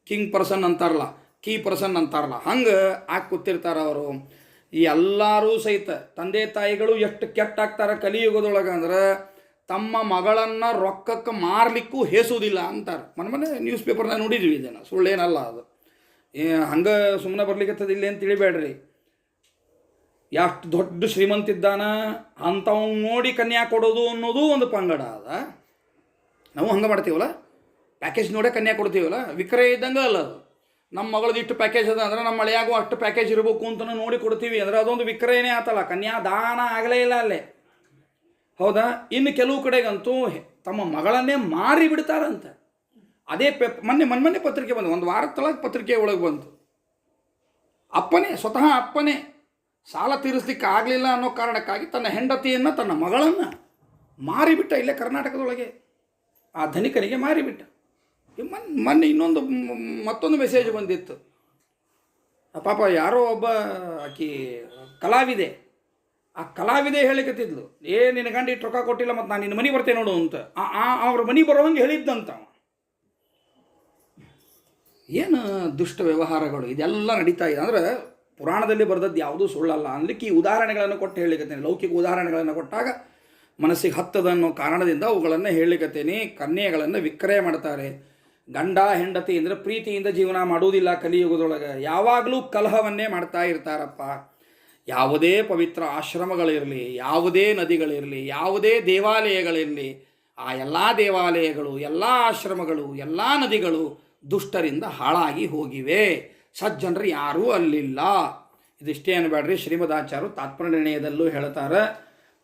ಕಿಂಗ್ ಪರ್ಸನ್ ಅಂತಾರಲ್ಲ, ಕೀ ಪರ್ಸನ್ ಅಂತಾರಲ್ಲ, ಹಂಗೆ ಆಗಿ ಕೂತಿರ್ತಾರೆ ಅವರು. ಈ ಎಲ್ಲರೂ ಸಹಿತ ತಂದೆ ತಾಯಿಗಳು ಎಷ್ಟು ಕೆಟ್ಟಾಗ್ತಾರೆ ಕಲಿಯುಗದೊಳಗೆ ಅಂದ್ರೆ, ತಮ್ಮ ಮಗಳನ್ನು ರೊಕ್ಕಕ್ಕೆ ಮಾರಲಿಕ್ಕೂ ಹೇಸುವುದಿಲ್ಲ ಅಂತಾರೆ. ಮನೆ ನ್ಯೂಸ್ ಪೇಪರ್ನಾಗ ನೋಡಿದ್ವಿ, ಇದನ್ನು ಸುಳ್ಳೇನಲ್ಲ. ಅದು ಹಂಗೆ ಸುಮ್ಮನೆ ಬರ್ಲಿಕ್ಕತ್ತದ ಇಲ್ಲಿ ಅಂತ ತಿಳಿಬೇಡ್ರಿ. ಎಷ್ಟು ದೊಡ್ಡ ಶ್ರೀಮಂತಿದ್ದಾನ ಅಂಥವ್ ನೋಡಿ ಕನ್ಯಾ ಕೊಡೋದು ಅನ್ನೋದು ಒಂದು ಪಂಗಡ ಅದ. ನಾವು ಹಂಗೆ ಮಾಡ್ತೀವಲ್ಲ, ಪ್ಯಾಕೇಜ್ ನೋಡೇ ಕನ್ಯಾ ಕೊಡ್ತೀವಲ್ಲ, ವಿಕ್ರಯ ಇದ್ದಂಗೆ ಅಲ್ಲ ಅದು. ನಮ್ಮ ಮಗಳದ್ದು ಇಷ್ಟು ಪ್ಯಾಕೇಜ್ ಅದ ಅಂದ್ರೆ ನಮ್ಮ ಮಳೆಯಾಗೂ ಅಷ್ಟು ಪ್ಯಾಕೇಜ್ ಇರಬೇಕು ಅಂತ ನೋಡಿ ಕೊಡ್ತೀವಿ ಅಂದ್ರೆ ಅದೊಂದು ವಿಕ್ರಯನೇ ಆತಲ್ಲ, ಕನ್ಯಾ ದಾನ ಆಗಲೇ ಇಲ್ಲ ಅಲ್ಲೇ. ಹೌದಾ? ಇನ್ನು ಕೆಲವು ಕಡೆಗಂತೂ ತಮ್ಮ ಮಗಳನ್ನೇ ಮಾರಿ ಬಿಡ್ತಾರಂತೆ. ಅದೇ ಮೊನ್ನೆ ಪತ್ರಿಕೆ ಬಂದು, ಒಂದು ವಾರದ ತಳಗೆ ಪತ್ರಿಕೆ ಒಳಗೆ ಬಂತು. ಸ್ವತಃ ಅಪ್ಪನೇ ಸಾಲ ತೀರಿಸ್ಲಿಕ್ಕೆ ಆಗಲಿಲ್ಲ ಅನ್ನೋ ಕಾರಣಕ್ಕಾಗಿ ತನ್ನ ಹೆಂಡತಿಯನ್ನು, ತನ್ನ ಮಗಳನ್ನು ಮಾರಿಬಿಟ್ಟ. ಇಲ್ಲೇ ಕರ್ನಾಟಕದೊಳಗೆ ಆ ಧನಿಕನಿಗೆ ಮಾರಿಬಿಟ್ಟ. ಮೊನ್ನೆ ಮತ್ತೊಂದು ಮೆಸೇಜ್ ಬಂದಿತ್ತು. ಪಾಪ ಯಾರೋ ಒಬ್ಬ ಆಕಿ ಕಲಾವಿದೆ, ಆ ಕಲಾವಿದೆ ಹೇಳಿಕತ್ತಿದ್ಲು, ನಿನ್ನ ಗಂಡ ಇಟ್ಟು ರೊಕ್ಕ ಕೊಟ್ಟಿಲ್ಲ, ಮತ್ತು ನಾನು ನಿನ್ನ ಮನೆ ಬರ್ತೇನೆ ನೋಡು ಅಂತ. ಅವ್ರ ಮನೆ ಬರೋವಂಗೆ ಹೇಳಿದ್ದಂತ. ಏನು ದುಷ್ಟ ವ್ಯವಹಾರಗಳು ಇದೆಲ್ಲ ನಡೀತಾ ಇದೆ ಅಂದರೆ ಪುರಾಣದಲ್ಲಿ ಬರೆದದ್ದು ಯಾವುದೂ ಸುಳ್ಳಲ್ಲ ಅನ್ಲಿಕ್ಕೆ ಈ ಉದಾಹರಣೆಗಳನ್ನು ಕೊಟ್ಟು ಹೇಳಿಕತ್ತೇನೆ. ಲೌಕಿಕ ಉದಾಹರಣೆಗಳನ್ನು ಕೊಟ್ಟಾಗ ಮನಸ್ಸಿಗೆ ಹತ್ತದ ಅನ್ನೋ ಕಾರಣದಿಂದ ಅವುಗಳನ್ನು ಹೇಳಿಕತ್ತೇನೆ. ಕನ್ಯೆಗಳನ್ನು ವಿಕ್ರಯ ಮಾಡ್ತಾರೆ. ಗಂಡ ಹೆಂಡತಿ ಅಂದರೆ ಪ್ರೀತಿಯಿಂದ ಜೀವನ ಮಾಡುವುದಿಲ್ಲ ಕಲಿಯುಗದೊಳಗೆ. ಯಾವಾಗಲೂ ಕಲಹವನ್ನೇ ಮಾಡ್ತಾ ಇರ್ತಾರಪ್ಪ. ಯಾವುದೇ ಪವಿತ್ರ ಆಶ್ರಮಗಳಿರಲಿ, ಯಾವುದೇ ನದಿಗಳಿರಲಿ, ಯಾವುದೇ ದೇವಾಲಯಗಳಿರಲಿ, ಆ ಎಲ್ಲ ದೇವಾಲಯಗಳು, ಎಲ್ಲ ಆಶ್ರಮಗಳು, ಎಲ್ಲ ನದಿಗಳು ದುಷ್ಟರಿಂದ ಹಾಳಾಗಿ ಹೋಗಿವೆ. ಸಜ್ಜನರು ಯಾರೂ ಅಲ್ಲಿಲ್ಲ. ಇದಿಷ್ಟೇ ಅನ್ಬೇಡ್ರಿ, ಶ್ರೀಮದಾಚಾರ್ಯರು ತಾತ್ಪರ್ಯ ನಿರ್ಣಯದಲ್ಲೂ ಹೇಳ್ತಾರೆ,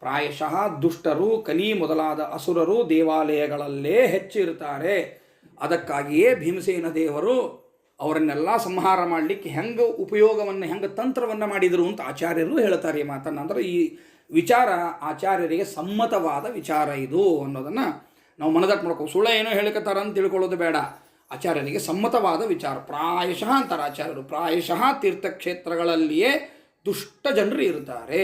ಪ್ರಾಯಶಃ ದುಷ್ಟರು, ಕಲಿ ಮೊದಲಾದ ಅಸುರರು ದೇವಾಲಯಗಳಲ್ಲೇ ಹೆಚ್ಚಿರ್ತಾರೆ. ಅದಕ್ಕಾಗಿಯೇ ಭೀಮಸೇನ ದೇವರು ಅವರನ್ನೆಲ್ಲ ಸಂಹಾರ ಮಾಡಲಿಕ್ಕೆ ಹೆಂಗೆ ಉಪಯೋಗವನ್ನು, ಹೆಂಗೆ ತಂತ್ರವನ್ನು ಮಾಡಿದರು ಅಂತ ಆಚಾರ್ಯರು ಹೇಳ್ತಾರೆ ಈ ಮಾತನ್ನು. ಅಂದರೆ ಈ ವಿಚಾರ ಆಚಾರ್ಯರಿಗೆ ಸಮ್ಮತವಾದ ವಿಚಾರ ಇದು ಅನ್ನೋದನ್ನು ನಾವು ಮನದಟ್ಟು ಮಾಡ್ಕೋ. ಸುಳ್ಳ ಏನೋ ಹೇಳ್ಕೊತಾರೆ ಅಂತ ತಿಳ್ಕೊಳ್ಳೋದು ಬೇಡ. ಆಚಾರ್ಯರಿಗೆ ಸಮ್ಮತವಾದ ವಿಚಾರ. ಪ್ರಾಯಶಃ ಅಂತಾರೆ ಆಚಾರ್ಯರು, ಪ್ರಾಯಶಃ ತೀರ್ಥಕ್ಷೇತ್ರಗಳಲ್ಲಿಯೇ ದುಷ್ಟ ಜನರು ಇರ್ತಾರೆ,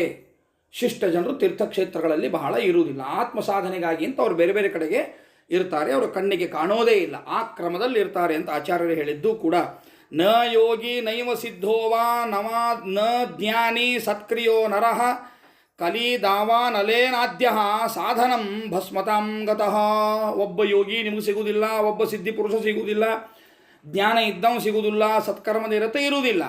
ಶಿಷ್ಟ ಜನರು ತೀರ್ಥಕ್ಷೇತ್ರಗಳಲ್ಲಿ ಬಹಳ ಇರುವುದಿಲ್ಲ. ಆತ್ಮ ಸಾಧನೆಗಾಗಿ ಅಂತ ಅವರು ಬೇರೆ ಬೇರೆ ಕಡೆಗೆ ಇರ್ತಾರೆ. ಅವರು ಕಣ್ಣಿಗೆ ಕಾಣೋದೇ ಇಲ್ಲ, ಆ ಕ್ರಮದಲ್ಲಿ ಇರ್ತಾರೆ ಅಂತ ಆಚಾರ್ಯರು ಹೇಳಿದ್ದು ಕೂಡ. ನ ಯೋಗಿ ನೈವ ಸಿದ್ಧೋವಾ ನ ಜ್ಞಾನಿ ಸತ್ಕ್ರಿಯೋ ನರಃ ಕಲಿ ದಾವಾನಲೇನಾದ್ಯ ಸಾಧನಂ ಭಸ್ಮತಾಂ ಗತಃ. ಒಬ್ಬ ಯೋಗಿ ನಿಮಗೆ ಸಿಗುವುದಿಲ್ಲ, ಒಬ್ಬ ಸಿದ್ಧಿ ಪುರುಷ ಸಿಗುವುದಿಲ್ಲ, ಜ್ಞಾನ ಇದ್ದವ ಸಿಗುವುದಿಲ್ಲ, ಸತ್ಕರ್ಮದ ಇರತ್ತೆ ಇರುವುದಿಲ್ಲ.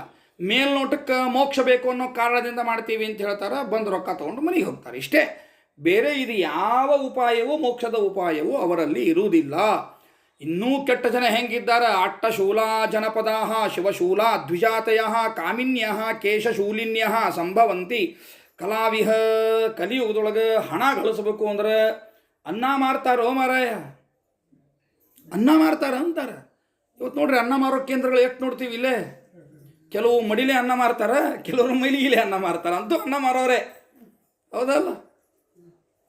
ಮೇಲ್ನೋಟಕ್ಕೆ ಮೋಕ್ಷ ಬೇಕು ಅನ್ನೋ ಕಾರಣದಿಂದ ಮಾಡ್ತೀವಿ ಅಂತ ಹೇಳ್ತಾರೆ. ಬಂದು ರೊಕ್ಕ ತೊಗೊಂಡು ಮನೆಗೆ ಹೋಗ್ತಾರೆ, ಇಷ್ಟೇ. ಬೇರೆ ಇದು ಯಾವ ಉಪಾಯವೂ, ಮೋಕ್ಷದ ಉಪಾಯವೂ ಅವರಲ್ಲಿ ಇರುವುದಿಲ್ಲ. ಇನ್ನೂ ಕೆಟ್ಟ ಜನ ಹೆಂಗಿದ್ದಾರೆ, ಅಟ್ಟಶೂಲಾ ಜನಪದಾ ಶಿವಶೂಲಾ ದ್ವಿಜಾತಯ ಕಾಮಿನ್ಯ ಕೇಶಶೂಲಿನ್ಯ ಸಂಭವಂತಿ ಕಲಾವಿಹ. ಕಲಿಯುಗದೊಳಗೆ ಹಣ ಗಳಿಸ್ಬೇಕು ಅಂದ್ರೆ ಅನ್ನ ಮಾರ್ತಾರೋ ಮಾರಾಯ, ಅನ್ನ ಮಾರ್ತಾರ ಅಂತಾರೆ. ಇವತ್ತು ನೋಡ್ರಿ, ಅನ್ನ ಮಾರೋ ಕೇಂದ್ರಗಳು ಎಷ್ಟು ನೋಡ್ತೀವಿ ಇಲ್ಲೇ. ಕೆಲವು ಮಡಿಲೆ ಅನ್ನ ಮಾರ್ತಾರೆ, ಕೆಲವರು ಮೈಲಿಗಿಲೆ ಅನ್ನ ಮಾರ್ತಾರೆ, ಅಂತೂ ಅನ್ನ ಮಾರೋರೆ. ಹೌದಲ್ಲ?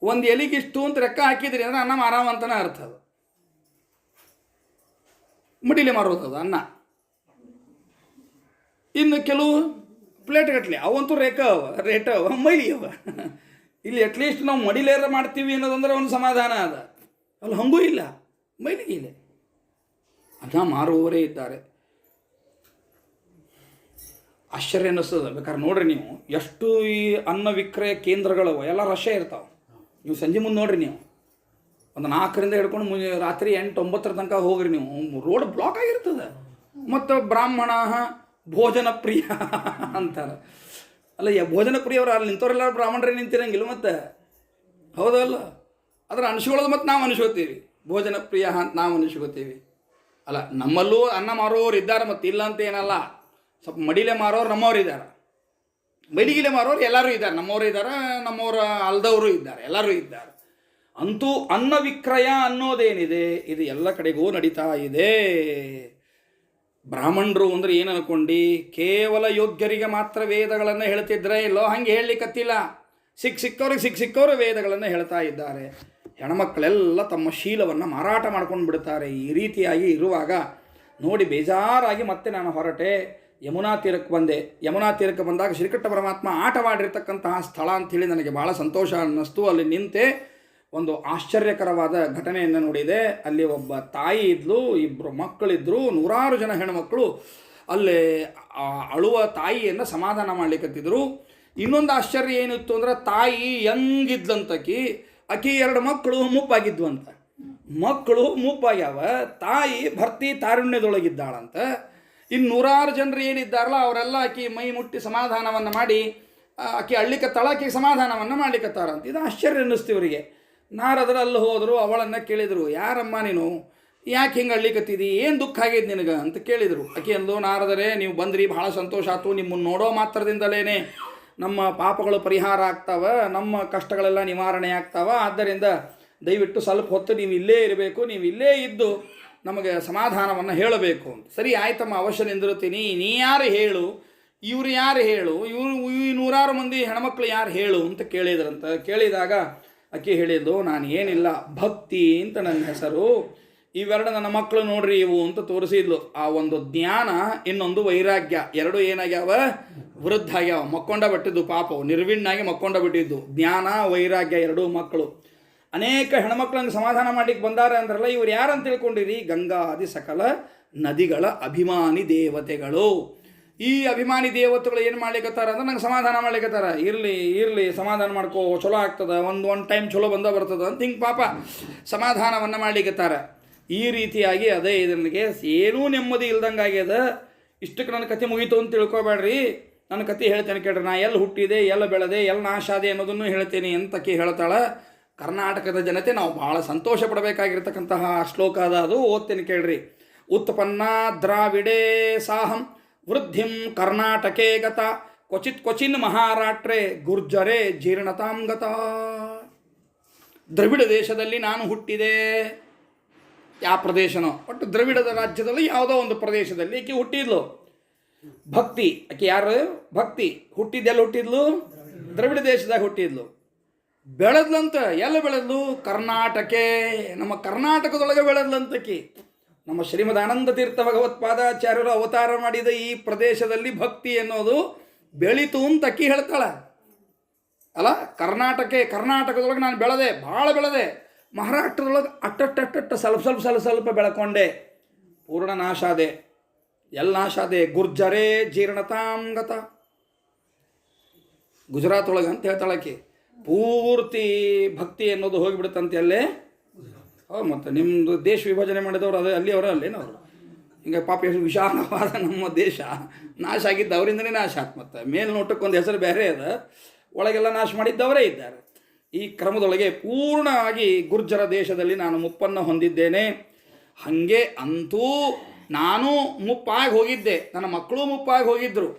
ಒಂದು ಎಲಿಗಿಷ್ಟು ಅಂತ ಲೆಕ್ಕ ಹಾಕಿದ್ರಿ ಅಂದರೆ ಅನ್ನ ಮಾರಾಮ ಅಂತಲೇ ಅರ್ಥ. ಅದು ಮಡಿಲೆ ಮಾರೋದು ಅದು ಅನ್ನ. ಇನ್ನು ಕೆಲವು ಪ್ಲೇಟ್ ಗಟ್ಟಲೆ ಅವಂತೂ ರೇಟ್ ಅವ ಮೈಲಿ ಅವ. ಇಲ್ಲಿ ಅಟ್ಲೀಸ್ಟ್ ನಾವು ಮಡಿಲೇರ ಮಾಡ್ತೀವಿ ಅನ್ನೋದಂದ್ರೆ ಒಂದು ಸಮಾಧಾನ ಅದ. ಅಲ್ಲಿ ಹಂಗೂ ಇಲ್ಲ, ಮೈಲಿಗೆ ಅನ್ನ ಮಾರುವವರೇ ಇದ್ದಾರೆ. ಆಶ್ಚರ್ಯ ಅನ್ನಿಸ್ತದೆ. ಬೇಕಾದ್ರೆ ನೋಡ್ರಿ ನೀವು, ಎಷ್ಟು ಈ ಅನ್ನ ವಿಕ್ರಯ ಕೇಂದ್ರಗಳವ, ಎಲ್ಲ ರಶ್ ಇರ್ತಾವೆ. ನೀವು ಸಂಜೆ ಮುಂದೆ ನೋಡ್ರಿ, ನೀವು ಒಂದು 4ರಿಂದ ಹಿಡ್ಕೊಂಡು ರಾತ್ರಿ 8-9 ತನಕ ಹೋಗ್ರಿ, ನೀವು ರೋಡ್ ಬ್ಲಾಕ್ ಆಗಿರ್ತದೆ. ಮತ್ತು ಬ್ರಾಹ್ಮಣ ಭೋಜನ ಪ್ರಿಯ ಅಂತಾರೆ. ಅಲ್ಲ, ಭೋಜನ ಪ್ರಿಯವರು ಅಲ್ಲಿ ನಿಂತವರೆಲ್ಲ ಬ್ರಾಹ್ಮಣರೇ ನಿಂತಿರಂಗಿಲ್ಲ ಮತ್ತೆ. ಹೌದಲ್ಲ? ಅದರ ಅನಿಸ್ಕೊಳ್ಳೋದು ಮತ್ತು ನಾವು ಅನಿಸ್ಕೋತೀವಿ, ಭೋಜನ ಪ್ರಿಯ ಅಂತ ನಾವು ಅನಿಸ್ಕೋತೀವಿ. ಅಲ್ಲ, ನಮ್ಮಲ್ಲೂ ಅನ್ನ ಮಾರೋರು ಇದ್ದಾರೆ, ಮತ್ತು ಇಲ್ಲ ಅಂತ ಏನಲ್ಲ. ಸ್ವಲ್ಪ ಮಡಿಲೆ ಮಾರೋರು ನಮ್ಮವ್ರು ಇದ್ದಾರೆ, ಮೈಲಿಗಿಲೆ ಮಾರೋರು ಎಲ್ಲರೂ ಇದ್ದಾರೆ. ನಮ್ಮವರು ಇದ್ದಾರೆ, ನಮ್ಮವ್ರ ಅಲ್ದವರು ಇದ್ದಾರೆ, ಎಲ್ಲರೂ ಇದ್ದಾರೆ. ಅಂತೂ ಅನ್ನ ವಿಕ್ರಯ ಅನ್ನೋದೇನಿದೆ ಇದು ಎಲ್ಲ ಕಡೆಗೂ ನಡೀತಾ ಇದೆ. ಬ್ರಾಹ್ಮಣರು ಅಂದರೆ ಏನು ಅನ್ಕೊಂಡು, ಕೇವಲ ಯೋಗ್ಯರಿಗೆ ಮಾತ್ರ ವೇದಗಳನ್ನು ಹೇಳ್ತಿದ್ರೆ ಇಲ್ಲೋ, ಹಂಗೆ ಹೇಳಲಿಕ್ಕತ್ತಿಲ್ಲ. ಸಿಕ್ಕವ್ರಿಗೆ ವೇದಗಳನ್ನು ಹೇಳ್ತಾ ಇದ್ದಾರೆ. ಹೆಣ್ಮಕ್ಕಳೆಲ್ಲ ತಮ್ಮ ಶೀಲವನ್ನು ಮಾರಾಟ ಮಾಡ್ಕೊಂಡು ಬಿಡ್ತಾರೆ. ಈ ರೀತಿಯಾಗಿ ಇರುವಾಗ ನೋಡಿ ಬೇಜಾರಾಗಿ ಮತ್ತೆ ನಾನು ಹೊರಟೆ, ಯಮುನಾ ತೀರಕ್ಕೆ ಬಂದೆ. ಯಮುನಾ ತೀರಕ್ಕೆ ಬಂದಾಗ ಶ್ರೀಕೃಷ್ಣ ಪರಮಾತ್ಮ ಆಟವಾಡಿರ್ತಕ್ಕಂತಹ ಸ್ಥಳ ಅಂಥೇಳಿ ನನಗೆ ಭಾಳ ಸಂತೋಷ ಅನ್ನಿಸ್ತು. ಅಲ್ಲಿ ನಿಂತೆ ಒಂದು ಆಶ್ಚರ್ಯಕರವಾದ ಘಟನೆಯನ್ನು ನೋಡಿದೆ. ಅಲ್ಲಿ ಒಬ್ಬ ತಾಯಿ ಇದ್ಲು, 2 ಮಕ್ಕಳಿದ್ದರು, 100 ಜನ ಹೆಣ್ಣುಮಕ್ಕಳು ಅಲ್ಲೇ ಅಳುವ ತಾಯಿಯನ್ನು ಸಮಾಧಾನ ಮಾಡಲಿಕ್ಕತ್ತಿದ್ರು. ಇನ್ನೊಂದು ಆಶ್ಚರ್ಯ ಏನಿತ್ತು ಅಂದ್ರೆ, ತಾಯಿ ಹೆಂಗಿದ್ಲಂತಕಿ, ಆಕಿ 2 ಮಕ್ಕಳು ಮುಪ್ಪಾಗಿದ್ವಂತ. ಮಕ್ಕಳು ಮುಪ್ಪಾಗ್ಯಾವ, ತಾಯಿ ಭರ್ತಿ ತಾರುಣ್ಯದೊಳಗಿದ್ದಾಳಂತ. ಇನ್ನು 100 ಜನರು ಏನಿದ್ದಾರಲ್ಲ ಅವರೆಲ್ಲ ಆಕಿ ಮೈ ಮುಟ್ಟಿ ಸಮಾಧಾನವನ್ನು ಮಾಡಿ ಆಕಿ ಅಳ್ಳಿಕತ್ತಾಳ, ಆಕೆಗೆ ಸಮಾಧಾನವನ್ನು ಮಾಡ್ಲಿಕ್ಕತ್ತಾರಂತ. ಇದು ಆಶ್ಚರ್ಯ ಅನ್ನಿಸ್ತು ಇವರಿಗೆ. ನಾರದರು ಅಲ್ಲಿ ಹೋದರು, ಅವಳನ್ನು ಕೇಳಿದರು, ಯಾರಮ್ಮ ನೀನು, ಯಾಕೆ ಹಿಂಗೆ ಅಳ್ಳಿಕತ್ತಿದಿ, ಏನು ದುಃಖ ಆಗಿದೆ ನಿನಗೆ ಅಂತ ಕೇಳಿದರು. ಆಕೆ ಅಂದು, ನಾರದರೇ ನೀವು ಬಂದ್ರಿ, ಭಾಳ ಸಂತೋಷ ಆಯ್ತು, ನಿಮ್ಮನ್ನು ನೋಡೋ ಮಾತ್ರದಿಂದಲೇ ನಮ್ಮ ಪಾಪಗಳು ಪರಿಹಾರ ಆಗ್ತಾವೆ, ನಮ್ಮ ಕಷ್ಟಗಳೆಲ್ಲ ನಿವಾರಣೆ ಆಗ್ತಾವೆ. ಆದ್ದರಿಂದ ದಯವಿಟ್ಟು ಸ್ವಲ್ಪ ಹೊತ್ತು ನೀವು ಇಲ್ಲೇ ಇರಬೇಕು, ನೀವು ಇಲ್ಲೇ ಇದ್ದು ನಮಗೆ ಸಮಾಧಾನವನ್ನು ಹೇಳಬೇಕು ಅಂತ. ಸರಿ ಆಯ್ತಮ್ಮ, ಅವಶ್ಯ ನಿಂದಿರುತ್ತೀನಿ. ನೀ ಯಾರು ಹೇಳು, ಇವ್ರು ಯಾರು ಹೇಳು, ಈ 100 ಮಂದಿ ಹೆಣ್ಮಕ್ಳು ಯಾರು ಹೇಳು ಅಂತ ಕೇಳಿದ್ರಂತ. ಕೇಳಿದಾಗ ಆಕೆ ಹೇಳಿದ್ದು, ನಾನು ಏನಿಲ್ಲ, ಭಕ್ತಿ ಅಂತ ನನ್ನ ಹೆಸರು, ಇವೆರಡು ನನ್ನ ಮಕ್ಕಳು ನೋಡ್ರಿ ಇವು ಅಂತ ತೋರಿಸಿದ್ಲು. ಆ ಒಂದು ಜ್ಞಾನ, ಇನ್ನೊಂದು ವೈರಾಗ್ಯ, ಎರಡು ಏನಾಗ್ಯಾವ, ವೃದ್ಧ ಆಗ್ಯಾವ, ಮಕ್ಕೊಂಡ ಬಿಟ್ಟಿದ್ದು ಪಾಪವು, ನಿರ್ವಿಣ್ಣಾಗಿ ಮಕ್ಕೊಂಡ ಬಿಟ್ಟಿದ್ದು. ಜ್ಞಾನ ವೈರಾಗ್ಯ 2 ಮಕ್ಕಳು. ಅನೇಕ ಹೆಣ್ಮಕ್ಳಂಗೆ ಸಮಾಧಾನ ಮಾಡ್ಲಿಕ್ಕೆ ಬಂದಾರೆ ಅಂದ್ರಲ್ಲ, ಇವ್ರು ಯಾರಂತ ತಿಳ್ಕೊಂಡಿರಿ, ಗಂಗಾದಿ ಸಕಲ ನದಿಗಳ ಅಭಿಮಾನಿ ದೇವತೆಗಳು. ಈ ಅಭಿಮಾನಿ ದೇವತೆಗಳು ಏನು ಮಾಡ್ಲಿಕ್ಕತ್ತಾರ ಅಂದ್ರೆ, ನಂಗೆ ಸಮಾಧಾನ ಮಾಡ್ಲಿಕ್ಕತ್ತಾರ. ಇರಲಿ ಸಮಾಧಾನ ಮಾಡ್ಕೋ, ಚಲೋ ಆಗ್ತದೆ, ಒಂದು ಟೈಮ್ ಚಲೋ ಬರ್ತದೆ ಅಂತ ಹಿಂಗೆ ಪಾಪ ಸಮಾಧಾನವನ್ನು ಮಾಡ್ಲಿಕ್ಕತ್ತಾರ. ಈ ರೀತಿಯಾಗಿ ಅದೇ ಇದನಿಗೆ ಏನೂ ನೆಮ್ಮದಿ ಇಲ್ದಂಗೆ ಆಗ್ಯದ. ಇಷ್ಟಕ್ಕೆ ನನ್ನ ಕತೆ ಮುಗೀತು ಅಂತ ತಿಳ್ಕೊಬೇಡ್ರಿ, ನನ್ನ ಕತೆ ಹೇಳ್ತೇನೆ ಕೇಳ್ರಿ. ನಾ ಎಲ್ಲಿ ಹುಟ್ಟಿದೆ, ಎಲ್ಲಿ ಬೆಳೆದೆ, ಎಲ್ಲಿ ನಾಶ ಆದೆ ಅನ್ನೋದನ್ನು ಹೇಳ್ತೇನೆ ಅಂತಕಿ ಹೇಳ್ತಾಳೆ. ಕರ್ನಾಟಕದ ಜನತೆ ನಾವು ಭಾಳ ಸಂತೋಷ ಪಡಬೇಕಾಗಿರ್ತಕ್ಕಂತಹ ಶ್ಲೋಕ ಅದು. ಓದ್ತೇನೆ ಕೇಳ್ರಿ. ಉತ್ಪನ್ನ ದ್ರಾವಿಡೇ ಸಾಹಂ ವೃದ್ಧಿಂ ಕರ್ನಾಟಕೇ ಗತ ಕ್ವಚಿನ್ ಮಹಾರಾಷ್ಟ್ರೇ ಗುರ್ಜರೇ ಜೀರ್ಣತಾಂ ಗತ. ದ್ರವಿಡ ದೇಶದಲ್ಲಿ ನಾನು ಹುಟ್ಟಿದೆ. ಯಾವ ಪ್ರದೇಶನೋ, ಒಟ್ಟು ದ್ರವಿಡದ ರಾಜ್ಯದಲ್ಲಿ ಯಾವುದೋ ಒಂದು ಪ್ರದೇಶದಲ್ಲಿ ಆಕೆ ಹುಟ್ಟಿದ್ಲು. ಭಕ್ತಿ, ಆಕೆ ಯಾರು, ಭಕ್ತಿ. ಹುಟ್ಟಿದ್ದೆಲ್ಲ ಹುಟ್ಟಿದ್ಲು, ದ್ರವಿಡ ದೇಶದಾಗ ಹುಟ್ಟಿದ್ಲು. ಬೆಳೆದ್ಲಂತ, ಎಲ್ಲ ಬೆಳೆದ್ಲು, ಕರ್ನಾಟಕೆ, ನಮ್ಮ ಕರ್ನಾಟಕದೊಳಗೆ ಬೆಳೆದ್ಲಂತಕಿ. ನಮ್ಮ ಶ್ರೀಮದ್ ಆನಂದ ತೀರ್ಥ ಭಗವತ್ಪಾದಾಚಾರ್ಯರು ಅವತಾರ ಮಾಡಿದ ಈ ಪ್ರದೇಶದಲ್ಲಿ ಭಕ್ತಿ ಅನ್ನೋದು ಬೆಳೀತು ಅಂತ ಅಕ್ಕಿ ಹೇಳ್ತಾಳೆ. ಅಲ್ಲ, ಕರ್ನಾಟಕದೊಳಗೆ ನಾನು ಬೆಳೆದೆ, ಭಾಳ ಬೆಳೆದೆ. ಮಹಾರಾಷ್ಟ್ರದೊಳಗೆ ಅಟ್ಟಟ್ಟ ಸ್ವಲ್ಪ ಬೆಳ್ಕೊಂಡೆ, ಪೂರ್ಣ ನಾಶ ಆದೆ, ಎಲ್ಲ ನಾಶ ಆದೆ. ಗುರ್ಜರೇ ಜೀರ್ಣತಾಂ ಗತ. ಗುಜರಾತ್ ಒಳಗೆ ಅಂತ ಹೇಳ್ತಾಳಕ್ಕೆ, ಪೂರ್ತಿ ಭಕ್ತಿ ಅನ್ನೋದು ಹೋಗಿಬಿಡುತ್ತಂತೆ ಅಲ್ಲೇ. ಮತ್ತು ನಿಮ್ಮದು ದೇಶ ವಿಭಜನೆ ಮಾಡಿದವರು ಅದೇ ಅಲ್ಲಿ ಅವರ ಅಲ್ಲೇನವರು. ಹಿಂಗೆ ಪಾಪ ಎಷ್ಟು ವಿಶಾಲವಾದ ನಮ್ಮ ದೇಶ ನಾಶ ಆಗಿದ್ದು ಅವರಿಂದನೇ ನಾಶ ಆಯ್ತು. ಮತ್ತು ಮೇಲ್ನೋಟಕ್ಕೊಂದು ಹೆಸರು ಬೇರೆ ಅದ, ಒಳಗೆಲ್ಲ ನಾಶ ಮಾಡಿದ್ದವರೇ ಇದ್ದಾರೆ. ಈ ಕ್ರಮದೊಳಗೆ ಪೂರ್ಣವಾಗಿ ಗುರ್ಜರ ದೇಶದಲ್ಲಿ ನಾನು ಮುಪ್ಪನ್ನು ಹೊಂದಿದ್ದೇನೆ. ಹಾಗೆ ಅಂತೂ ನಾನು ಮುಪ್ಪಾಗಿ ಹೋಗಿದ್ದೆ, ನನ್ನ ಮಕ್ಕಳು ಮುಪ್ಪಾಗಿ ಹೋಗಿದ್ದರು.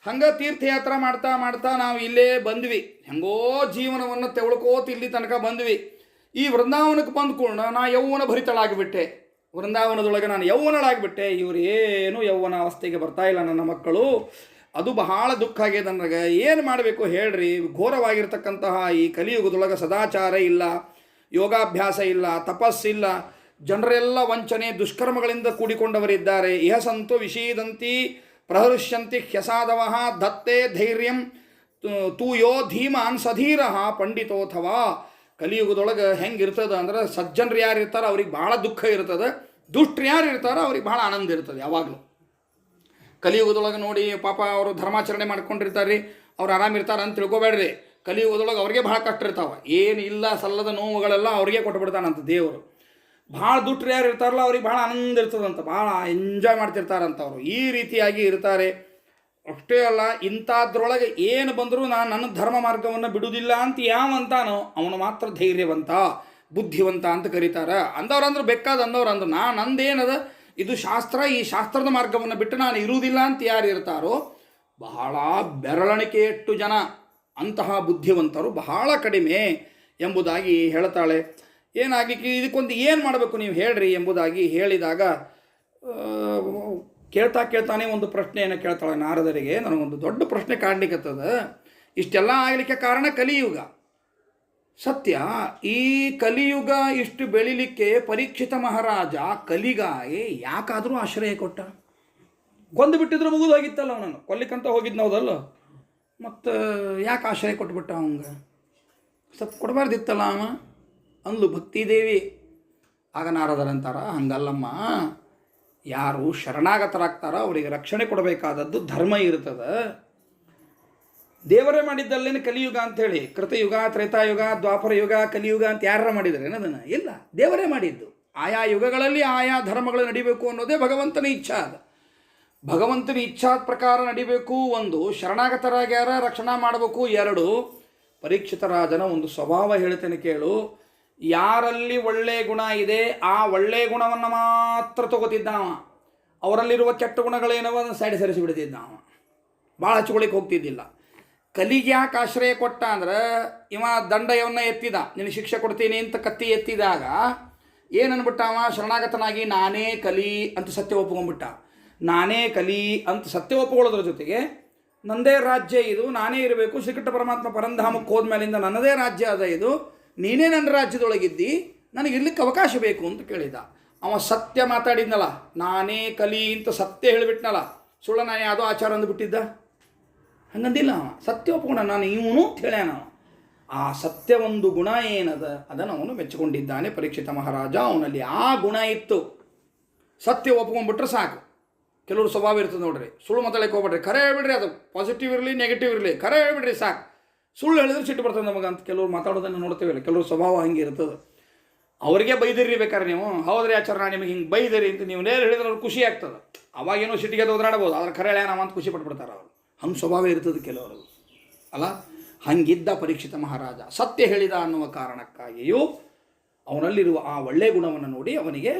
ಹಂಗೆ ತೀರ್ಥಯಾತ್ರೆ ಮಾಡ್ತಾ ನಾವು ಇಲ್ಲೇ ಬಂದ್ವಿ. ಹೆಂಗೋ ಜೀವನವನ್ನು ತೆವಳ್ಕೋತ ಇಲ್ಲಿ ತನಕ ಬಂದ್ವಿ. ಈ ವೃಂದಾವನಕ್ಕೆ ಬಂದ್ಕೊಂಡು ನಾ ಯೌವನ ಭರಿತಳಾಗಿಬಿಟ್ಟೆ. ವೃಂದಾವನದೊಳಗೆ ನಾನು ಯೌವನಳಾಗಿಬಿಟ್ಟೆ, ಇವರು ಏನು ಯೌವನ ಅವಸ್ಥೆಗೆ ಬರ್ತಾ ಇಲ್ಲ ನನ್ನ ಮಕ್ಕಳು, ಅದು ಬಹಳ ದುಃಖ ಆಗಿದೆ ನನಗೆ, ಏನು ಮಾಡಬೇಕು ಹೇಳ್ರಿ. ಘೋರವಾಗಿರ್ತಕ್ಕಂತಹ ಈ ಕಲಿಯುಗದೊಳಗೆ ಸದಾಚಾರ ಇಲ್ಲ, ಯೋಗಾಭ್ಯಾಸ ಇಲ್ಲ, ತಪಸ್ಸಿಲ್ಲ, ಜನರೆಲ್ಲ ವಂಚನೆ ದುಷ್ಕರ್ಮಗಳಿಂದ ಕೂಡಿಕೊಂಡವರಿದ್ದಾರೆ. ಇಹ ಸಂತು ವಿಷೀದಂತಿ ಪ್ರಹೃಷ್ಯಂತಿ ಹ್ಯಸಾದವಃ ದತ್ತೇ ಧೈರ್ಯಂ ತೂಯೋ ಧೀಮಾನ್ ಸಧೀರ ಪಂಡಿತೋಥವಾ. ಕಲಿಯುಗದೊಳಗೆ ಹೆಂಗಿರ್ತದೆ ಅಂದ್ರೆ, ಸಜ್ಜನರು ಯಾರು ಇರ್ತಾರೋ ಅವ್ರಿಗೆ ಭಾಳ ದುಃಖ ಇರ್ತದೆ, ದುಷ್ಟರು ಯಾರು ಇರ್ತಾರೋ ಅವ್ರಿಗೆ ಭಾಳ ಆನಂದ ಇರ್ತದೆ. ಯಾವಾಗಲೂ ಕಲಿಯುಗದೊಳಗೆ ನೋಡಿ ಪಾಪ ಅವರು ಧರ್ಮಾಚರಣೆ ಮಾಡ್ಕೊಂಡಿರ್ತಾರೆ ರೀ, ಅವ್ರು ಆರಾಮಿರ್ತಾರೆ ಅಂತ ತಿಳ್ಕೊಬೇಡ್ರಿ. ಕಲಿಯುಗದೊಳಗೆ ಅವ್ರಿಗೆ ಭಾಳ ಕಷ್ಟ ಇರ್ತಾವೆ, ಏನು ಇಲ್ಲ ಸಲ್ಲದ ನೋವುಗಳೆಲ್ಲ ಅವ್ರಿಗೆ ಕೊಟ್ಬಿಡ್ತಾನಂತ ದೇವರು. ಭಾಳ ದುಷ್ಟರು ಯಾರು ಇರ್ತಾರಲ್ಲ ಅವ್ರಿಗೆ ಭಾಳ ಆನಂದ ಇರ್ತದಂತ, ಭಾಳ ಎಂಜಾಯ್ ಮಾಡ್ತಿರ್ತಾರಂತ ಅವರು. ಈ ರೀತಿಯಾಗಿ ಇರ್ತಾರೆ. ಅಷ್ಟೇ ಅಲ್ಲ, ಇಂಥದ್ರೊಳಗೆ ಏನು ಬಂದರೂ ನಾನು ನನ್ನ ಧರ್ಮ ಮಾರ್ಗವನ್ನು ಬಿಡುವುದಿಲ್ಲ ಅಂತ ಯಾವಂತಾನೋ ಅವನು ಮಾತ್ರ ಧೈರ್ಯವಂತ, ಬುದ್ಧಿವಂತ ಅಂತ ಕರೀತಾರೆ. ಅಂದವ್ರಂದ್ರೆ ಬೇಕಾದ ಅಂದವ್ರು ನಾನು ನಂದೇನದ ಇದು ಶಾಸ್ತ್ರ, ಈ ಶಾಸ್ತ್ರದ ಮಾರ್ಗವನ್ನು ಬಿಟ್ಟು ನಾನು ಇರುವುದಿಲ್ಲ ಅಂತ ಯಾರು ಇರ್ತಾರೋ ಬಹಳ ಬೆರಳಿಕೆಯಷ್ಟು ಜನ, ಅಂತಹ ಬುದ್ಧಿವಂತರು ಬಹಳ ಕಡಿಮೆ ಎಂಬುದಾಗಿ ಹೇಳ್ತಾಳೆ. ಏನಾಗಲಿಕ್ಕೆ ಇದಕ್ಕೊಂದು ಏನು ಮಾಡಬೇಕು ನೀವು ಹೇಳ್ರಿ ಎಂಬುದಾಗಿ ಹೇಳಿದಾಗ ಕೇಳ್ತಾನೆ ಒಂದು ಪ್ರಶ್ನೆಯನ್ನು ಕೇಳ್ತಾಳೆ ನಾರದರಿಗೆ. ನನಗೊಂದು ದೊಡ್ಡ ಪ್ರಶ್ನೆ ಕಾಡ್ಲಿಕ್ಕತ್ತದ. ಇಷ್ಟೆಲ್ಲ ಆಗಲಿಕ್ಕೆ ಕಾರಣ ಕಲಿಯುಗ. ಸತ್ಯ, ಈ ಕಲಿಯುಗ ಇಷ್ಟು ಬೆಳಿಲಿಕ್ಕೆ ಪರೀಕ್ಷಿತ ಮಹಾರಾಜ ಕಲಿಗಾಯಿ ಯಾಕಾದರೂ ಆಶ್ರಯ ಕೊಟ್ಟ? ಕೊಂದು ಬಿಟ್ಟಿದ್ರು ಮುಗಿದು ಹೋಗಿತ್ತಲ್ಲ, ಅವನನ್ನು ಕೊಲ್ಲಿಕ್ಕಂತ ಹೋಗಿದ್ನೌದಲ್ಲ, ಮತ್ತು ಯಾಕೆ ಆಶ್ರಯ ಕೊಟ್ಬಿಟ್ಟ ಅವಂಗ? ಸ್ವಲ್ಪ ಕೊಡಬಾರ್ದಿತ್ತಲ್ಲ ಅವ ಅಂದ್ಲು ಭಕ್ತಿದೇವಿ. ಆಗ ನಾರದರಂತಾರ, ಹಂಗಲ್ಲಮ್ಮ, ಯಾರು ಶರಣಾಗತರಾಗ್ತಾರೋ ಅವರಿಗೆ ರಕ್ಷಣೆ ಕೊಡಬೇಕಾದದ್ದು ಧರ್ಮ ಇರ್ತದೆ. ದೇವರೇ ಮಾಡಿದ್ದಲ್ಲೇನು ಕಲಿಯುಗ ಅಂಥೇಳಿ? ಕೃತಯುಗ, ತ್ರೇತಾಯುಗ, ದ್ವಾಪರ ಯುಗ, ಕಲಿಯುಗ ಅಂತ ಯಾರ ಮಾಡಿದರೆ ಅದನ್ನು? ಇಲ್ಲ, ದೇವರೇ ಮಾಡಿದ್ದು. ಆಯಾ ಯುಗಗಳಲ್ಲಿ ಆಯಾ ಧರ್ಮಗಳು ನಡಿಬೇಕು ಅನ್ನೋದೇ ಭಗವಂತನ ಇಚ್ಛಾ. ಅದು ಭಗವಂತನ ಇಚ್ಛಾದ ಪ್ರಕಾರ ನಡಿಬೇಕು. ಒಂದು, ಶರಣಾಗತರಾಗ್ಯಾರ ರಕ್ಷಣಾ ಮಾಡಬೇಕು. ಎರಡು, ಪರೀಕ್ಷಿತ ರಾಜನ ಒಂದು ಸ್ವಭಾವ ಹೇಳ್ತೇನೆ ಕೇಳು. ಯಾರಲ್ಲಿ ಒಳ್ಳೆಯ ಗುಣ ಇದೆ ಆ ಒಳ್ಳೆಯ ಗುಣವನ್ನು ಮಾತ್ರ ತಗೋತಿದ್ದ ಅವ. ಅವರಲ್ಲಿರುವ ಕೆಟ್ಟ ಗುಣಗಳೇನವ ಅದನ್ನು ಸೈಡ್ ಸರಿಸಿಬಿಡ್ತಿದ್ದ ಅವ, ಭಾಳ ಹಚ್ಕೊಳಿಕ್ಕೆ ಹೋಗ್ತಿದ್ದಿಲ್ಲ. ಕಲಿಗೆ ಯಾಕೆ ಆಶ್ರಯ ಕೊಟ್ಟ ಅಂದ್ರೆ, ಇವ ದಂಡವನ್ನು ಎತ್ತಿದ, ನಿನಗೆ ಶಿಕ್ಷೆ ಕೊಡ್ತೀನಿ ಅಂತ ಕತ್ತಿ ಎತ್ತಿದಾಗ ಏನನ್ಬಿಟ್ಟ ಅವ? ಶರಣಾಗತನಾಗಿ ನಾನೇ ಕಲಿ ಅಂತ ಸತ್ಯ ಒಪ್ಕೊಂಡ್ಬಿಟ್ಟ. ನಾನೇ ಕಲಿ ಅಂತ ಸತ್ಯ ಒಪ್ಕೊಳ್ಳೋದ್ರ ಜೊತೆಗೆ ನನ್ನದೇ ರಾಜ್ಯ ಇದು, ನಾನೇ ಇರಬೇಕು, ಶ್ರೀಕೃಷ್ಣ ಪರಮಾತ್ಮ ಪರಂಧಾಮಕ್ಕೆ ಹೋದ್ಮೇಲಿಂದ ನನ್ನದೇ ರಾಜ್ಯ ಅದ ಇದು, ನೀನೇ ನನ್ನ ರಾಜ್ಯದೊಳಗಿದ್ದಿ, ನನಗೆ ಇರ್ಲಿಕ್ಕೆ ಅವಕಾಶ ಬೇಕು ಅಂತ ಕೇಳಿದ. ಅವ ಸತ್ಯ ಮಾತಾಡಿದ್ನಲ್ಲ, ನಾನೇ ಕಲಿ ಅಂತ ಸತ್ಯ ಹೇಳಿಬಿಟ್ನಲ್ಲ, ಸುಳ್ಳ ನಾನು ಯಾವುದೋ ಆಚಾರ ಅಂದುಬಿಟ್ಟಿದ್ದ? ಹಂಗಂದಿಲ್ಲ ಅವ, ಸತ್ಯ ಒಪ್ಕೊಂಡ ನಾನು ಇವನು ಅಂತ ಹೇಳ್ಯಾನ. ಆ ಸತ್ಯ ಒಂದು ಗುಣ ಏನದ ಅದನ್ನು ಅವನು ಮೆಚ್ಚಿಕೊಂಡಿದ್ದಾನೆ ಪರೀಕ್ಷಿತ ಮಹಾರಾಜ. ಅವನಲ್ಲಿ ಆ ಗುಣ ಇತ್ತು. ಸತ್ಯ ಒಪ್ಕೊಂಡ್ಬಿಟ್ರೆ ಸಾಕು. ಕೆಲವರು ಸ್ವಭಾವ ಇರ್ತದೆ ನೋಡ್ರಿ, ಸುಳ್ಳು ಮಾತಾಡಕ್ಕೆ ಹೋಗ್ಬೇಡ್ರಿ, ಖರೆ ಹೇಳ್ಬಿಡ್ರಿ, ಅದು ಪಾಸಿಟಿವ್ ಇರಲಿ ನೆಗೆಟಿವ್ ಇರಲಿ, ಖರೆ ಹೇಳ್ಬಿಡ್ರಿ ಸಾಕು. ಸುಳ್ಳು ಹೇಳಿದ್ರೆ ಸಿಟ್ಟು ಬರ್ತದೆ ನಮಗೆ ಅಂತ ಕೆಲವ್ರು ಮಾತಾಡೋದನ್ನು ನೋಡ್ತೇವೆ. ಕೆಲವ್ರ ಸ್ವಭಾವ ಹಂಗೆ ಇರ್ತದೆ. ಅವರಿಗೆ ಬೈದಿರಿ ಬೇಕಾದ್ರೆ ನೀವು, ಹೌದ್ರಿ ಆಚಾರ ನಿಮಗೆ ಹಿಂಗೆ ಬೈದಿರಿ ಅಂತ ನೀವು ನೇರ ಹೇಳಿದ್ರೆ ಅವ್ರು ಖುಷಿ ಆಗ್ತದೆ. ಅವಾಗೇನೋ ಸಿಟ್ಟಿಗೆ ಓದಾಡ್ಬೋದು, ಆದ್ರೆ ಖರೆ ಹೇಳ ನಾವು ಅಂತ ಖುಷಿ ಪಟ್ಬಿಡ್ತಾರೆ ಅವರು. ಹಂಗೆ ಸ್ವಭಾವ ಇರ್ತದೆ ಕೆಲವರು ಅಲ್ಲ. ಹಂಗಿದ್ದ ಪರೀಕ್ಷಿತ ಮಹಾರಾಜ ಸತ್ಯ ಹೇಳಿದ ಅನ್ನುವ ಕಾರಣಕ್ಕಾಗಿಯೂ ಅವನಲ್ಲಿರುವ ಆ ಒಳ್ಳೆಯ ಗುಣವನ್ನು ನೋಡಿ ಅವನಿಗೆ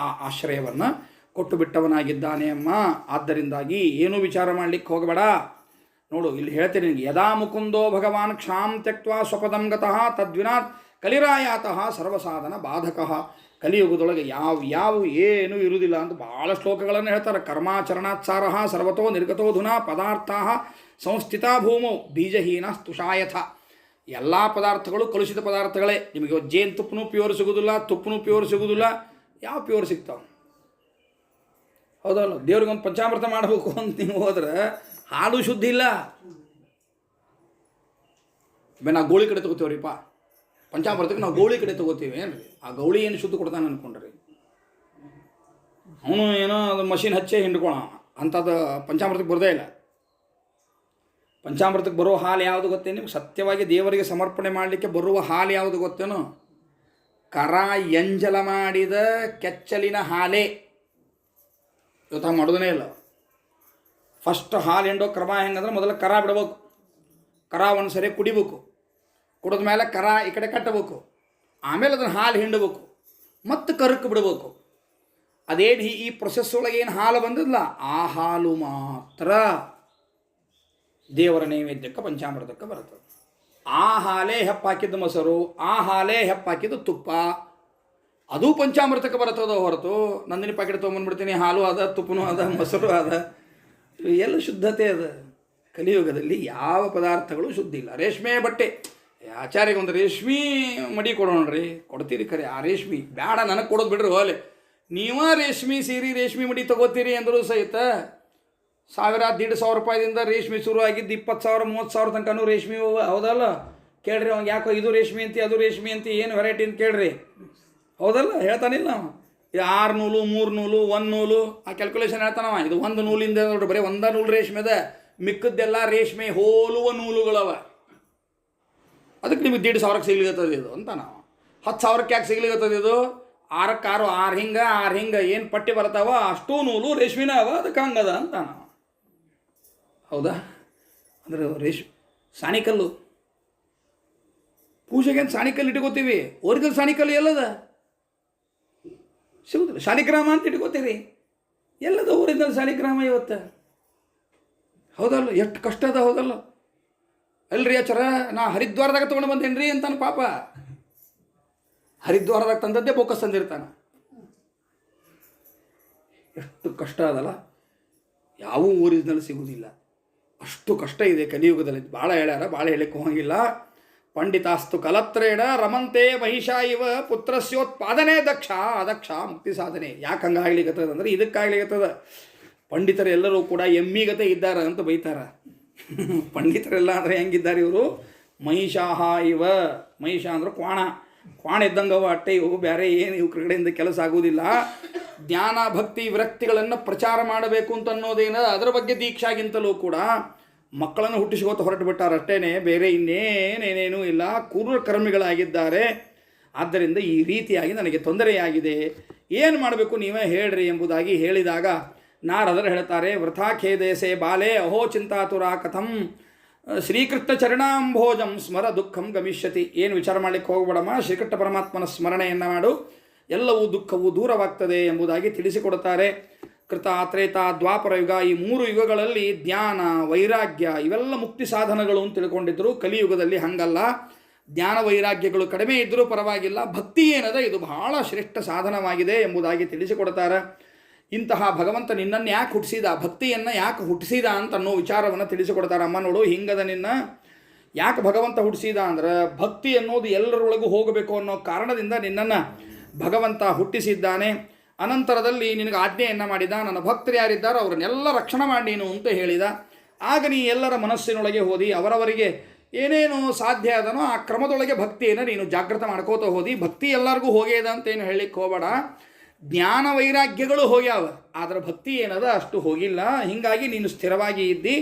ಆ ಆಶ್ರಯವನ್ನು ಕೊಟ್ಟು ಬಿಟ್ಟವನಾಗಿದ್ದಾನೆ ಅಮ್ಮ. ಆದ್ದರಿಂದಾಗಿ ಏನೂ ವಿಚಾರ ಮಾಡಲಿಕ್ಕೆ ಹೋಗಬೇಡ. ನೋಡು, ಇಲ್ಲಿ ಹೇಳ್ತೇನೆ ನಿನಗೆ, ಯದಾ ಮುಕುಂದೋ ಭಗವಾನ್ ಕ್ಷಾಂ ತ್ಯಕ್ವಾ ಸ್ವಪದಂ ಗತಃ ತದ್ವಿನಾತ್ ಕಲಿರಾಯಾತಃ ಸರ್ವಸಾಧನ ಬಾಧಕಃ. ಕಲಿಯುಗದೊಳಗೆ ಯಾವ ಏನೂ ಇರುವುದಿಲ್ಲ ಅಂತ ಭಾಳ ಶ್ಲೋಕಗಳನ್ನು ಹೇಳ್ತಾರೆ. ಕರ್ಮಾಚರಣಾತ್ಸಾರ ಸರ್ವತೋ ನಿರ್ಗತೋಧುನಾ ಪದಾರ್ಥ ಸಂಸ್ಥಿತಾ ಭೂಮೌ ಬೀಜಹೀನ ಸ್ತುಷಾಯಥ. ಎಲ್ಲ ಪದಾರ್ಥಗಳು ಕಲುಷಿತ ಪದಾರ್ಥಗಳೇ. ನಿಮಗೆ ಜೇನು ತುಪ್ಪನೂ ಪ್ಯೂರ್ ಸಿಗೋದಿಲ್ಲ, ತುಪ್ಪನೂ ಪ್ಯೂರ್ ಸಿಗೋದಿಲ್ಲ. ಯಾವ ಪ್ಯೂರ್ ಸಿಗ್ತಾವೆ? ಹೌದಲ್ಲ. ದೇವ್ರಿಗೊಂದು ಪಂಚಾಮೃತ ಮಾಡಬೇಕು ಅಂತ ನೀವು ಹೋದ್ರೆ ಹಾಲು ಶುದ್ಧ ಇಲ್ಲ. ನಾವು ಗೋಳಿ ಕಡೆ ತೊಗೋತೀವ್ರಿಪ್ಪ, ಪಂಚಾಮೃತಕ್ಕೆ ನಾವು ಗೌಳಿ ಕಡೆ ತೊಗೋತೀವಿ ಏನ್ರಿ? ಆ ಗೌಳಿ ಏನು ಶುದ್ಧ ಕೊಡ್ತಾನೆ ಅಂದ್ಕೊಂಡ್ರಿ? ಅವನು ಏನೋ ಅದು ಮಷಿನ್ ಹಚ್ಚೇ ಹಿಂಡ್ಕೊಳ ಅಂಥದ್ದು ಪಂಚಾಮೃತಕ್ಕೆ ಬರೋದೇ ಇಲ್ಲ. ಪಂಚಾಮೃತಕ್ಕೆ ಬರೋ ಹಾಲು ಯಾವುದು ಗೊತ್ತೇನು ನಿಮ್ಗೆ? ಸತ್ಯವಾಗಿ ದೇವರಿಗೆ ಸಮರ್ಪಣೆ ಮಾಡಲಿಕ್ಕೆ ಬರುವ ಹಾಲು ಯಾವುದು ಗೊತ್ತೇನು? ಕರ ಎಂಜಲ ಮಾಡಿದ ಕೆಚ್ಚಲಿನ ಹಾಲೇ. ಇವತ್ತು ಮಾಡೋದೇ ಇಲ್ಲ. ಫಸ್ಟ್ ಹಾಲು ಹಿಂಡೋ ಕ್ರಮ ಹೆಂಗಂದ್ರೆ, ಮೊದಲು ಕರ ಬಿಡ್ಬೇಕು, ಕರ ಒಂದು ಸರಿ ಕುಡಿಬೇಕು, ಕುಡಿದ ಮೇಲೆ ಕರ ಈ ಕಡೆ ಕಟ್ಟಬೇಕು, ಆಮೇಲೆ ಅದನ್ನು ಹಾಲು ಹಿಂಡಬೇಕು, ಮತ್ತು ಕರಕ್ಕೆ ಬಿಡಬೇಕು. ಅದೇನು ಈ ಪ್ರೊಸೆಸ್ ಒಳಗೆ ಏನು ಹಾಲು ಬಂದಿಲ್ಲ, ಆ ಹಾಲು ಮಾತ್ರ ದೇವರ ನೈವೇದ್ಯಕ್ಕೆ ಪಂಚಾಮೃತಕ್ಕೆ ಬರ್ತದೆ. ಆ ಹಾಲೇ ಹೆಪ್ಪಾಕಿದ್ದು ಮೊಸರು, ಆ ಹಾಲೇ ಹೆಪ್ಪಾಕಿದ್ದು ತುಪ್ಪ, ಅದು ಪಂಚಾಮೃತಕ್ಕೆ ಬರ್ತದೋ ಹೊರತು ನಂದಿನಿ ಪ್ಯಾಕೆಟ್ ತೊಗೊಂಬಂದ್ಬಿಡ್ತೀನಿ, ಹಾಲು ಅದ, ತುಪ್ಪನೂ ಅದ, ಮೊಸರು ಅದ, ಎಲ್ಲ ಶುದ್ಧತೆ ಅದ. ಕಲಿಯುಗದಲ್ಲಿ ಯಾವ ಪದಾರ್ಥಗಳು ಶುದ್ಧ ಇಲ್ಲ. ರೇಷ್ಮೆ ಬಟ್ಟೆ, ಆಚಾರ್ಯಗೆ ಒಂದು ರೇಷ್ಮೆ ಮಡಿ ಕೊಡೋಣ್ರಿ, ಕೊಡ್ತೀರಿ ಖರೆ. ಆ ರೇಷ್ಮೆ ಬೇಡ ನನಗೆ ಕೊಡೋದು ಬಿಡ್ರಿ, ಹೋಲೆ ನೀವ ರೇಷ್ಮೆ ಸೀರೆ ರೇಷ್ಮೆ ಮಡಿ ತೊಗೋತೀರಿ ಅಂದರೂ ಸಹಿತ 1,000-1,500 ರೂಪಾಯಿದಿಂದ ರೇಷ್ಮೆ ಶುರು ಆಗಿದ್ದು 20,000 30,000 ತನಕನೂ ರೇಷ್ಮೆ ಹೌದಲ್ಲ. ಕೇಳ್ರಿ ಅವಾಗ ಯಾಕೋ ಇದು ರೇಷ್ಮೆ ಅಂತಿ ಅದು ರೇಷ್ಮೆ ಅಂತಿ ಏನು ವೆರೈಟಿ ಅಂತ ಕೇಳ್ರಿ, ಹೌದಲ್ಲ? ಹೇಳ್ತಾನಿಲ್ಲ ನಾವು. 6 ನೂಲು 3 ನೂಲು 1 ನೂಲು ಆ ಕ್ಯಾಲ್ಕುಲೇಷನ್ ಹೇಳ್ತಾನವ. ಇದು 1 ನೂಲಿಂದ ನೋಡ್ರಿ ಬರೀ 1 ನೂಲು ರೇಷ್ಮೆ ಅದ, ಮಿಕ್ಕದ್ದೆಲ್ಲ ರೇಷ್ಮೆ ಹೋಲುವ ನೂಲುಗಳವ. ಅದಕ್ಕೆ ನಿಮಗೆ 1,500 ಸಿಗ್ಲಿಗತ್ತದ ಇದು ಅಂತ ನಾವು. 10,000 ಯಾಕೆ ಸಿಗ್ಲಿಗತ್ತದ ಇದು? 6ಕ್ಕೆ 6 6 ಹಿಂಗೆ ಏನು ಪಟ್ಟಿ ಬರ್ತಾವ ಅಷ್ಟೂ ನೂಲು ರೇಷ್ಮೆನ ಅವ, ಅದಕ್ಕೆ ಹಂಗದ ಅಂತ ನಾವು. ಹೌದಾ? ಅಂದ್ರೆ ಸಾಣಿಕಲ್ಲು ಪೂಜೆಗೆ ಅಂತ ಸಾಣಿಕಲ್ಲು ಇಟ್ಕೋತೀವಿ, ಒರಿಜಿನಲ್ ಸಾಣಿಕಲ್ಲು ಎಲ್ಲದ ಸಿಗುದಿಲ್ಲ. ಶಾಲಿಗ್ರಾಮ ಅಂತ ಇಟ್ಕೋತೀರಿ, ಎಲ್ಲದ ಒರಿಜಿನಲ್ ಶಾಲಿಗ್ರಾಮ ಇವತ್ತು? ಹೌದಲ್ಲ? ಎಷ್ಟು ಕಷ್ಟ ಅದ, ಹೌದಲ್ಲ? ಅಲ್ರಿ ಆಚಾರ ನಾ ಹರಿದ್ವಾರದಾಗ ತೊಗೊಂಡು ಬಂದೇನ್ರಿ ಅಂತಾನೆ ಪಾಪ. ಹರಿದ್ವಾರದಾಗ ತಂದದ್ದೇ ಬೋಕಸ್ ತಂದಿರ್ತಾನೆ. ಎಷ್ಟು ಕಷ್ಟ ಅದಲ್ಲ, ಯಾವ ಒರಿಜಿನಲ್ ಸಿಗುವುದಿಲ್ಲ, ಅಷ್ಟು ಕಷ್ಟ ಇದೆ ಕಲಿಯುಗದಲ್ಲಿ. ಭಾಳ ಹೇಳ್ಯಾರ, ಭಾಳ ಹೇಳಕ್ಕೆ ಹೋಗಿಲ್ಲ. ಪಂಡಿತಾಸ್ತು ಕಲತ್ರೇಣ ರಮಂತೆ ಮಹಿಷಾ ಇವ ಪುತ್ರಸ್ಯೋತ್ಪಾದನೆ ದಕ್ಷ ಅದಕ್ಷ ಮುಕ್ತಿ ಸಾಧನೆ. ಯಾಕೆ ಹಂಗಾಗ್ಲಿಕ್ಕತ್ತದ ಅಂದ್ರೆ ಇದಕ್ಕಾಗ್ಲಿಕ್ಕತ್ತದ. ಪಂಡಿತರೆಲ್ಲರೂ ಕೂಡ ಎಮ್ಮಿಗತೆ ಇದ್ದಾರ ಅಂತ ಬೈತಾರ. ಪಂಡಿತರೆಲ್ಲ ಅಂದರೆ ಹೆಂಗಿದ್ದಾರೆ ಇವರು? ಮಹಿಷಾಹ ಇವ. ಮಹಿಷ ಅಂದ್ರೆ ಕ್ವಾಣ ಇದ್ದಂಗವ ಅಟ್ಟೆ ಇವು, ಬೇರೆ ಏನು ಇವ್ರ ಕಡೆಯಿಂದ ಕೆಲಸ ಆಗುವುದಿಲ್ಲ. ಜ್ಞಾನ ಭಕ್ತಿ ವಿರಕ್ತಿಗಳನ್ನು ಪ್ರಚಾರ ಮಾಡಬೇಕು ಅಂತ ಅನ್ನೋದೇನ ಅದರ ಬಗ್ಗೆ ದೀಕ್ಷಾಗಿಂತಲೂ ಕೂಡ ಮಕ್ಕಳನ್ನು ಹುಟ್ಟಿಸ್ಕೋತ ಹೊರಟು ಬಿಟ್ಟಾರ ಅಷ್ಟೇನೆ, ಬೇರೆ ಇನ್ನೇನೇನೂ ಇಲ್ಲ. ಕ್ರೂರ ಕರ್ಮಿಗಳಾಗಿದ್ದಾರೆ. ಆದ್ದರಿಂದ ಈ ರೀತಿಯಾಗಿ ನನಗೆ ತೊಂದರೆಯಾಗಿದೆ, ಏನು ಮಾಡಬೇಕು ನೀವೇ ಹೇಳ್ರಿ ಎಂಬುದಾಗಿ ಹೇಳಿದಾಗ ನಾರದರು ಹೇಳ್ತಾರೆ, ವೃಥಾ ಖೇದೇಸೆ ಬಾಲೆ ಅಹೋ ಚಿಂತಾತುರ ಕಥಂ ಶ್ರೀಕೃಷ್ಣ ಚರಣಾಂಭೋಜಂ ಸ್ಮರ ದುಃಖಂ ಗಮಿಷ್ಯತಿ. ಏನು ವಿಚಾರ ಮಾಡಲಿಕ್ಕೆ ಹೋಗಬೇಡಮ್ಮ, ಶ್ರೀಕೃಷ್ಣ ಪರಮಾತ್ಮನ ಸ್ಮರಣೆಯನ್ನು ಮಾಡು, ಎಲ್ಲವೂ ದುಃಖವು ದೂರವಾಗ್ತದೆ ಎಂಬುದಾಗಿ ತಿಳಿಸಿಕೊಡುತ್ತಾರೆ. ಕೃತ ತ್ರೇತ ದ್ವಾಪರ ಯುಗ, ಈ 3 ಯುಗಗಳಲ್ಲಿ ಜ್ಞಾನ ವೈರಾಗ್ಯ ಇವೆಲ್ಲ ಮುಕ್ತಿ ಸಾಧನಗಳು ಅಂತ ತಿಳ್ಕೊಂಡಿದ್ರು. ಕಲಿಯುಗದಲ್ಲಿ ಹಂಗಲ್ಲ, ಜ್ಞಾನ ವೈರಾಗ್ಯಗಳು ಕಡಿಮೆ ಇದ್ದರೂ ಪರವಾಗಿಲ್ಲ, ಭಕ್ತಿ ಏನದ ಇದು ಬಹಳ ಶ್ರೇಷ್ಠ ಸಾಧನವಾಗಿದೆ ಎಂಬುದಾಗಿ ತಿಳಿಸಿಕೊಡ್ತಾರೆ. ಇಂತಹ ಭಗವಂತ ನಿನ್ನನ್ನು ಯಾಕೆ ಹುಟ್ಟಿಸಿದ, ಭಕ್ತಿಯನ್ನು ಯಾಕೆ ಹುಟ್ಟಿಸಿದ ಅಂತ ಅನ್ನೋ ವಿಚಾರವನ್ನು ತಿಳಿಸಿಕೊಡ್ತಾರೆ. ಅಮ್ಮ ನೋಡು ಹಿಂಗದ ನಿನ್ನ ಯಾಕೆ ಭಗವಂತ ಹುಟ್ಟಿಸಿದ ಅಂದ್ರೆ ಭಕ್ತಿ ಅನ್ನೋದು ಎಲ್ಲರೊಳಗೂ ಹೋಗಬೇಕು ಅನ್ನೋ ಕಾರಣದಿಂದ ನಿನ್ನನ್ನು ಭಗವಂತ ಹುಟ್ಟಿಸಿದ್ದಾನೆ. ಅನಂತರದಲ್ಲಿ ನಿನಗೆ ಆಜ್ಞೆಯನ್ನು ಮಾಡಿದ, ನನ್ನ ಭಕ್ತರು ಯಾರಿದ್ದಾರೋ ಅವರನ್ನೆಲ್ಲ ರಕ್ಷಣೆ ಮಾಡಿ ನೀನು ಅಂತ ಹೇಳಿದ. ಆಗ ನೀ ಎಲ್ಲರ ಮನಸ್ಸಿನೊಳಗೆ ಹೋದಿ, ಅವರವರಿಗೆ ಏನೇನು ಸಾಧ್ಯ ಅದನೋ ಆ ಕ್ರಮದೊಳಗೆ ಭಕ್ತಿಯನ್ನು ನೀನು ಜಾಗೃತ ಮಾಡ್ಕೋತ ಹೋದಿ. ಭಕ್ತಿ ಎಲ್ಲರಿಗೂ ಹೋಗ್ಯದ ಅಂತೇನು ಹೇಳಲಿಕ್ಕೆ ಹೋಗಬೇಡ, ಜ್ಞಾನ ವೈರಾಗ್ಯಗಳು ಹೋಗ್ಯಾವ, ಆದರೆ ಭಕ್ತಿ ಏನದ ಅಷ್ಟು ಹೋಗಿಲ್ಲ. ಹೀಗಾಗಿ ನೀನು ಸ್ಥಿರವಾಗಿ ಇದ್ದಿ.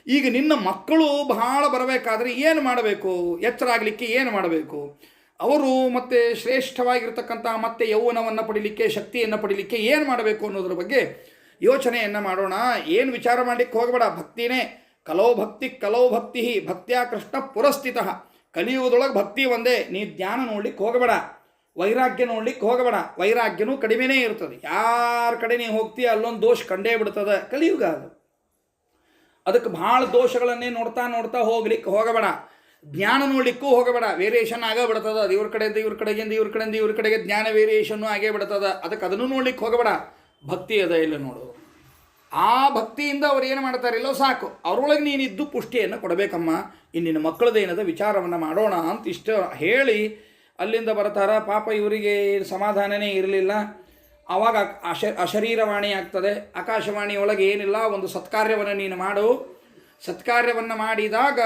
ಈಗ ನಿನ್ನ ಮಕ್ಕಳು ಬಹಳ ಬರಬೇಕಾದ್ರೆ ಏನು ಮಾಡಬೇಕು, ಎಚ್ಚರ ಆಗಲಿಕ್ಕೆ ಏನು ಮಾಡಬೇಕು, ಅವರು ಮತ್ತೆ ಶ್ರೇಷ್ಠವಾಗಿರ್ತಕ್ಕಂಥ ಮತ್ತೆ ಯೌವನವನ್ನು ಪಡೀಲಿಕ್ಕೆ ಶಕ್ತಿಯನ್ನು ಪಡೀಲಿಕ್ಕೆ ಏನು ಮಾಡಬೇಕು ಅನ್ನೋದ್ರ ಬಗ್ಗೆ ಯೋಚನೆಯನ್ನು ಮಾಡೋಣ. ಏನು ವಿಚಾರ ಮಾಡಲಿಕ್ಕೆ ಹೋಗಬೇಡ, ಭಕ್ತಿನೇ ಕಲೋ ಭಕ್ತಿ ಭಕ್ತಿಯ ಕೃಷ್ಣ ಪುರಸ್ಥಿತ. ಕಲಿಯುವುದೊಳಗೆ ಭಕ್ತಿ ಒಂದೇ, ನೀ ಜ್ಞಾನ ನೋಡ್ಲಿಕ್ಕೆ ಹೋಗಬೇಡ, ವೈರಾಗ್ಯ ನೋಡ್ಲಿಕ್ಕೆ ಹೋಗಬೇಡ. ವೈರಾಗ್ಯನೂ ಕಡಿಮೆನೇ ಇರ್ತದೆ, ಯಾರ ಕಡೆ ನೀವು ಹೋಗ್ತೀಯ ಅಲ್ಲೊಂದು ದೋಷ ಕಂಡೇ ಬಿಡ್ತದೆ ಕಲಿಯುಗ ಅದು. ಅದಕ್ಕೆ ಭಾಳ ದೋಷಗಳನ್ನೇ ನೋಡ್ತಾ ಹೋಗ್ಲಿಕ್ಕೆ ಹೋಗಬೇಡ. ಜ್ಞಾನ ನೋಡ್ಲಿಕ್ಕೂ ಹೋಗಬೇಡ, ವೇರಿಯೇಷನ್ ಆಗೇ ಬಿಡ್ತದ. ಅದು ಇವ್ರ ಕಡೆಯಿಂದ ಇವ್ರ ಕಡೆಗೆ ಜ್ಞಾನ ವೇರಿಯೇಷನ್ನು ಆಗೇ ಬಿಡ್ತದ. ಅದಕ್ಕೆ ಅದನ್ನು ನೋಡ್ಲಿಕ್ಕೆ ಹೋಗಬೇಡ. ಭಕ್ತಿ ಅದ ಇಲ್ಲ ನೋಡು, ಆ ಭಕ್ತಿಯಿಂದ ಅವ್ರು ಏನು ಮಾಡ್ತಾರಿಲ್ಲೋ ಸಾಕು, ಅವರೊಳಗೆ ನೀನಿದ್ದು ಪುಷ್ಟಿಯನ್ನು ಕೊಡಬೇಕಮ್ಮ. ಇನ್ನಿನ ಮಕ್ಕಳದೇನದ ವಿಚಾರವನ್ನು ಮಾಡೋಣ ಅಂತ ಇಷ್ಟ ಹೇಳಿ ಅಲ್ಲಿಂದ ಬರ್ತಾರ. ಪಾಪ ಇವರಿಗೆ ಸಮಾಧಾನನೇ ಇರಲಿಲ್ಲ. ಆವಾಗ ಅಶರೀರವಾಣಿ ಆಗ್ತದೆ. ಆಕಾಶವಾಣಿಯೊಳಗೆ ಏನಿಲ್ಲ, ಒಂದು ಸತ್ಕಾರ್ಯವನ್ನು ನೀನು ಮಾಡು. ಸತ್ಕಾರ್ಯವನ್ನು ಮಾಡಿದಾಗ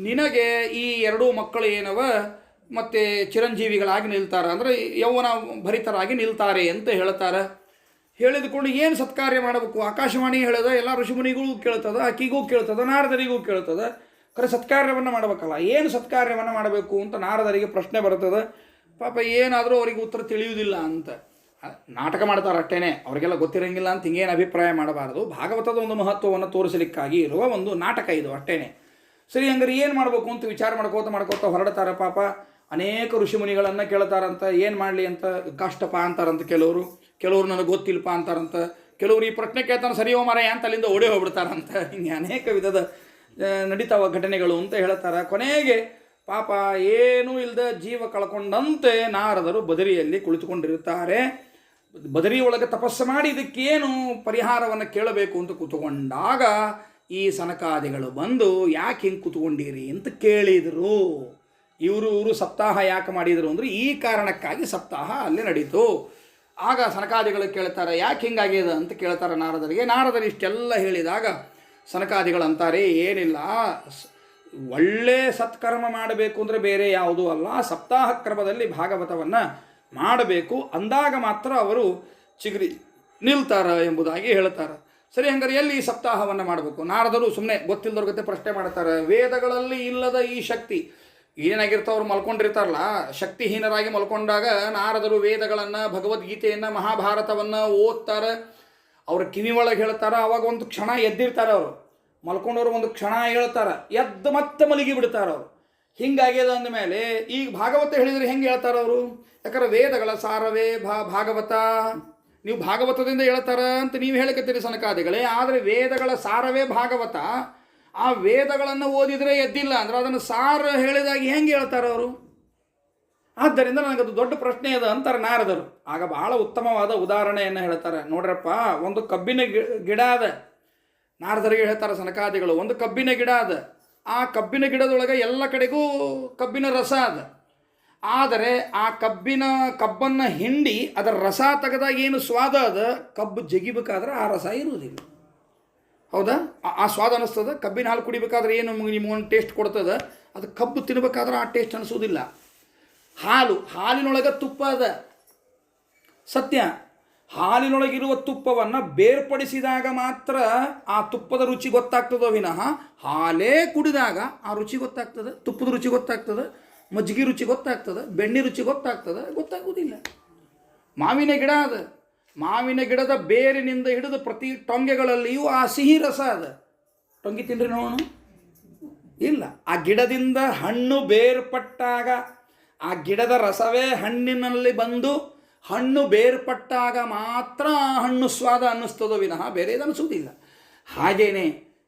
ನಿನಗೆ ಈ 2 ಮಕ್ಕಳು ಏನವ ಮತ್ತು ಚಿರಂಜೀವಿಗಳಾಗಿ ನಿಲ್ತಾರೆ, ಅಂದರೆ ಯೌವನ ಭರಿತರಾಗಿ ನಿಲ್ತಾರೆ ಅಂತ ಹೇಳ್ತಾರೆ. ಹೇಳಿದುಕೊಂಡು ಏನು ಸತ್ಕಾರ್ಯ ಮಾಡಬೇಕು, ಆಕಾಶವಾಣಿ ಹೇಳದ ಎಲ್ಲ ಋಷಿಮುನಿಗಳಿಗೂ ಕೇಳ್ತದ, ಆಕಿಗೂ ಕೇಳ್ತದ, ನಾರದರಿಗೂ ಕೇಳ್ತದೆ. ಖರೆ ಸತ್ಕಾರ್ಯವನ್ನು ಮಾಡಬೇಕಲ್ಲ, ಏನು ಸತ್ಕಾರ್ಯವನ್ನು ಮಾಡಬೇಕು ಅಂತ ನಾರದರಿಗೆ ಪ್ರಶ್ನೆ ಬರ್ತದೆ. ಪಾಪ ಏನಾದರೂ ಅವರಿಗೆ ಉತ್ತರ ತಿಳಿಯುವುದಿಲ್ಲ ಅಂತ ನಾಟಕ ಮಾಡ್ತಾರೆ ಅಷ್ಟೇನೆ, ಅವರಿಗೆಲ್ಲ ಗೊತ್ತಿರೋಂಗಿಲ್ಲ ಅಂತ ಹಿಂಗೇನು ಅಭಿಪ್ರಾಯ ಮಾಡಬಾರ್ದು. ಭಾಗವತದ ಒಂದು ಮಹತ್ವವನ್ನು ತೋರಿಸಲಿಕ್ಕಾಗಿ ಇರುವ ಒಂದು ನಾಟಕ ಇದು ಅಷ್ಟೇನೆ. ಸರಿ, ಹಂಗಾರೆ ಏನು ಮಾಡಬೇಕು ಅಂತ ವಿಚಾರ ಮಾಡ್ಕೋತ ಹೊರಡ್ತಾರೆ. ಪಾಪ ಅನೇಕ ಋಷಿಮುನಿಗಳನ್ನು ಕೇಳ್ತಾರಂತ, ಏನು ಮಾಡಲಿ ಅಂತ. ಕಷ್ಟಪ ಅಂತಾರಂತ ಕೆಲವರು ನನಗೆ ಗೊತ್ತಿಲ್ಲಪ್ಪ ಅಂತಾರಂತ. ಕೆಲವರು ಈ ಪ್ರಶ್ನೆ ಕೇಳ್ತಾನೆ, ಸರಿಯೋ ಮಾರಾಯ ಅಂತ ಅಲ್ಲಿಂದ ಓಡಿ ಹೋಗ್ಬಿಡ್ತಾರಂತ. ಹಿಂಗೆ ಅನೇಕ ವಿಧದ ನಡೀತಾವ ಘಟನೆಗಳು ಅಂತ ಹೇಳ್ತಾರೆ. ಕೊನೆಗೆ ಪಾಪ ಏನೂ ಇಲ್ಲದ ಜೀವ ಕಳ್ಕೊಂಡಂತೆ ನಾರದರು ಬದರಿಯಲ್ಲಿ ಕುಳಿತುಕೊಂಡಿರುತ್ತಾರೆ. ಬದರಿ ಒಳಗೆ ತಪಸ್ಸು ಮಾಡಿ ಇದಕ್ಕೇನು ಪರಿಹಾರವನ್ನು ಕೇಳಬೇಕು ಅಂತ ಕೂತ್ಕೊಂಡಾಗ ಈ ಸನಕಾದಿಗಳು ಬಂದು ಯಾಕೆ ಹಿಂಗೆ ಕೂತ್ಕೊಂಡಿರಿ ಅಂತ ಕೇಳಿದರು. ಇವರು ಸಪ್ತಾಹ ಯಾಕೆ ಮಾಡಿದರು ಅಂದರೆ ಈ ಕಾರಣಕ್ಕಾಗಿ ಸಪ್ತಾಹ ಅಲ್ಲಿ ನಡೀತು. ಆಗ ಸನಕಾದಿಗಳು ಕೇಳ್ತಾರೆ ಯಾಕೆ ಹಿಂಗಾಗ್ಯದ ಅಂತ ಕೇಳ್ತಾರೆ ನಾರದರಿಗೆ. ನಾರದರು ಇಷ್ಟೆಲ್ಲ ಹೇಳಿದಾಗ ಸನಕಾದಿಗಳು ಅಂತಾರೆ ಏನಿಲ್ಲ, ಒಳ್ಳೆ ಸತ್ಕರ್ಮ ಮಾಡಬೇಕು ಅಂದರೆ ಬೇರೆ ಯಾವುದೂ ಅಲ್ಲ, ಸಪ್ತಾಹ ಕ್ರಮದಲ್ಲಿ ಭಾಗವತವನ್ನು ಮಾಡಬೇಕು, ಅಂದಾಗ ಮಾತ್ರ ಅವರು ಚಿಗುರಿ ನಿಲ್ತಾರೆ ಎಂಬುದಾಗಿ ಹೇಳ್ತಾರೆ. ಸರಿ, ಹಂಗಾರೆ ಎಲ್ಲಿ ಈ ಸಪ್ತಾಹವನ್ನು ಮಾಡಬೇಕು? ನಾರದರು ಸುಮ್ಮನೆ ಗೊತ್ತಿಲ್ಲದವ್ರ ಗತೆ ಪ್ರಶ್ನೆ ಮಾಡ್ತಾರೆ. ವೇದಗಳಲ್ಲಿ ಇಲ್ಲದ ಈ ಶಕ್ತಿ ಏನಾಗಿರ್ತಾವ್ರು ಮಲ್ಕೊಂಡಿರ್ತಾರಲ್ಲ, ಶಕ್ತಿಹೀನರಾಗಿ ಮಲ್ಕೊಂಡಾಗ ನಾರದರು ವೇದಗಳನ್ನು, ಭಗವದ್ಗೀತೆಯನ್ನು, ಮಹಾಭಾರತವನ್ನು ಓದ್ತಾರೆ. ಅವ್ರ ಕಿವಿ ಒಳಗೆ ಹೇಳ್ತಾರೆ. ಅವಾಗ ಒಂದು ಕ್ಷಣ ಎದ್ದಿರ್ತಾರೆ. ಅವರು ಮಲ್ಕೊಂಡವ್ರು ಒಂದು ಕ್ಷಣ ಹೇಳ್ತಾರೆ, ಎದ್ದು ಮತ್ತೆ ಮಲಗಿ ಬಿಡ್ತಾರೆ ಅವರು. ಹಿಂಗಾಗ್ಯದ ಅಂದಮೇಲೆ ಈಗ ಭಾಗವತ ಹೇಳಿದರೆ ಹೆಂಗೆ ಹೇಳ್ತಾರೆ ಅವರು? ಯಾಕಂದ್ರೆ ವೇದಗಳ ಸಾರವೇ ಭಾಗವತ. ನೀವು ಭಾಗವತದಿಂದ ಹೇಳ್ತಾರ ಅಂತ ನೀವು ಹೇಳಕತ್ತೀರಿ ಸನಕಾದಿಗಳೇ, ಆದರೆ ವೇದಗಳ ಸಾರವೇ ಭಾಗವತ. ಆ ವೇದಗಳನ್ನು ಓದಿದರೆ ಎದ್ದಿಲ್ಲ ಅಂದ್ರೆ ಅದನ್ನು ಸಾರ ಹೇಳಿದಾಗ ಹೆಂಗೆ ಹೇಳ್ತಾರೆ ಅವರು? ಆದ್ದರಿಂದ ನನಗದು ದೊಡ್ಡ ಪ್ರಶ್ನೆ ಇದೆ ಅಂತಾರೆ ನಾರದರು. ಆಗ ಬಹಳ ಉತ್ತಮವಾದ ಉದಾಹರಣೆಯನ್ನು ಹೇಳ್ತಾರೆ. ನೋಡ್ರಪ್ಪ, ಒಂದು ಕಬ್ಬಿನ ಗಿಡ ಅದ. ನಾರದರಿಗೆ ಹೇಳ್ತಾರೆ ಸನಕಾದಿಗಳು, ಒಂದು ಕಬ್ಬಿನ ಗಿಡ ಅದ. ಆ ಕಬ್ಬಿನ ಗಿಡದೊಳಗೆ ಎಲ್ಲ ಕಡೆಗೂ ಕಬ್ಬಿನ ರಸ ಅದ. ಆದರೆ ಆ ಕಬ್ಬನ್ನು ಹಿಂಡಿ ಅದರ ರಸ ತೆಗೆದಾಗ ಏನು ಸ್ವಾದ ಅದ, ಕಬ್ಬು ಜಗಿಬೇಕಾದ್ರೆ ಆ ರಸ ಇರುವುದಿಲ್ಲ. ಹೌದಾ? ಆ ಸ್ವಾದ ಅನ್ನಿಸ್ತದ. ಕಬ್ಬಿನ ಹಾಲು ಕುಡಿಬೇಕಾದ್ರೆ ಏನು ನಿಮಗೊಂದು ಟೇಸ್ಟ್ ಕೊಡ್ತದೆ, ಅದು ಕಬ್ಬು ತಿನ್ನಬೇಕಾದ್ರೆ ಆ ಟೇಸ್ಟ್ ಅನಿಸೋದಿಲ್ಲ. ಹಾಲಿನೊಳಗೆ ತುಪ್ಪ ಅದ, ಸತ್ಯ. ಹಾಲಿನೊಳಗಿರುವ ತುಪ್ಪವನ್ನು ಬೇರ್ಪಡಿಸಿದಾಗ ಮಾತ್ರ ಆ ತುಪ್ಪದ ರುಚಿ ಗೊತ್ತಾಗ್ತದೋ ವಿನಃ ಹಾಲೇ ಕುಡಿದಾಗ ಆ ರುಚಿ ಗೊತ್ತಾಗ್ತದೆ, ತುಪ್ಪದ ರುಚಿ ಗೊತ್ತಾಗ್ತದೆ, ಮಜ್ಜಿಗೆ ರುಚಿ ಗೊತ್ತಾಗ್ತದೆ, ಬೆಣ್ಣೆ ರುಚಿ ಗೊತ್ತಾಗೋದಿಲ್ಲ. ಮಾವಿನ ಗಿಡ ಅದ. ಮಾವಿನ ಗಿಡದ ಬೇರಿನಿಂದ ಹಿಡಿದು ಪ್ರತಿ ಟೊಂಗೆಗಳಲ್ಲಿಯೂ ಆ ಸಿಹಿ ರಸ ಅದ. ಟೊಂಗೆ ತಿನ್ರಿ ನೋಡೋಣ. ಇಲ್ಲ, ಆ ಗಿಡದಿಂದ ಹಣ್ಣು ಬೇರ್ಪಟ್ಟಾಗ ಆ ಗಿಡದ ರಸವೇ ಹಣ್ಣಿನಲ್ಲಿ ಬಂದು ಹಣ್ಣು ಬೇರ್ಪಟ್ಟಾಗ ಮಾತ್ರ ಆ ಹಣ್ಣು ಸ್ವಾದ ಅನ್ನಿಸ್ತದೋ ವಿನಃ ಬೇರೆದು ಅನಿಸುವುದಿಲ್ಲ. ಹಾಗೇನೆ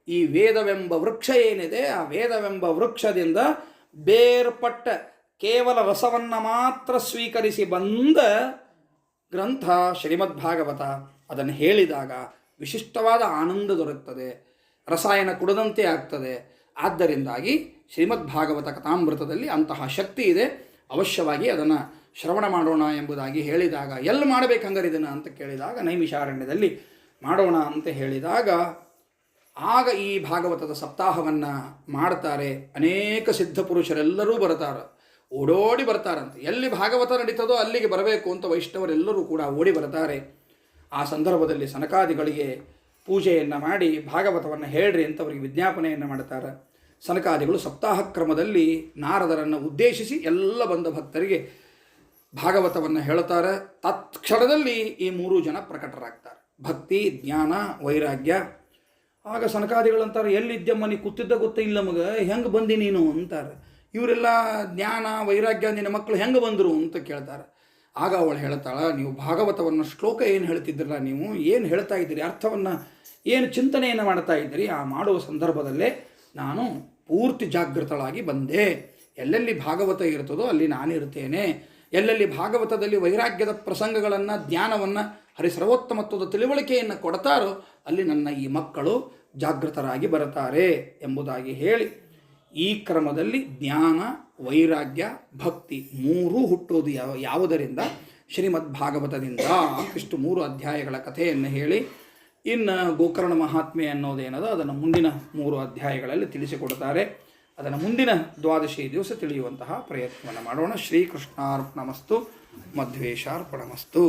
ಈ ವೇದವೆಂಬ ವೃಕ್ಷ ಏನಿದೆ, ಆ ವೇದವೆಂಬ ವೃಕ್ಷದಿಂದ ಬೇರ್ಪಟ್ಟ ಕೇವಲ ರಸವನ್ನು ಮಾತ್ರ ಸ್ವೀಕರಿಸಿ ಬಂದ ಗ್ರಂಥ ಶ್ರೀಮದ್ಭಾಗವತ. ಅದನ್ನು ಹೇಳಿದಾಗ ವಿಶಿಷ್ಟವಾದ ಆನಂದ ದೊರಕುತ್ತದೆ, ರಸಾಯನ ಕುಡದಂತೆ ಆಗ್ತದೆ. ಆದ್ದರಿಂದಾಗಿ ಶ್ರೀಮದ್ಭಾಗವತ ಕಥಾಮೃತದಲ್ಲಿ ಅಂತಹ ಶಕ್ತಿ ಇದೆ. ಅವಶ್ಯವಾಗಿ ಅದನ್ನು ಶ್ರವಣ ಮಾಡೋಣ ಎಂಬುದಾಗಿ ಹೇಳಿದಾಗ, ಎಲ್ಲಿ ಮಾಡಬೇಕಂಗಾರೆ ಇದನ್ನು ಅಂತ ಕೇಳಿದಾಗ ನೈಮಿಷಾರಣ್ಯದಲ್ಲಿ ಮಾಡೋಣ ಅಂತ ಹೇಳಿದಾಗ ಆಗ ಈ ಭಾಗವತದ ಸಪ್ತಾಹವನ್ನು ಮಾಡ್ತಾರೆ. ಅನೇಕ ಸಿದ್ಧ ಪುರುಷರೆಲ್ಲರೂ ಬರ್ತಾರೆ, ಓಡೋಡಿ ಬರ್ತಾರಂತೆ. ಎಲ್ಲಿ ಭಾಗವತ ನಡೀತದೋ ಅಲ್ಲಿಗೆ ಬರಬೇಕು ಅಂತ ವೈಷ್ಣವರೆಲ್ಲರೂ ಕೂಡ ಓಡಿ ಬರ್ತಾರೆ. ಆ ಸಂದರ್ಭದಲ್ಲಿ ಸನಕಾದಿಗಳಿಗೆ ಪೂಜೆಯನ್ನು ಮಾಡಿ ಭಾಗವತವನ್ನು ಹೇಳ್ರಿ ಅಂತ ಅವರಿಗೆ ವಿಜ್ಞಾಪನೆಯನ್ನು ಮಾಡ್ತಾರೆ. ಸನಕಾದಿಗಳು ಸಪ್ತಾಹ ಕ್ರಮದಲ್ಲಿ ನಾರದರನ್ನು ಉದ್ದೇಶಿಸಿ ಎಲ್ಲ ಬಂದ ಭಕ್ತರಿಗೆ ಭಾಗವತವನ್ನು ಹೇಳ್ತಾರೆ. ತತ್ಕ್ಷಣದಲ್ಲಿ ಈ 3 ಜನ ಪ್ರಕಟರಾಗ್ತಾರೆ, ಭಕ್ತಿ, ಜ್ಞಾನ, ವೈರಾಗ್ಯ. ಆಗ ಸನಕಾದಿಗಳಂತಾರೆ, ಎಲ್ಲಿದ್ಯಮ್ಮ ನೀ ಕೂತಿದ್ದ ಗೊತ್ತಿಲ್ಲ ನಮಗೆ, ಹೆಂಗೆ ಬಂದಿ ನೀನು ಅಂತಾರೆ. ಇವರೆಲ್ಲ ಜ್ಞಾನ ವೈರಾಗ್ಯ ನಿನ್ನ ಮಕ್ಕಳು ಹೆಂಗೆ ಬಂದರು ಅಂತ ಕೇಳ್ತಾರೆ. ಆಗ ಅವಳು ಹೇಳ್ತಾಳೆ, ನೀವು ಭಾಗವತವನ್ನು ಶ್ಲೋಕ ಏನು ಹೇಳ್ತಿದ್ರಲ್ಲ, ನೀವು ಏನು ಹೇಳ್ತಾ ಇದ್ದೀರಿ, ಅರ್ಥವನ್ನು ಏನು ಚಿಂತನೆಯನ್ನು ಮಾಡ್ತಾ ಇದ್ದೀರಿ, ಆ ಮಾಡುವ ಸಂದರ್ಭದಲ್ಲೇ ನಾನು ಪೂರ್ತಿ ಜಾಗೃತಳಾಗಿ ಬಂದೆ. ಎಲ್ಲೆಲ್ಲಿ ಭಾಗವತ ಇರ್ತದೋ ಅಲ್ಲಿ ನಾನಿರ್ತೇನೆ. ಎಲ್ಲೆಲ್ಲಿ ಭಾಗವತದಲ್ಲಿ ವೈರಾಗ್ಯದ ಪ್ರಸಂಗಗಳನ್ನು, ಜ್ಞಾನವನ್ನು, ಹರಿಸರ್ವೋತ್ತಮತ್ವದ ತಿಳುವಳಿಕೆಯನ್ನು ಕೊಡ್ತಾರೋ ಅಲ್ಲಿ ನನ್ನ ಈ ಮಕ್ಕಳು ಜಾಗೃತರಾಗಿ ಬರುತ್ತಾರೆ ಎಂಬುದಾಗಿ ಹೇಳಿ, ಈ ಕ್ರಮದಲ್ಲಿ ಜ್ಞಾನ, ವೈರಾಗ್ಯ, ಭಕ್ತಿ 3 ಹುಟ್ಟೋದು ಯಾವುದರಿಂದ? ಶ್ರೀಮದ್ಭಾಗವತದಿಂದ. ಇಷ್ಟು 3 ಅಧ್ಯಾಯಗಳ ಕಥೆಯನ್ನು ಹೇಳಿ, ಇನ್ನು ಗೋಕರ್ಣ ಮಹಾತ್ಮೆ ಅನ್ನೋದೇನದ ಅದನ್ನು ಮುಂದಿನ 3 ಅಧ್ಯಾಯಗಳಲ್ಲಿ ತಿಳಿಸಿಕೊಡ್ತಾರೆ. ಅದನ್ನು ಮುಂದಿನ ದ್ವಾದಶಿ ದಿವಸ ತಿಳಿಯುವಂತಹ ಪ್ರಯತ್ನವನ್ನು ಮಾಡೋಣ. ಶ್ರೀಕೃಷ್ಣಾರ್ಪಣಮಸ್ತು, ಮಧ್ವೇಶಾರ್ಪಣಮಸ್ತು.